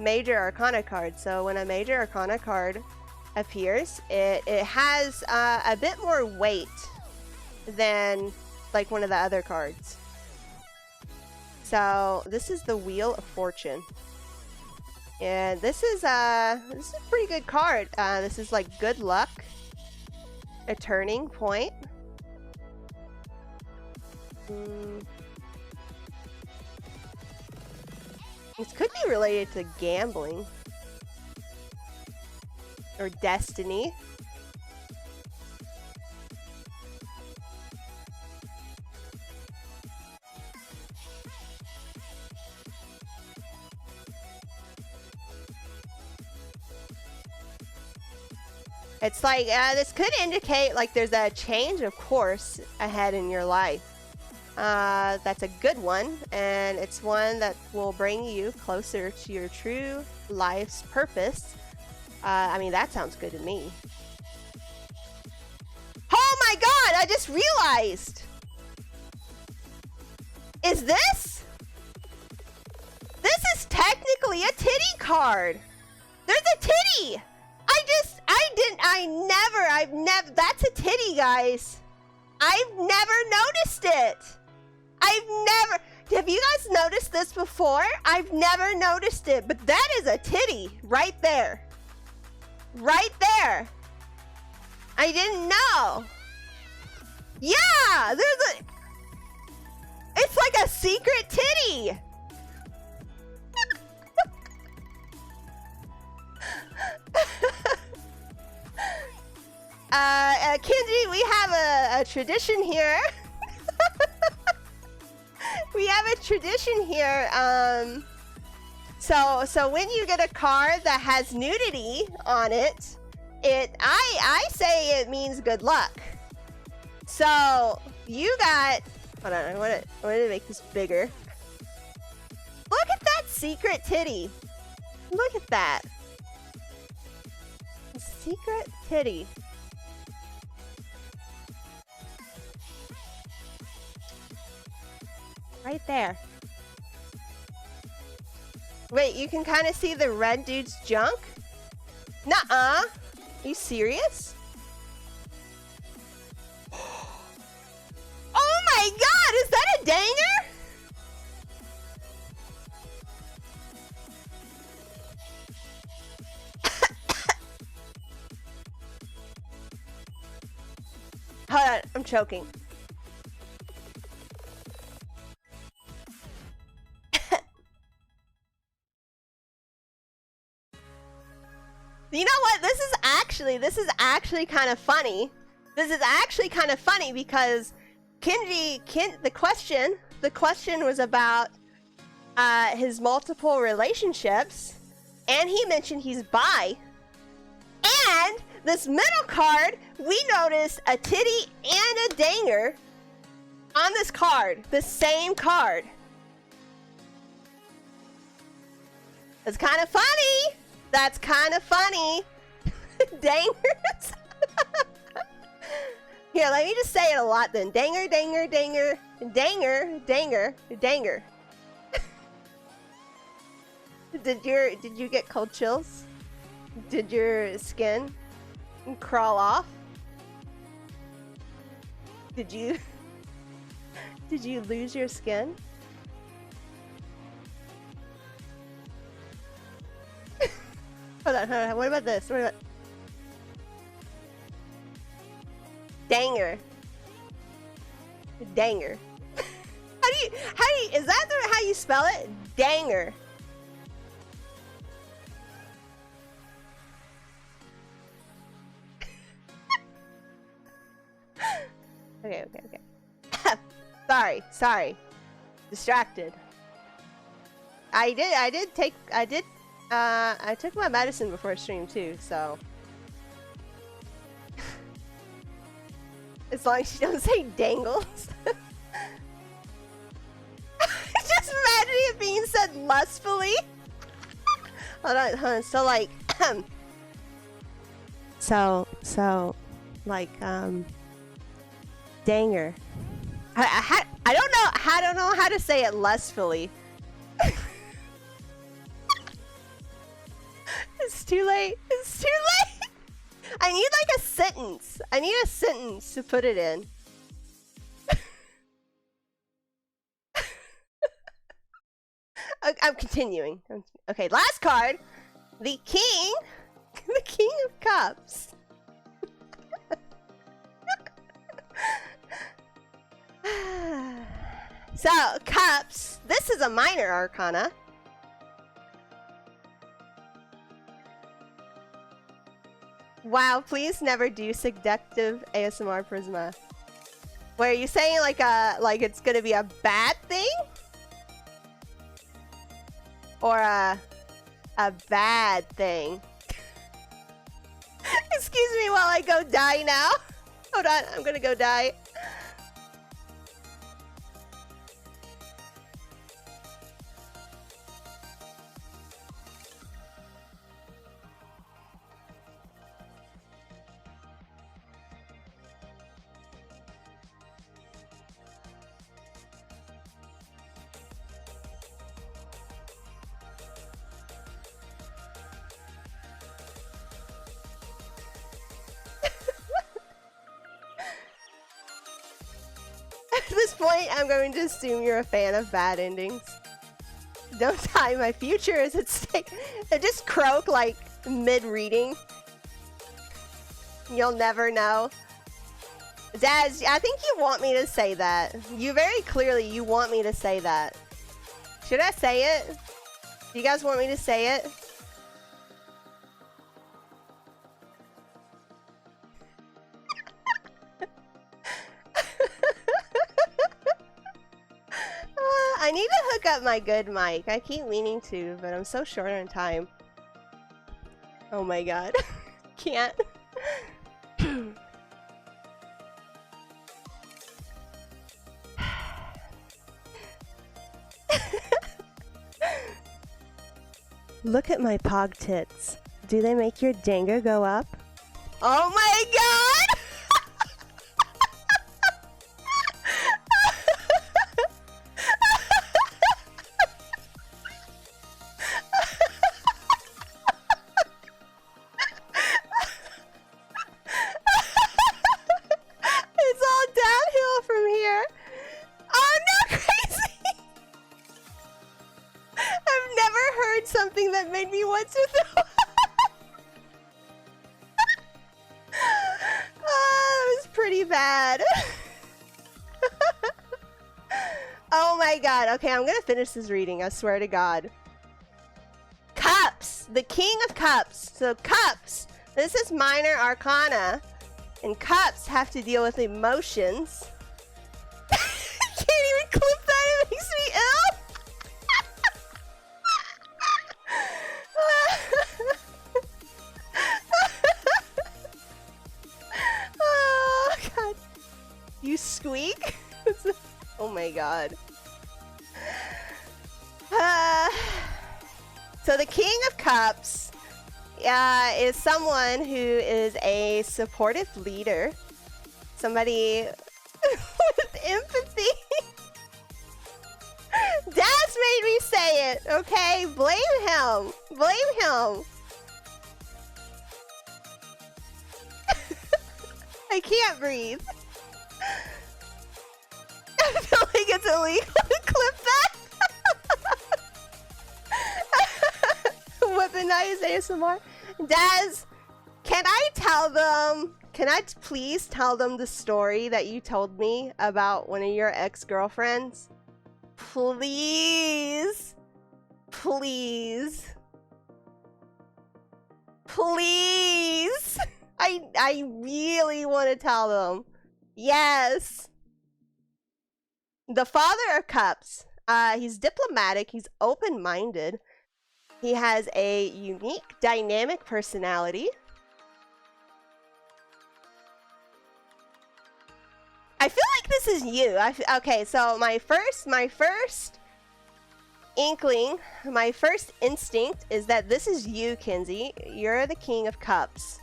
major arcana card. So when a major arcana card appears, it has a bit more weight than like one of the other cards. So this is the Wheel of Fortune. And this is a pretty good card. This is like good luck, a turning point. This could be related to gambling or destiny. It's like, this could indicate like there's a change of course ahead in your life. That's a good one, and it's one that will bring you closer to your true life's purpose. I mean, that sounds good to me. Oh my god, I just realized! Is this? This is technically a titty card! There's a titty! I've never, that's a titty, guys. I've never noticed it. Have you guys noticed this before? I've never noticed it, but that is a titty right there. Right there. I didn't know. Yeah, it's like a secret titty. Kenji, we have a tradition here. We have a tradition here. So when you get a card that has nudity on it, I say it means good luck. So you got, hold on, I want to make this bigger. Look at that secret titty. Look at that. A secret titty. Right there. Wait, you can kind of see the red dude's junk? Nuh-uh. Are you serious? Oh my god, is that a danger? Hold on, I'm choking. You know what? This is actually kind of funny. This is actually kind of funny because the question was about his multiple relationships, and he mentioned he's bi. And this middle card, we noticed a titty and a danger on this card, the same card. It's kind of funny. That's kind of funny. Dangers. Here, let me just say it a lot then. Danger, danger, danger, danger, danger, danger. Did you get cold chills? Did your skin crawl off? Did you lose your skin? Hold on. What about this? What about... Danger. Danger. How do you, is that how you spell it? Danger. Okay, okay, okay. Sorry. Distracted. I took my medicine before stream too, so. As long as you don't say dangles. Just imagine it being said lustfully. Hold on. So like, so like, danger. I don't know how to say it lustfully. It's too late. It's too late. I need like a sentence. I need a sentence to put it in. I'm continuing. Okay, last card. The King. The King of Cups. So, Cups. This is a minor arcana. Wow, please never do seductive ASMR Prisma. Wait, are you saying like it's gonna be a bad thing? Or a bad thing? Excuse me while I go die now. Hold on, I'm gonna go die. At this point, I'm going to assume you're a fan of bad endings. Don't die, my future is at stake. I just croak like mid-reading. You'll never know. Daz, I think you want me to say that. You very clearly, you want me to say that. Should I say it? Do you guys want me to say it? I need to hook up my good mic. I keep meaning to, but I'm so short on time. Oh my god. Can't. Look at my pog tits. Do they make your Jenga go up? Oh my god! It's all downhill from here. Oh no, crazy! I've never heard something that made me want to throw up. Oh, that was pretty bad. Oh my god. Okay, I'm gonna finish this reading, I swear to god. Cups! The King of Cups. So Cups. This is minor arcana. And Cups have to deal with emotions. I can't even clip that, it makes me ill. Oh god. You squeak? Oh my god. So the King of Cups is someone who is a supportive leader. Somebody with empathy. Daz made me say it, okay? Blame him. Blame him. I can't breathe. I feel like it's illegal to clip that. Weaponized ASMR. Daz, can I please tell them the story that you told me about one of your ex-girlfriends? Please. Please. Please. I really want to tell them. Yes. The Father of Cups. He's diplomatic. He's open-minded. He has a unique, dynamic personality. I feel like this is you. Okay, so my first inkling, my first instinct is that this is you, Kinsey. You're the King of Cups.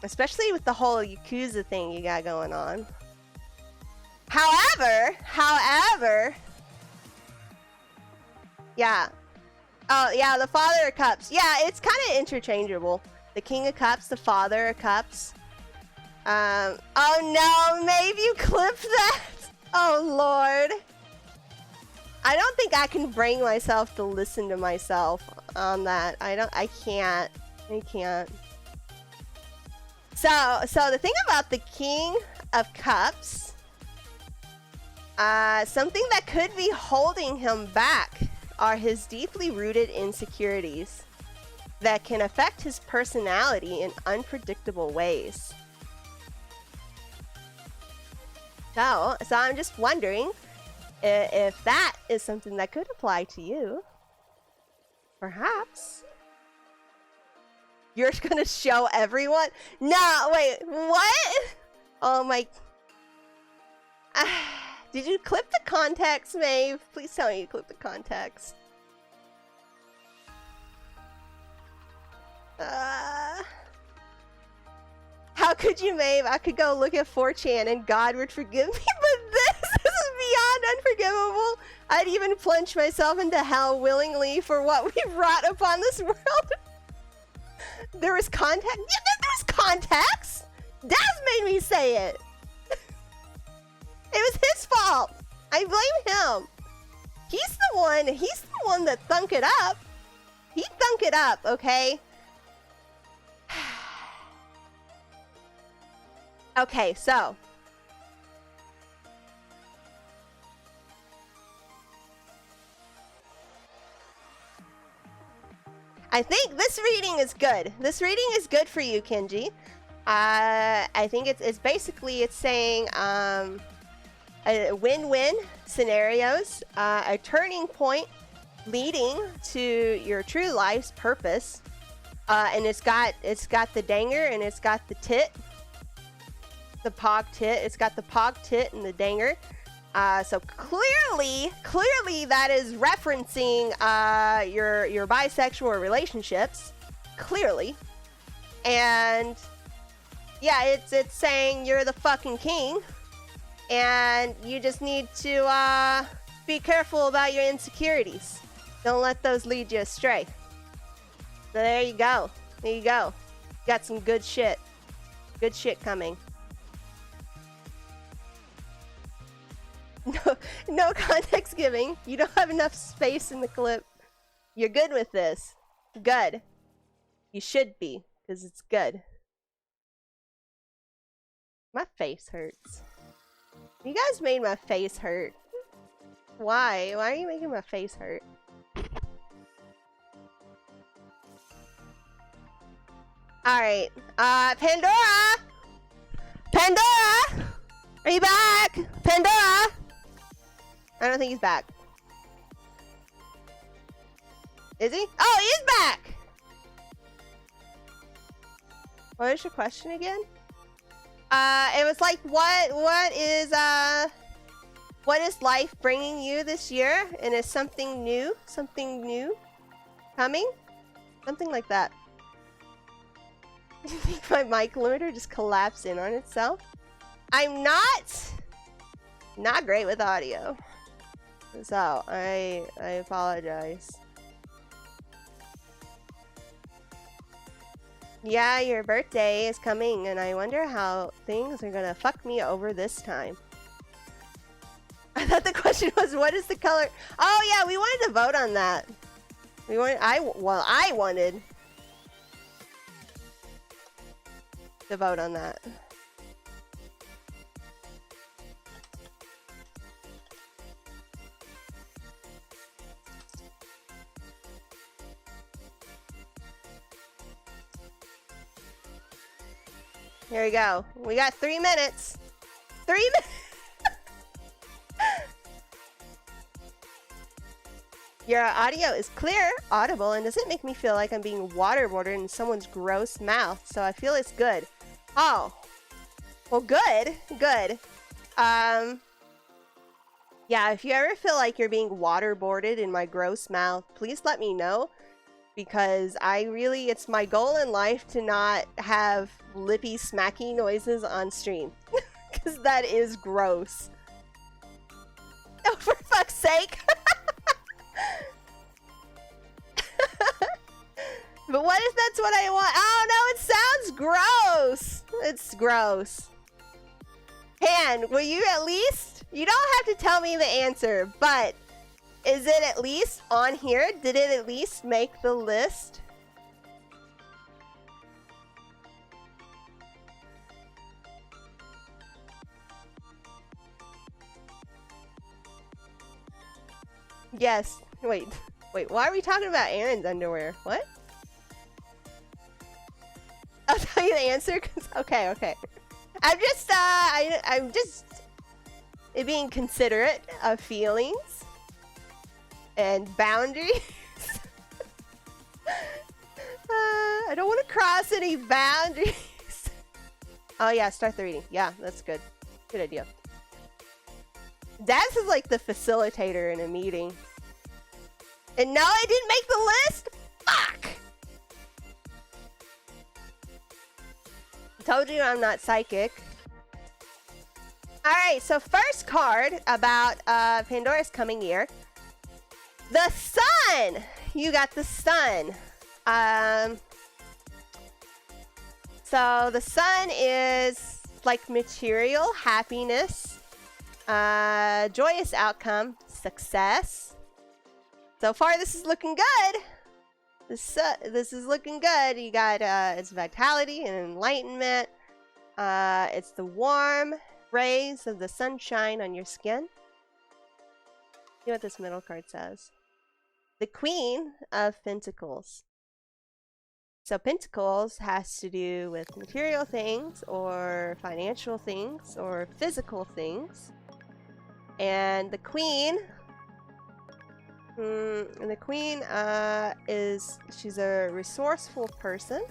Especially with the whole Yakuza thing you got going on. However, yeah. Oh, yeah, the Father of Cups. Yeah, it's kind of interchangeable. The King of Cups, the Father of Cups. Oh no, maybe you clipped that. Oh Lord. I don't think I can bring myself to listen to myself on that. I can't. So the thing about the King of Cups, something that could be holding him back are his deeply rooted insecurities that can affect his personality in unpredictable ways. So I'm just wondering if that is something that could apply to you. Perhaps. You're gonna show everyone? No, wait, what? Oh my... Did you clip the context, Maeve? Please tell me you clipped the context. How could you, Maeve? I could go look at 4chan and God would forgive me, but this is beyond unforgivable. I'd even plunge myself into hell willingly for what we brought upon this world. There was context? Yeah, there was context! Daz made me say it! It was his fault! I blame him! He's the one that thunk it up! He thunk it up, okay? Okay, so... I think this reading is good. This reading is good for you, Kenji. I think it's basically, it's saying a win-win scenarios, a turning point leading to your true life's purpose, and it's got the danger and it's got the tit, the pog tit. It's got the pog tit and the danger. So clearly that is referencing your bisexual relationships, clearly, and yeah, it's saying you're the fucking king, and you just need to be careful about your insecurities. Don't let those lead you astray. So there you go. There you go. Got some good shit. Good shit coming. No context giving. You don't have enough space in the clip. You're good with this. Good. You should be, because it's good. My face hurts. You guys made my face hurt. Why? Why are you making my face hurt? Alright. Pandora! Pandora! Are you back? Pandora! I don't think he's back. Is he? Oh, he is back! What is your question again? It was like, what is life bringing you this year? And is something new coming? Something like that. You think my mic limiter just collapsed in on itself? I'm not great with audio. So, I apologize. Yeah, your birthday is coming, and I wonder how things are gonna fuck me over this time. I thought the question was, what is the color? Oh yeah, we wanted to vote on that. I wanted to vote on that. Here we go. We got 3 minutes. 3 minutes. Your audio is clear, audible, and doesn't make me feel like I'm being waterboarded in someone's gross mouth, so I feel it's good. Oh. Well, good. Good. Yeah, if you ever feel like you're being waterboarded in my gross mouth, please let me know. Because it's my goal in life to not have lippy smacky noises on stream. Because that is gross. Oh, for fuck's sake! But what if that's what I want? Oh no, it sounds gross! It's gross. Han, will you at least... You don't have to tell me the answer, but... Is it at least on here? Did it at least make the list? Yes. Wait, why are we talking about Aaron's underwear? What? I'll tell you the answer, 'cause... Okay. I'm just being considerate of feelings. And boundaries. I don't want to cross any boundaries. Oh yeah, start the reading. Yeah, that's good. Good idea. Daz is like the facilitator in a meeting. And no, I didn't make the list? Fuck! I told you I'm not psychic. Alright, so first card about Pandora's coming year. The sun! You got the sun. So the sun is like material, happiness, joyous outcome, success. So far this is looking good. This is looking good. You got it's vitality and enlightenment. It's the warm rays of the sunshine on your skin. See what this middle card says. The Queen of Pentacles. So Pentacles has to do with material things or financial things or physical things. And the Queen... she's a resourceful person.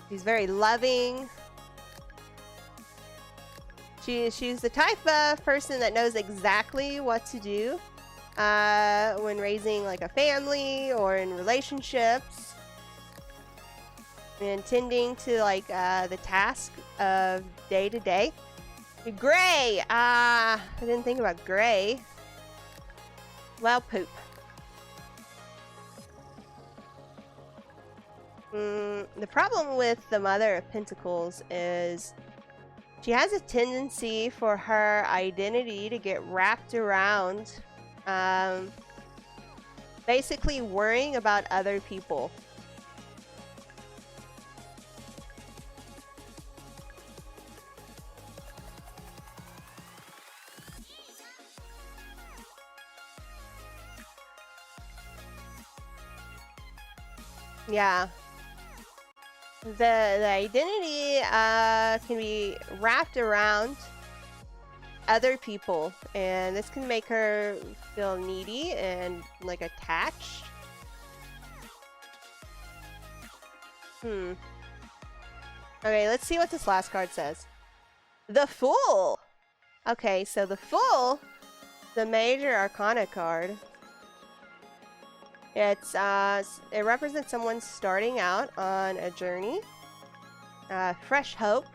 She's very loving. She's the type of person that knows exactly what to do when raising like a family or in relationships and tending to like the task of day to day. Gray. I didn't think about gray. Well, poop. The problem with the Mother of Pentacles is she has a tendency for her identity to get wrapped around basically worrying about other people. Yeah. The identity can be wrapped around other people, and this can make her feel needy and like attached. Okay, let's see what this last card says. The Fool! Okay, so the Fool, the Major Arcana card. It's it represents someone starting out on a journey, fresh hope,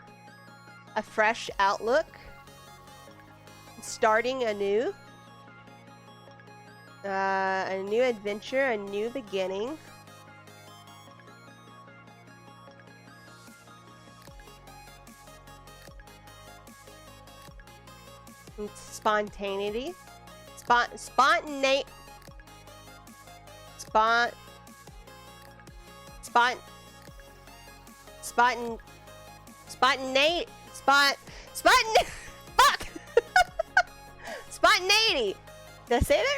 a fresh outlook, starting anew, a new adventure, a new beginning. It's spontaneity, spontaneity. Fuck. Spontaneity! Did I say that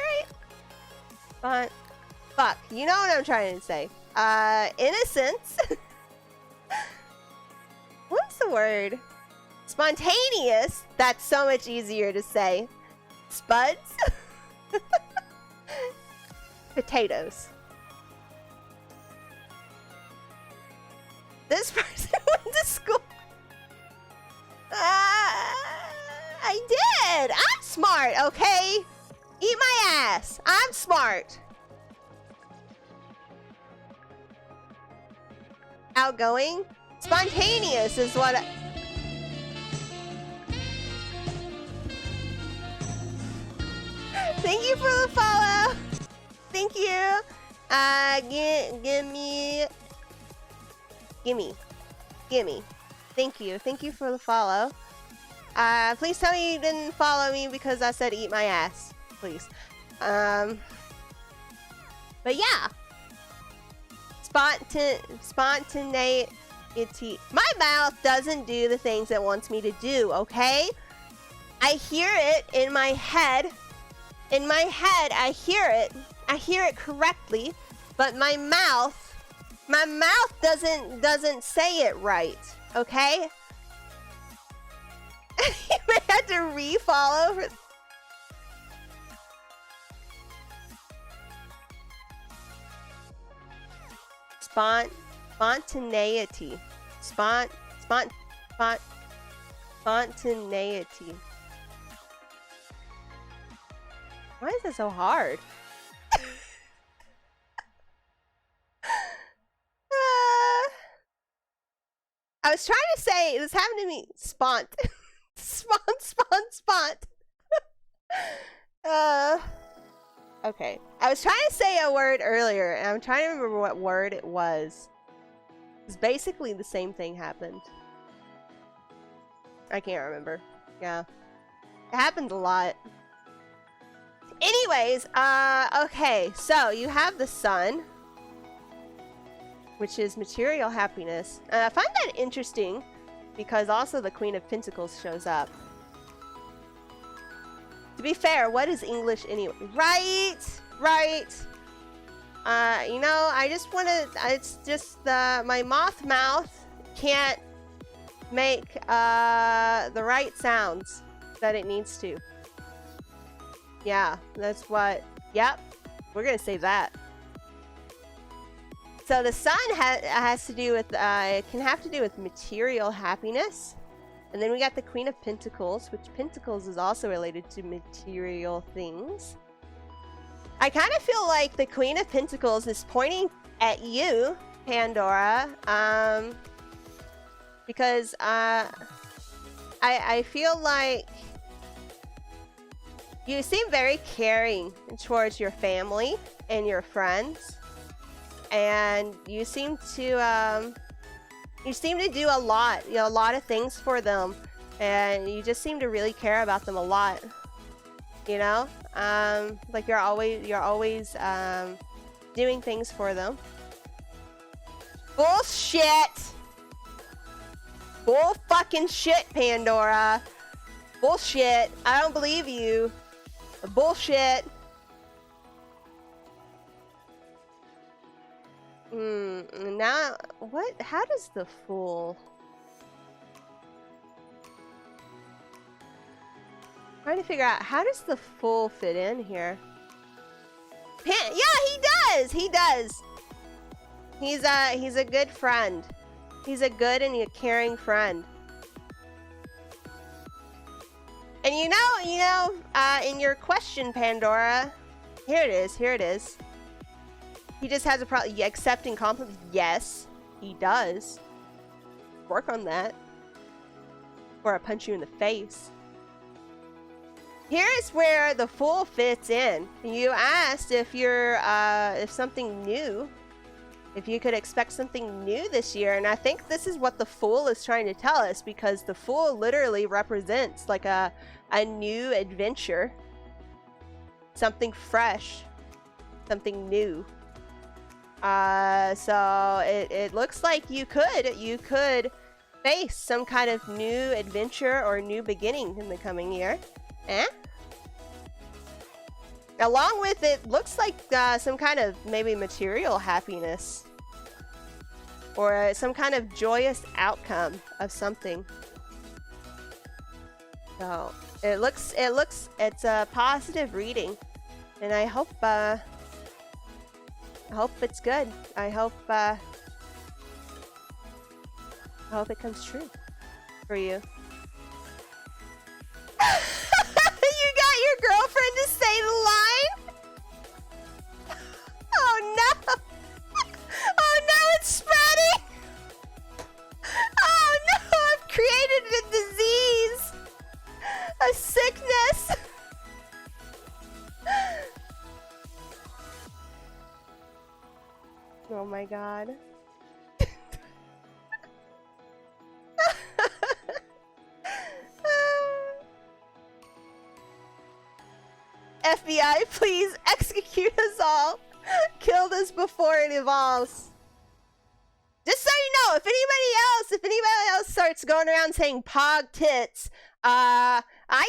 right? Fuck. You know what I'm trying to say. Innocence. What's the word? Spontaneous. That's so much easier to say. Spuds. Potatoes. This person went to school. I did. I'm smart, okay? Eat my ass. I'm smart. Outgoing? Spontaneous is what Thank you for the follow. Thank you. Gimme. Thank you. Thank you for the follow. Please tell me you didn't follow me because I said eat my ass. Please. But yeah. Spontaneity. My mouth doesn't do the things it wants me to do, okay? I hear it in my head. In my head, I hear it. I hear it correctly, but my mouth doesn't say it right, okay? You may have to re-follow. Spontaneity. Spontaneity. Why is it so hard? I was trying to say, this happened to me. Spont. Okay. I was trying to say a word earlier, and I'm trying to remember what word it was. It's basically the same thing happened. I can't remember. Yeah. It happens a lot. Anyways, okay, so you have the sun, which is material happiness. I find that interesting because also the Queen of Pentacles shows up. To be fair, what is English anyway? Right. You know, I just want to, it's just my moth mouth can't make the right sounds that it needs to. Yeah, that's what, yep, we're gonna say that. So the sun has to do with, it can have to do with material happiness. And then we got the Queen of Pentacles, which Pentacles is also related to material things. I kind of feel like the Queen of Pentacles is pointing at you, Pandora, because I feel like you seem very caring towards your family and your friends, and you seem to do a lot, a lot of things for them, and you just seem to really care about them a lot. You know, like you're always doing things for them. Bullshit. Bull fucking shit, Pandora. Bullshit. I don't believe you. Bullshit. Now, what? How does the Fool? Trying to figure out, how does the Fool fit in here? Yeah, he does. He does. He's a good friend. He's a good and a caring friend. And you know, in your question, Pandora, here it is. He just has a problem accepting compliments. Yes, he does. Work on that. Or I punch you in the face. Here's where the Fool fits in. You asked if if something new, if you could expect something new this year, and I think this is what the Fool is trying to tell us, because the Fool literally represents like a new adventure, something fresh, something new. So it looks like you could face some kind of new adventure or new beginning in the coming year. Eh? Along with it, looks like some kind of maybe material happiness. Or some kind of joyous outcome of something. So, it's a positive reading. And I hope it's good. I hope it comes true for you. You got your girlfriend to say the line? Oh no! Oh no, it's spreading! Oh no, I've created a disease! A sickness! Oh my god. FBI, please execute us all. Kill this before it evolves. Just so you know, if anybody else starts going around saying pog tits, I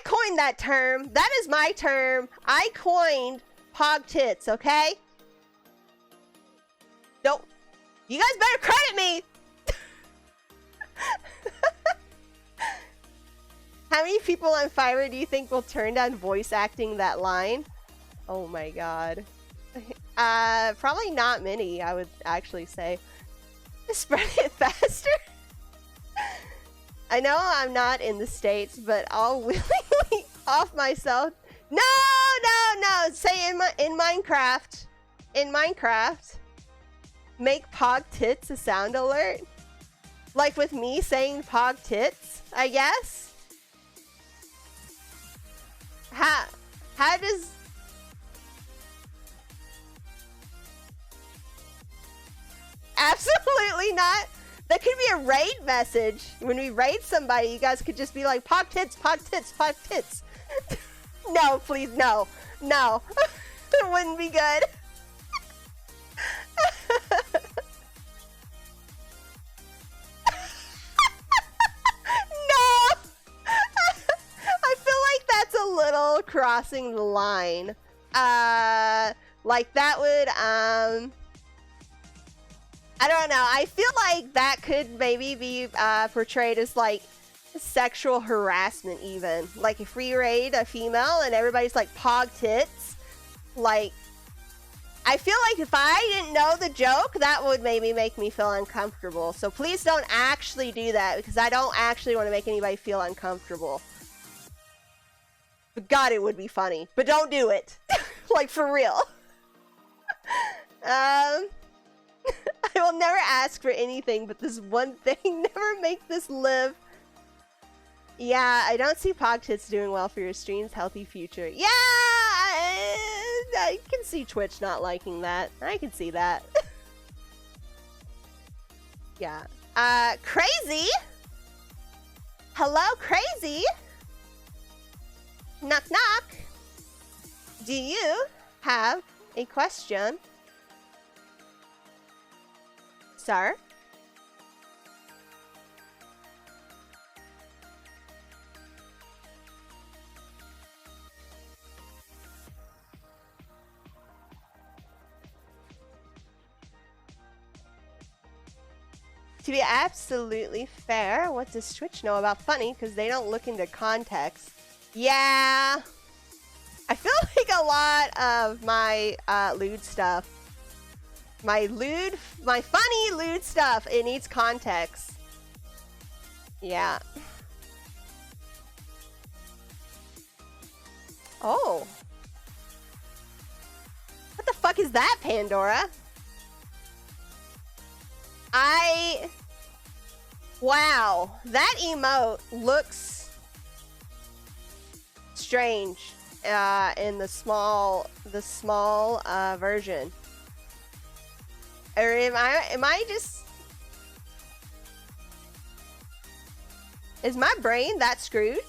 coined that term. That is my term. I coined pog tits, okay? Don't. You guys better credit me. How many people on Fiverr do you think will turn down voice acting that line? Oh my god. Probably not many, I would actually say. Spread it faster. I know I'm not in the States, but I'll willingly off myself. No! Say in Minecraft. In Minecraft. Make pog tits a sound alert. Like with me saying pog tits, I guess. How does... Absolutely not. That could be a raid message. When we raid somebody, you guys could just be like, pog tits, pog tits, pog tits. No, please, no. No. It wouldn't be good. Little crossing the line. Like that would I don't know. I feel like that could maybe be portrayed as like sexual harassment even. Like if we raid a female and everybody's like pog tits, like I feel like if I didn't know the joke, that would maybe make me feel uncomfortable. So please don't actually do that because I don't actually want to make anybody feel uncomfortable. But God, it would be funny. But don't do it. Like, for real. I will never ask for anything but this one thing. Never make this live. Yeah, I don't see pog tits doing well for your stream's healthy future. Yeah! I can see Twitch not liking that. I can see that. Yeah. Crazy? Hello, Crazy? Knock knock. Do you have a question, sir? To be absolutely fair, what does Twitch know about funny? Because they don't look into context. Yeah, I feel like a lot of my lewd stuff, my funny lewd stuff, it needs context. Yeah. Oh. What the fuck is that, Pandora? Wow, that emote looks strange in the small version. Or am I just... Is my brain that screwed?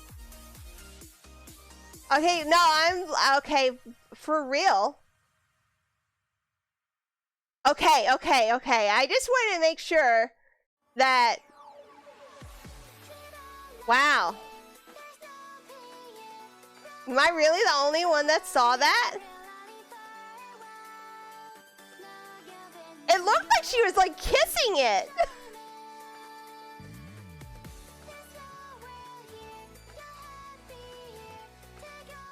Okay, no, I'm okay for real. Okay. I just wanted to make sure that... Wow. Am I really the only one that saw that? It looked like she was like kissing it.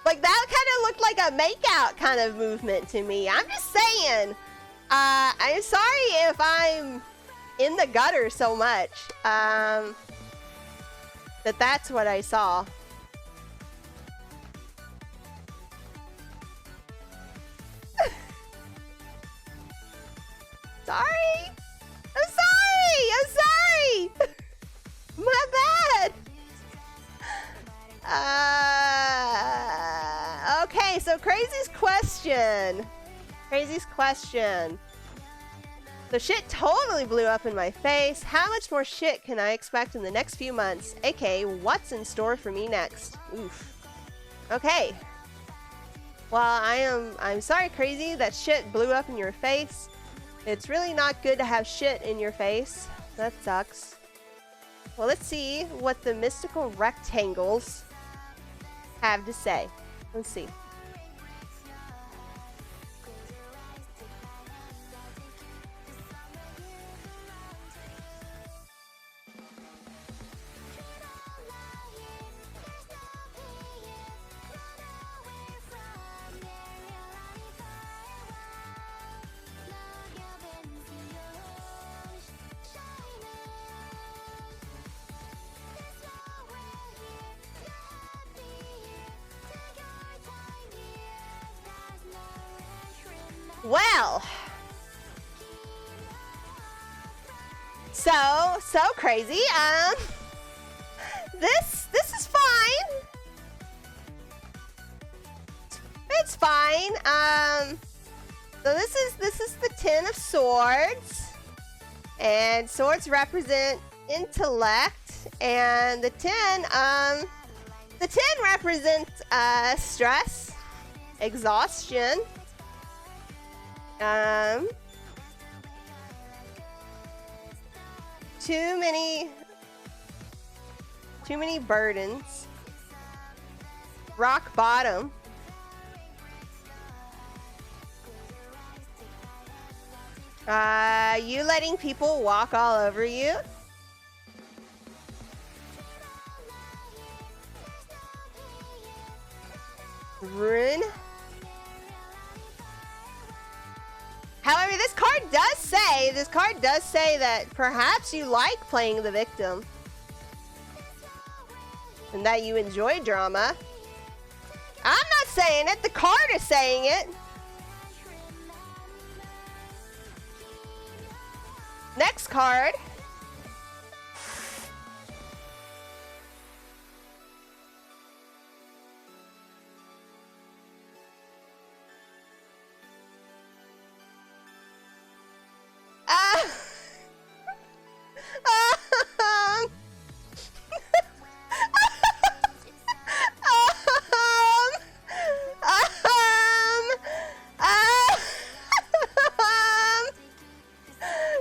Like that kind of looked like a makeout kind of movement to me. I'm just saying. I'm sorry if I'm in the gutter so much. That's what I saw. Sorry. I'm sorry. My bad. Okay, so Crazy's question. The shit totally blew up in my face. How much more shit can I expect in the next few months? AKA, what's in store for me next? Oof. Okay. Well, I'm sorry, Crazy, that shit blew up in your face. It's really not good to have shit in your face. That sucks. Well, let's see what the mystical rectangles have to say. Let's see. Well, so Crazy. This is fine. It's fine. So this is the 10 of Swords, and swords represent intellect, and the 10 represents stress, exhaustion. Too many burdens. Rock bottom. You letting people walk all over you. Ruin. However, this card does say that perhaps you like playing the victim and that you enjoy drama. I'm not saying it, the card is saying it. Next card.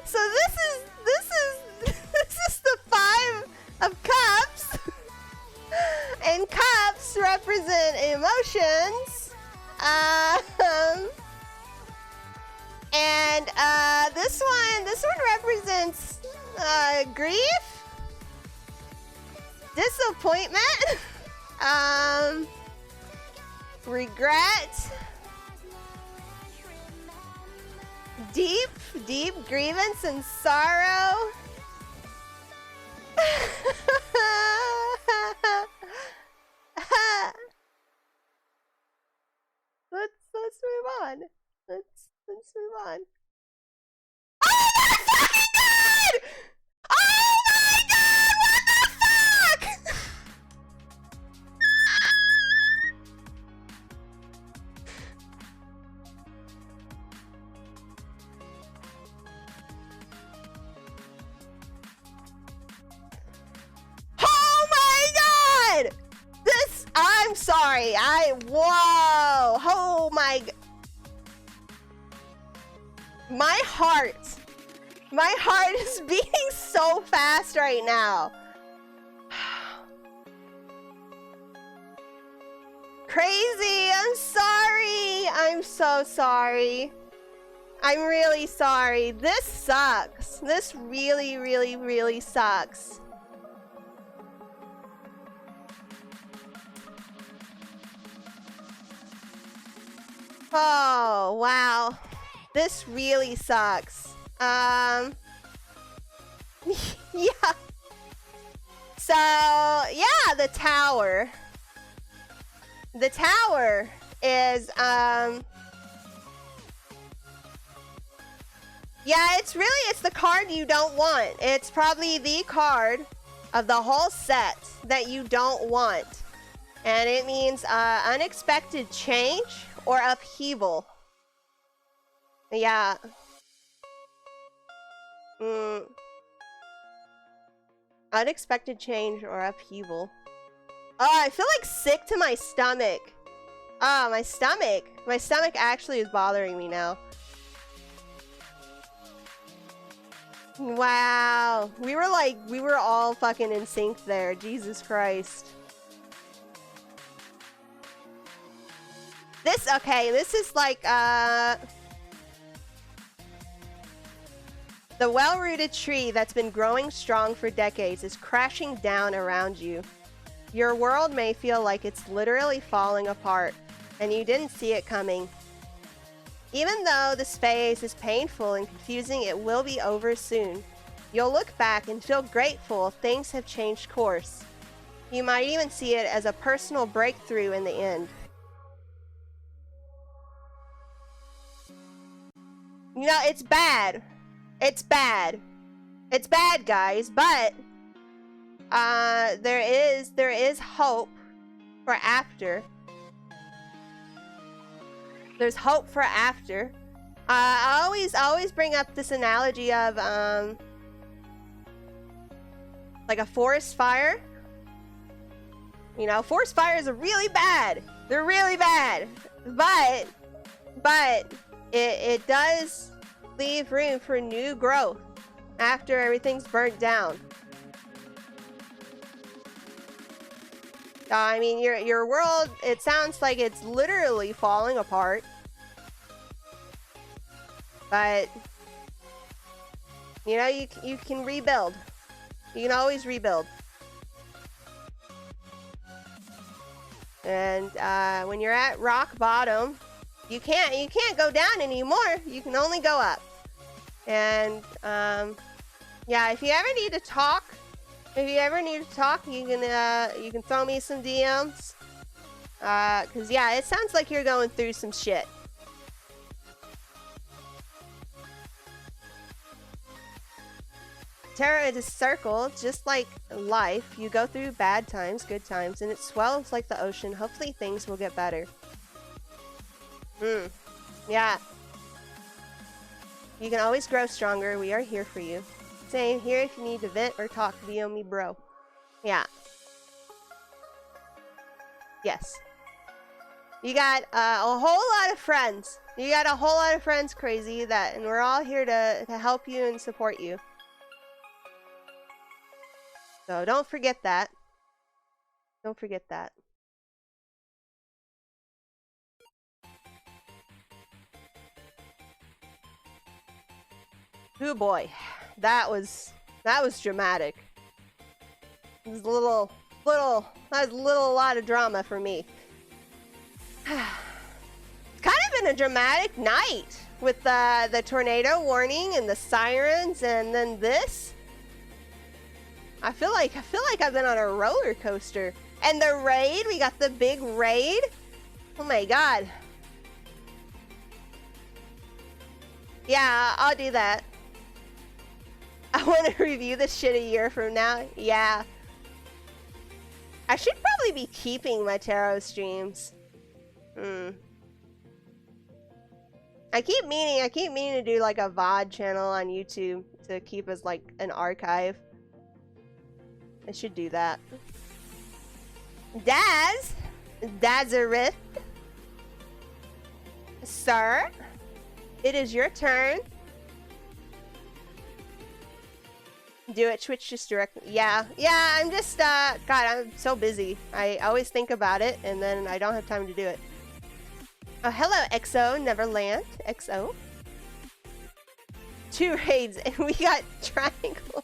So this is the 5 of Cups, and cups represent emotions. And this one represents grief, disappointment, regret, deep grievance and sorrow. Let's move on. Let's move on. Oh my fucking god! Oh my god! What the fuck? Oh my god! I'm sorry. Whoa! Oh my. My heart is beating so fast right now. Crazy, I'm sorry. I'm so sorry. I'm really sorry. This sucks. This really, really, really sucks. Oh, wow. This really sucks. Yeah. So, yeah, the tower. The tower is, yeah, it's the card you don't want. It's probably the card of the whole set that you don't want. And it means unexpected change or upheaval. Yeah. Unexpected change or upheaval. Oh, I feel like sick to my stomach. Oh, my stomach. My stomach actually is bothering me now. Wow. We were all fucking in sync there. Jesus Christ. This is like, the well-rooted tree that's been growing strong for decades is crashing down around you. Your world may feel like it's literally falling apart, and you didn't see it coming. Even though this phase is painful and confusing, it will be over soon. You'll look back and feel grateful things have changed course. You might even see it as a personal breakthrough in the end. You know, it's bad. It's bad. It's bad, guys, but there is hope for after. There's hope for after. I always bring up this analogy of like a forest fire. You know, forest fires are really bad. They're really bad. But it does leave room for new growth after everything's burnt down. I mean, your world, it sounds like it's literally falling apart. But you know, you can rebuild. You can always rebuild. And when you're at rock bottom, you can't go down anymore. You can only go up. And yeah, if you ever need to talk, you can throw me some DMs. 'Cause yeah, it sounds like you're going through some shit. Tarot is a circle, just like life. You go through bad times, good times, and it swells like the ocean. Hopefully things will get better. Yeah. You can always grow stronger. We are here for you. Same here if you need to vent or talk. DM me, bro. Yeah. Yes. You got a whole lot of friends. You got a whole lot of friends, Crazy, and we're all here to help you and support you. So don't forget that. Don't forget that. Oh boy, that was dramatic. It was a lot of drama for me. It's kind of been a dramatic night with the tornado warning and the sirens, and then this. I feel like I've been on a roller coaster. And the raid, we got the big raid. Oh my god. Yeah, I'll do that. I want to review this shit a year from now. Yeah. I should probably be keeping my tarot streams. I keep meaning to do like a VOD channel on YouTube to keep as like an archive. I should do that. Dazarith. Sir, it is your turn. Do it, Twitch just direct. Yeah, I'm just, God, I'm so busy. I always think about it, and then I don't have time to do it. Oh, hello, XO, Neverland. XO. 2 raids and we got triangles.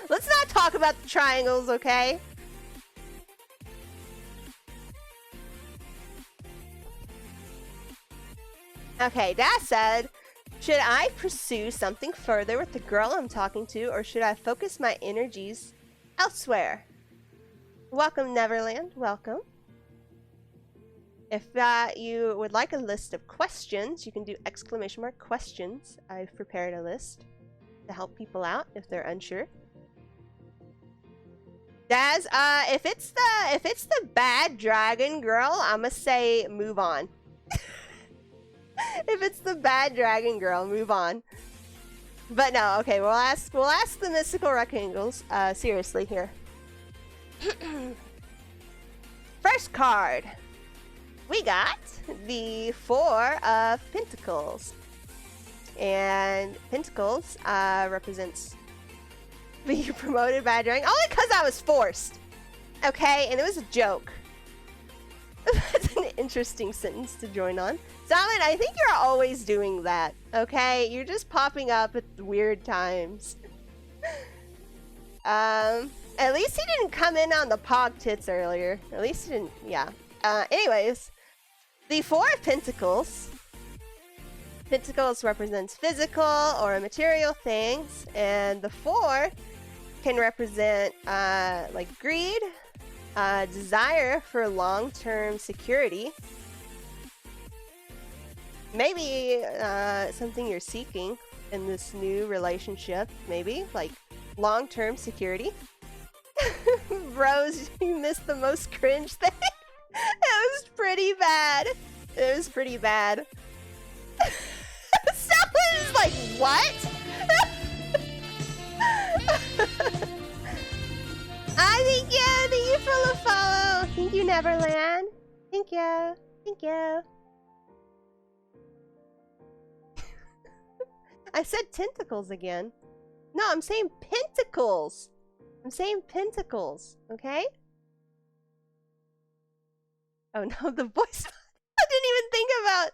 Let's not talk about the triangles, okay? Okay, that said, should I pursue something further with the girl I'm talking to, or should I focus my energies elsewhere? Welcome, Neverland. Welcome. If you would like a list of questions, you can do ! questions. I've prepared a list to help people out if they're unsure. Daz, if it's the bad dragon girl, I'ma say move on. If it's the bad dragon girl, move on. But no, okay, we'll ask the mystical rectangles seriously here. First card. We got the 4 of Pentacles. And Pentacles represents being promoted by a dragon. Only because I was forced. Okay, and it was a joke. That's an interesting sentence to join on. Salmon, I think you're always doing that. Okay, you're just popping up at weird times. At least he didn't come in on the pog tits earlier. At least he didn't, yeah. Anyways, the 4 of Pentacles. Pentacles represents physical or material things, and the 4 can represent like greed, desire for long-term security. Maybe something you're seeking in this new relationship, maybe like long-term security. Rose, you missed the most cringe thing. It was pretty bad. It was pretty bad. Someone is like, what? Thank you for the follow. Thank you, Neverland. Thank you. Thank you. I said tentacles again. No, I'm saying pentacles. I'm saying pentacles, okay? Oh no, the voice. I didn't even think about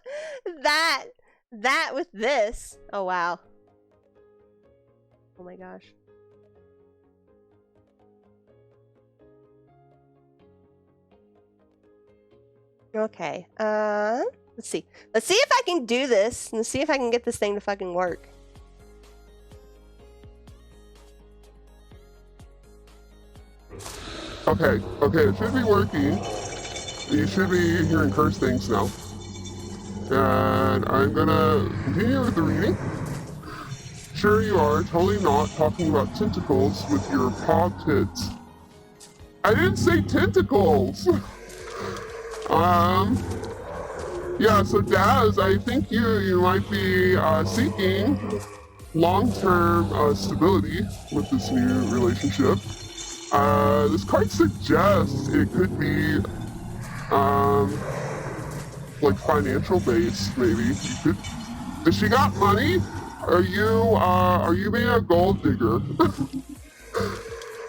that with this. Oh wow. Oh my gosh. Okay. Let's see. Let's see if I can do this. Let's see if I can get this thing to fucking work. Okay, it should be working. You should be hearing curse things now. And I'm gonna continue with the reading. Sure you are, totally not talking about tentacles with your pog tits. I didn't say tentacles! Yeah, so Daz, I think you might be seeking long-term stability with this new relationship. This card suggests it could be like financial based, maybe. You could. Does she got money? Are you being a gold digger?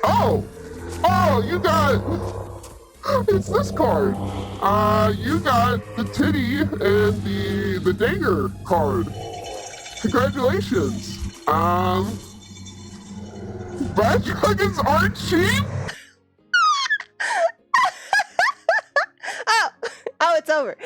Oh, you got. It's this card. You got the titty and the dagger card. Congratulations. Bad dragons aren't cheap. Oh, it's over.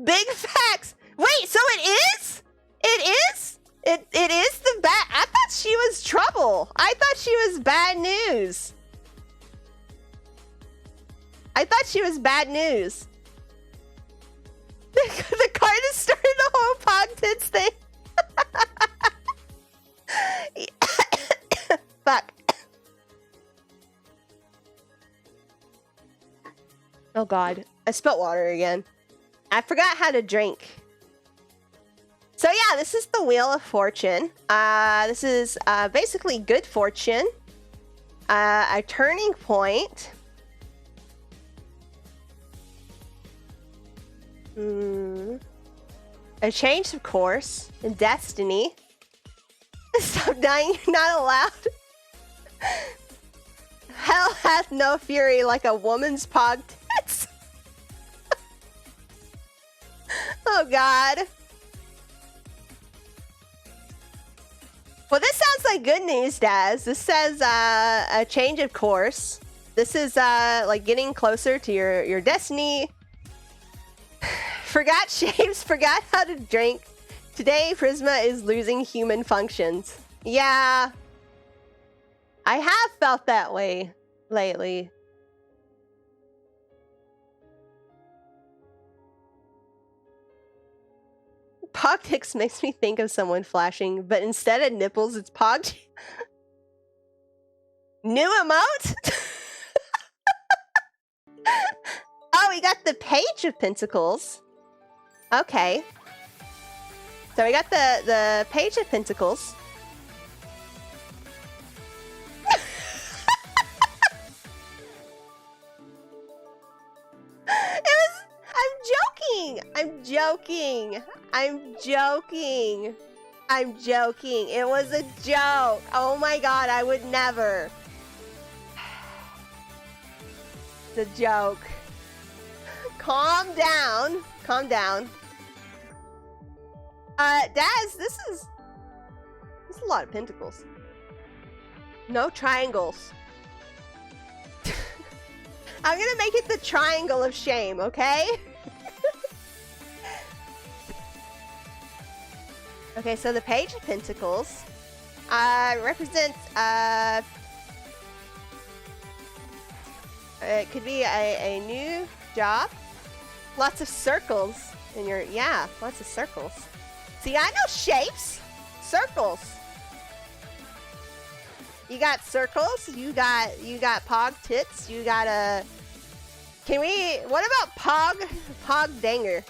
Big facts. Wait, so it is? It is? It is the bad. I thought she was trouble. I thought she was bad news. I thought she was bad news. The card is starting the whole pog tits thing. Fuck. Oh god, I spilt water again. I forgot how to drink. So yeah, this is the Wheel of Fortune. This is basically good fortune. A turning point. A change of course. A destiny. Stop dying, you're not allowed. Hell hath no fury like a woman's pog tits. Oh god. Well, this sounds like good news, Daz. This says a change of course. This is like getting closer to your destiny. Forgot shapes, forgot how to drink. Today, Prisma is losing human functions. Yeah. I have felt that way lately. Pogtix makes me think of someone flashing, but instead of nipples, it's Pog. New emote? Oh, we got the Page of Pentacles. Okay. So we got the Page of Pentacles. I'm joking. It was a joke. Oh my god, I would never. It's a joke. Calm down. Daz, this is a lot of pentacles. No triangles. I'm gonna make it the triangle of shame, okay? Okay, so the Page of Pentacles represents it could be a new job. Lots of circles in your lots of circles. See, I know shapes. Circles. You got circles, you got Pog tits, you got a what about Pog danger?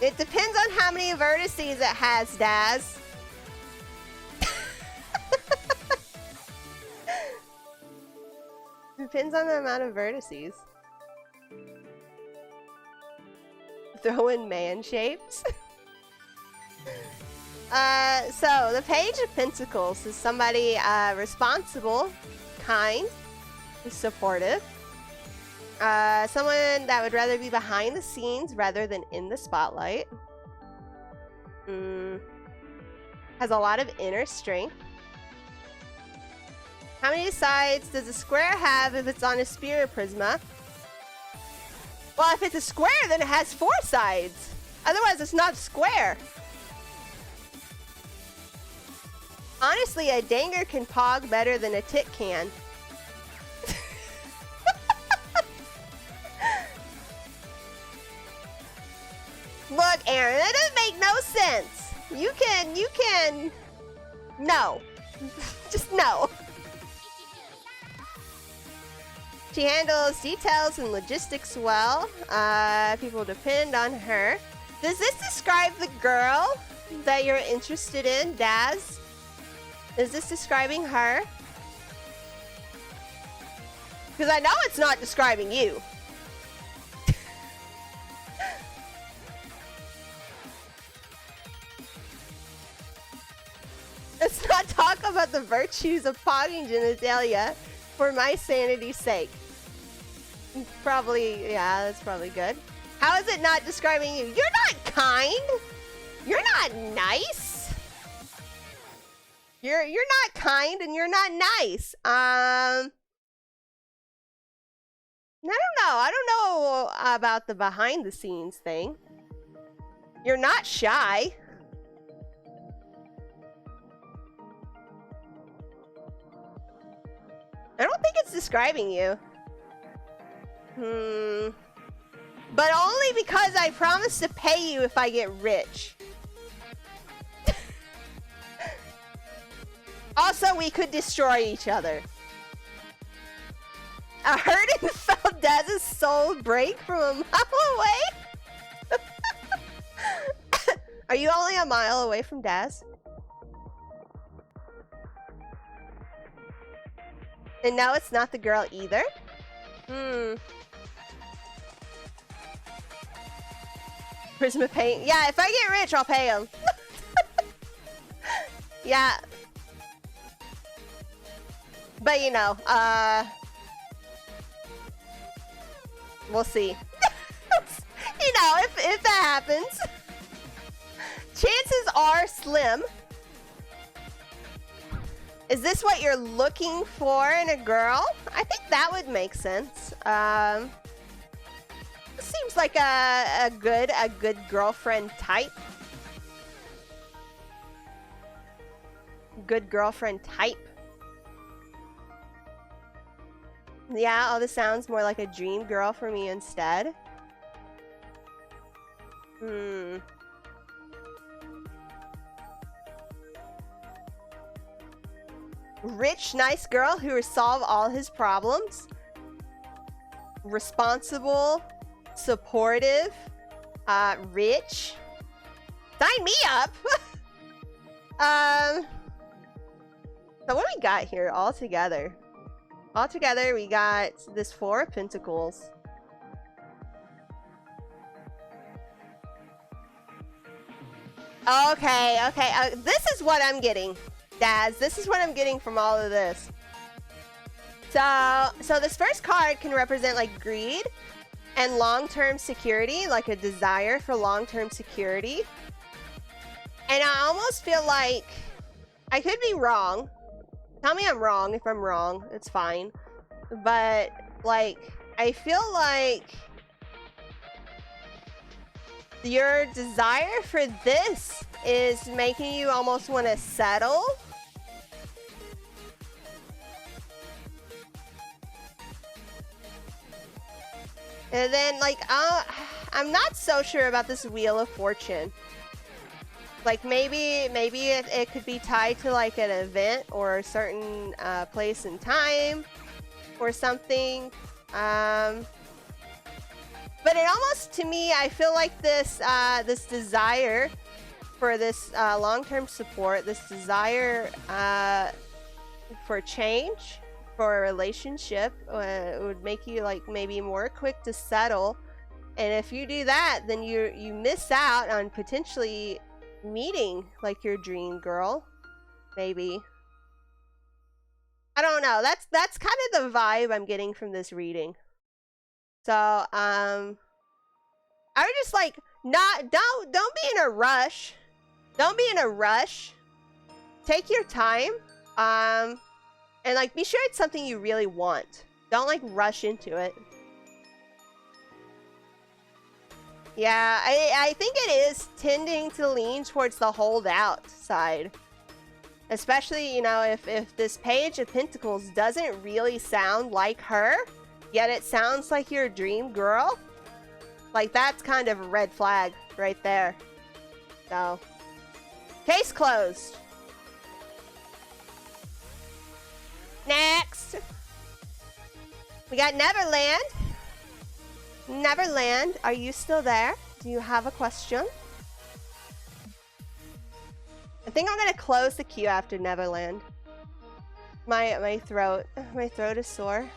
It depends on how many vertices it has, Daz. Depends on the amount of vertices. Throw in man shapes. So the Page of Pentacles is somebody responsible, kind, supportive. Someone that would rather be behind the scenes rather than in the spotlight. Has a lot of inner strength. How many sides does a square have if it's on a spirit prisma? Well, if it's a square, then it has 4 sides. Otherwise, it's not square. Honestly, a danger can pog better than a tit can. Look, Aaron, that doesn't make no sense. You can... No. Just no. She handles details and logistics well. People depend on her. Does this describe the girl that you're interested in, Daz? Is this describing her? Because I know it's not describing you. Let's not talk about the virtues of pogging genitalia for my sanity's sake. Probably, yeah, that's probably good. How is it not describing you? You're not kind. You're not nice. You're not kind and you're not nice. I don't know. I don't know about the behind the scenes thing. You're not shy. I don't think it's describing you. But only because I promised to pay you if I get rich. Also, we could destroy each other. I heard and felt Daz's soul break from a mile away. Are you only a mile away from Daz? And no, it's not the girl either? Prisma paint. Yeah, if I get rich, I'll pay him. Yeah. But you know, we'll see. You know, if that happens. Chances are slim. Is this what you're looking for in a girl? I think that would make sense. Seems like a good girlfriend type. Good girlfriend type. Yeah, oh, this sounds more like a dream girl for me instead. Rich, nice girl who will solve all his problems. Responsible, supportive, rich. Sign me up! So what do we got here all together? All together, we got this 4 of Pentacles. Okay, okay. This is what I'm getting, Daz. This is what I'm getting from all of this. So this first card can represent like greed and long-term security, like a desire for long-term security. And I almost feel like I could be wrong. Tell me I'm wrong. If I'm wrong, it's fine. But like, I feel like your desire for this is making you almost want to settle. And then like, I'm not so sure about this Wheel of Fortune. Like maybe it could be tied to like an event or a certain place and time or something. But it almost, to me, I feel like this this desire for this long-term support, this desire for change, for a relationship, would make you like maybe more quick to settle. And if you do that, then you miss out on potentially meeting like your dream girl, maybe. I don't know. That's kind of the vibe I'm getting from this reading. So I would just like don't be in a rush. Don't be in a rush. Take your time. And like be sure it's something you really want. Don't like rush into it. Yeah, I think it is tending to lean towards the holdout side. Especially, you know, if this Page of Pentacles doesn't really sound like her, yet it sounds like your dream girl. Like, that's kind of a red flag right there. So, case closed. Next! We got Neverland. Neverland, are you still there? Do you have a question? I think I'm gonna close the queue after Neverland. My throat is sore.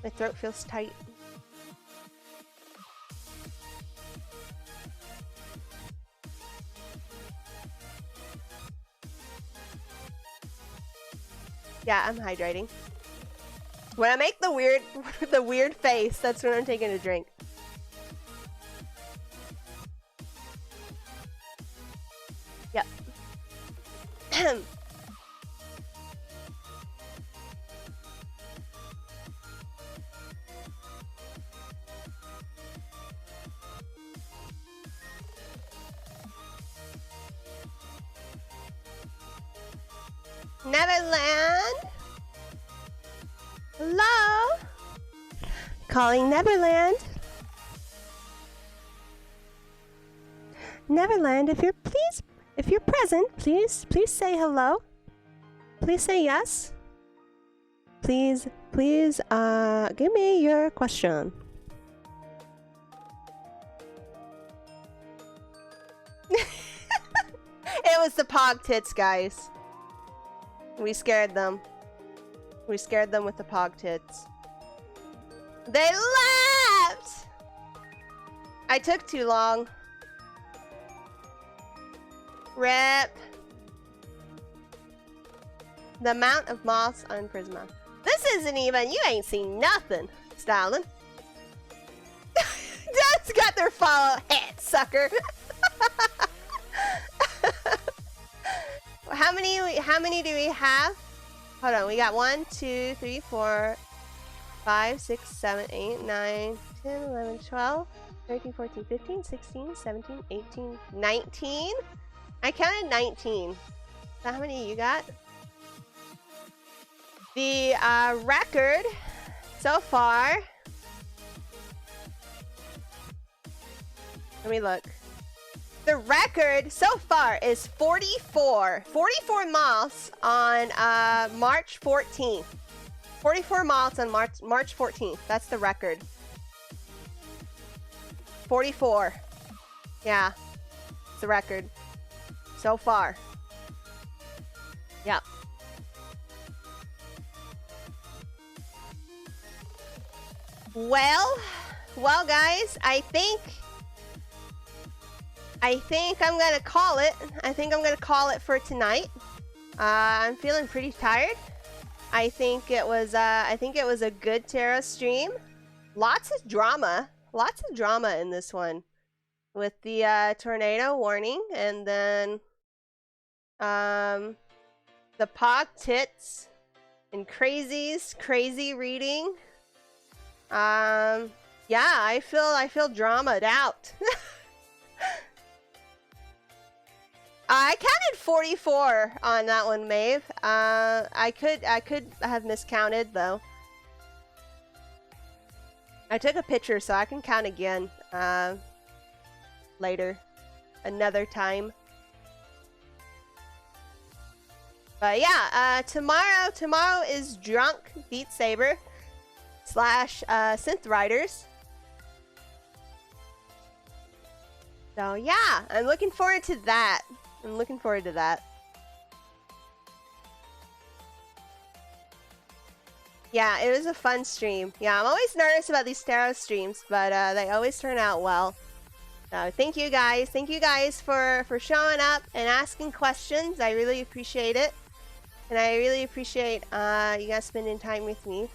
My throat feels tight. Yeah, I'm hydrating. When I make the weird face, that's when I'm taking a drink. Yep. Neverland. Hello? Calling Neverland. Neverland, if you're present, please say hello. Please say yes. Please, give me your question. It was the Pog Tits, guys. We scared them. We scared them with the Pog Tits. They left! I took too long. Rip. The amount of moths on Prisma. This isn't even, you ain't seen nothing, Stalin. That's got their follow hit, sucker. How many do we have? Hold on, we got 1, 2, 3, 4, 5, 6, 7, 8, 9, 10, 11, 12, 13, 14, 15, 16, 17, 18, 19? I counted 19. So how many you got? The record so far. Let me look. The record so far is 44 moths on March 14th. 44 moths on March 14th. That's the record. 44. Yeah, it's the record so far. Yep. Well, guys, I think I'm gonna call it. I think I'm gonna call it for tonight. I'm feeling pretty tired. I think it was a good tarot stream. Lots of drama in this one, with the tornado warning, and then the pod tits and crazy reading. Yeah, I feel dramaed out. I counted 44 on that one, Maeve. I could have miscounted though. I took a picture, so I can count again later, another time. But yeah, tomorrow is Drunk Beat Saber / Synth Riders. So yeah, I'm looking forward to that. Yeah, it was a fun stream. Yeah, I'm always nervous about these tarot streams, but they always turn out well. So thank you guys for showing up and asking questions. I really appreciate it, and I really appreciate you guys spending time with me.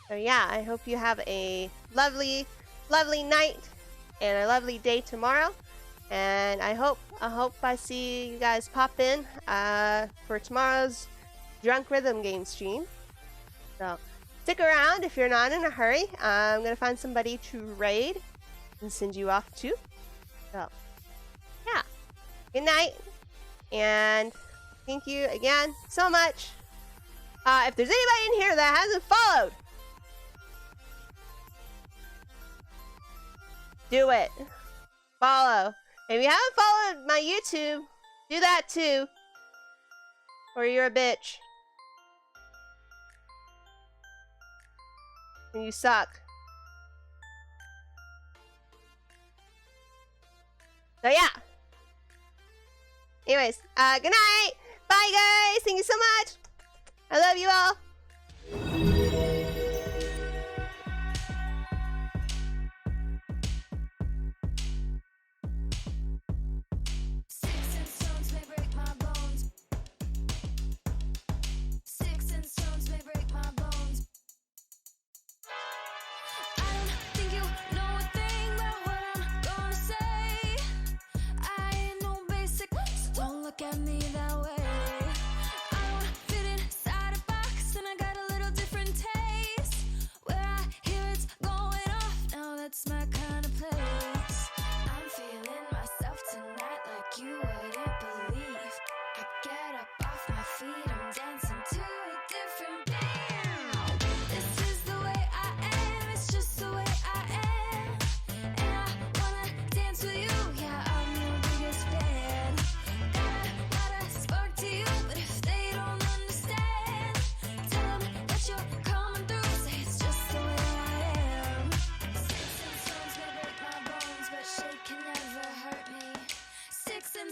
So yeah, I hope you have a lovely night and a lovely day tomorrow. And I hope I see you guys pop in for tomorrow's Drunk Rhythm Game stream. So stick around if you're not in a hurry. I'm gonna find somebody to raid and send you off to. So yeah, good night, and thank you again so much. If there's anybody in here that hasn't followed, do it. Follow. If you haven't followed my YouTube, do that too. Or you're a bitch. And you suck. So yeah. Anyways, good night. Bye guys. Thank you so much. I love you all. Look at me that way. I don't fit inside a box, and I got a little different taste. Where I hear it's going off, now that's my kind of place. I'm feeling myself tonight like you wouldn't believe. I get up off my feet, I'm dancing to a different beat. This is the way I am, it's just the way I am. And I wanna dance with you, yeah, I'm your biggest fan.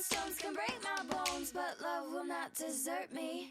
Stones can break my bones, but love will not desert me.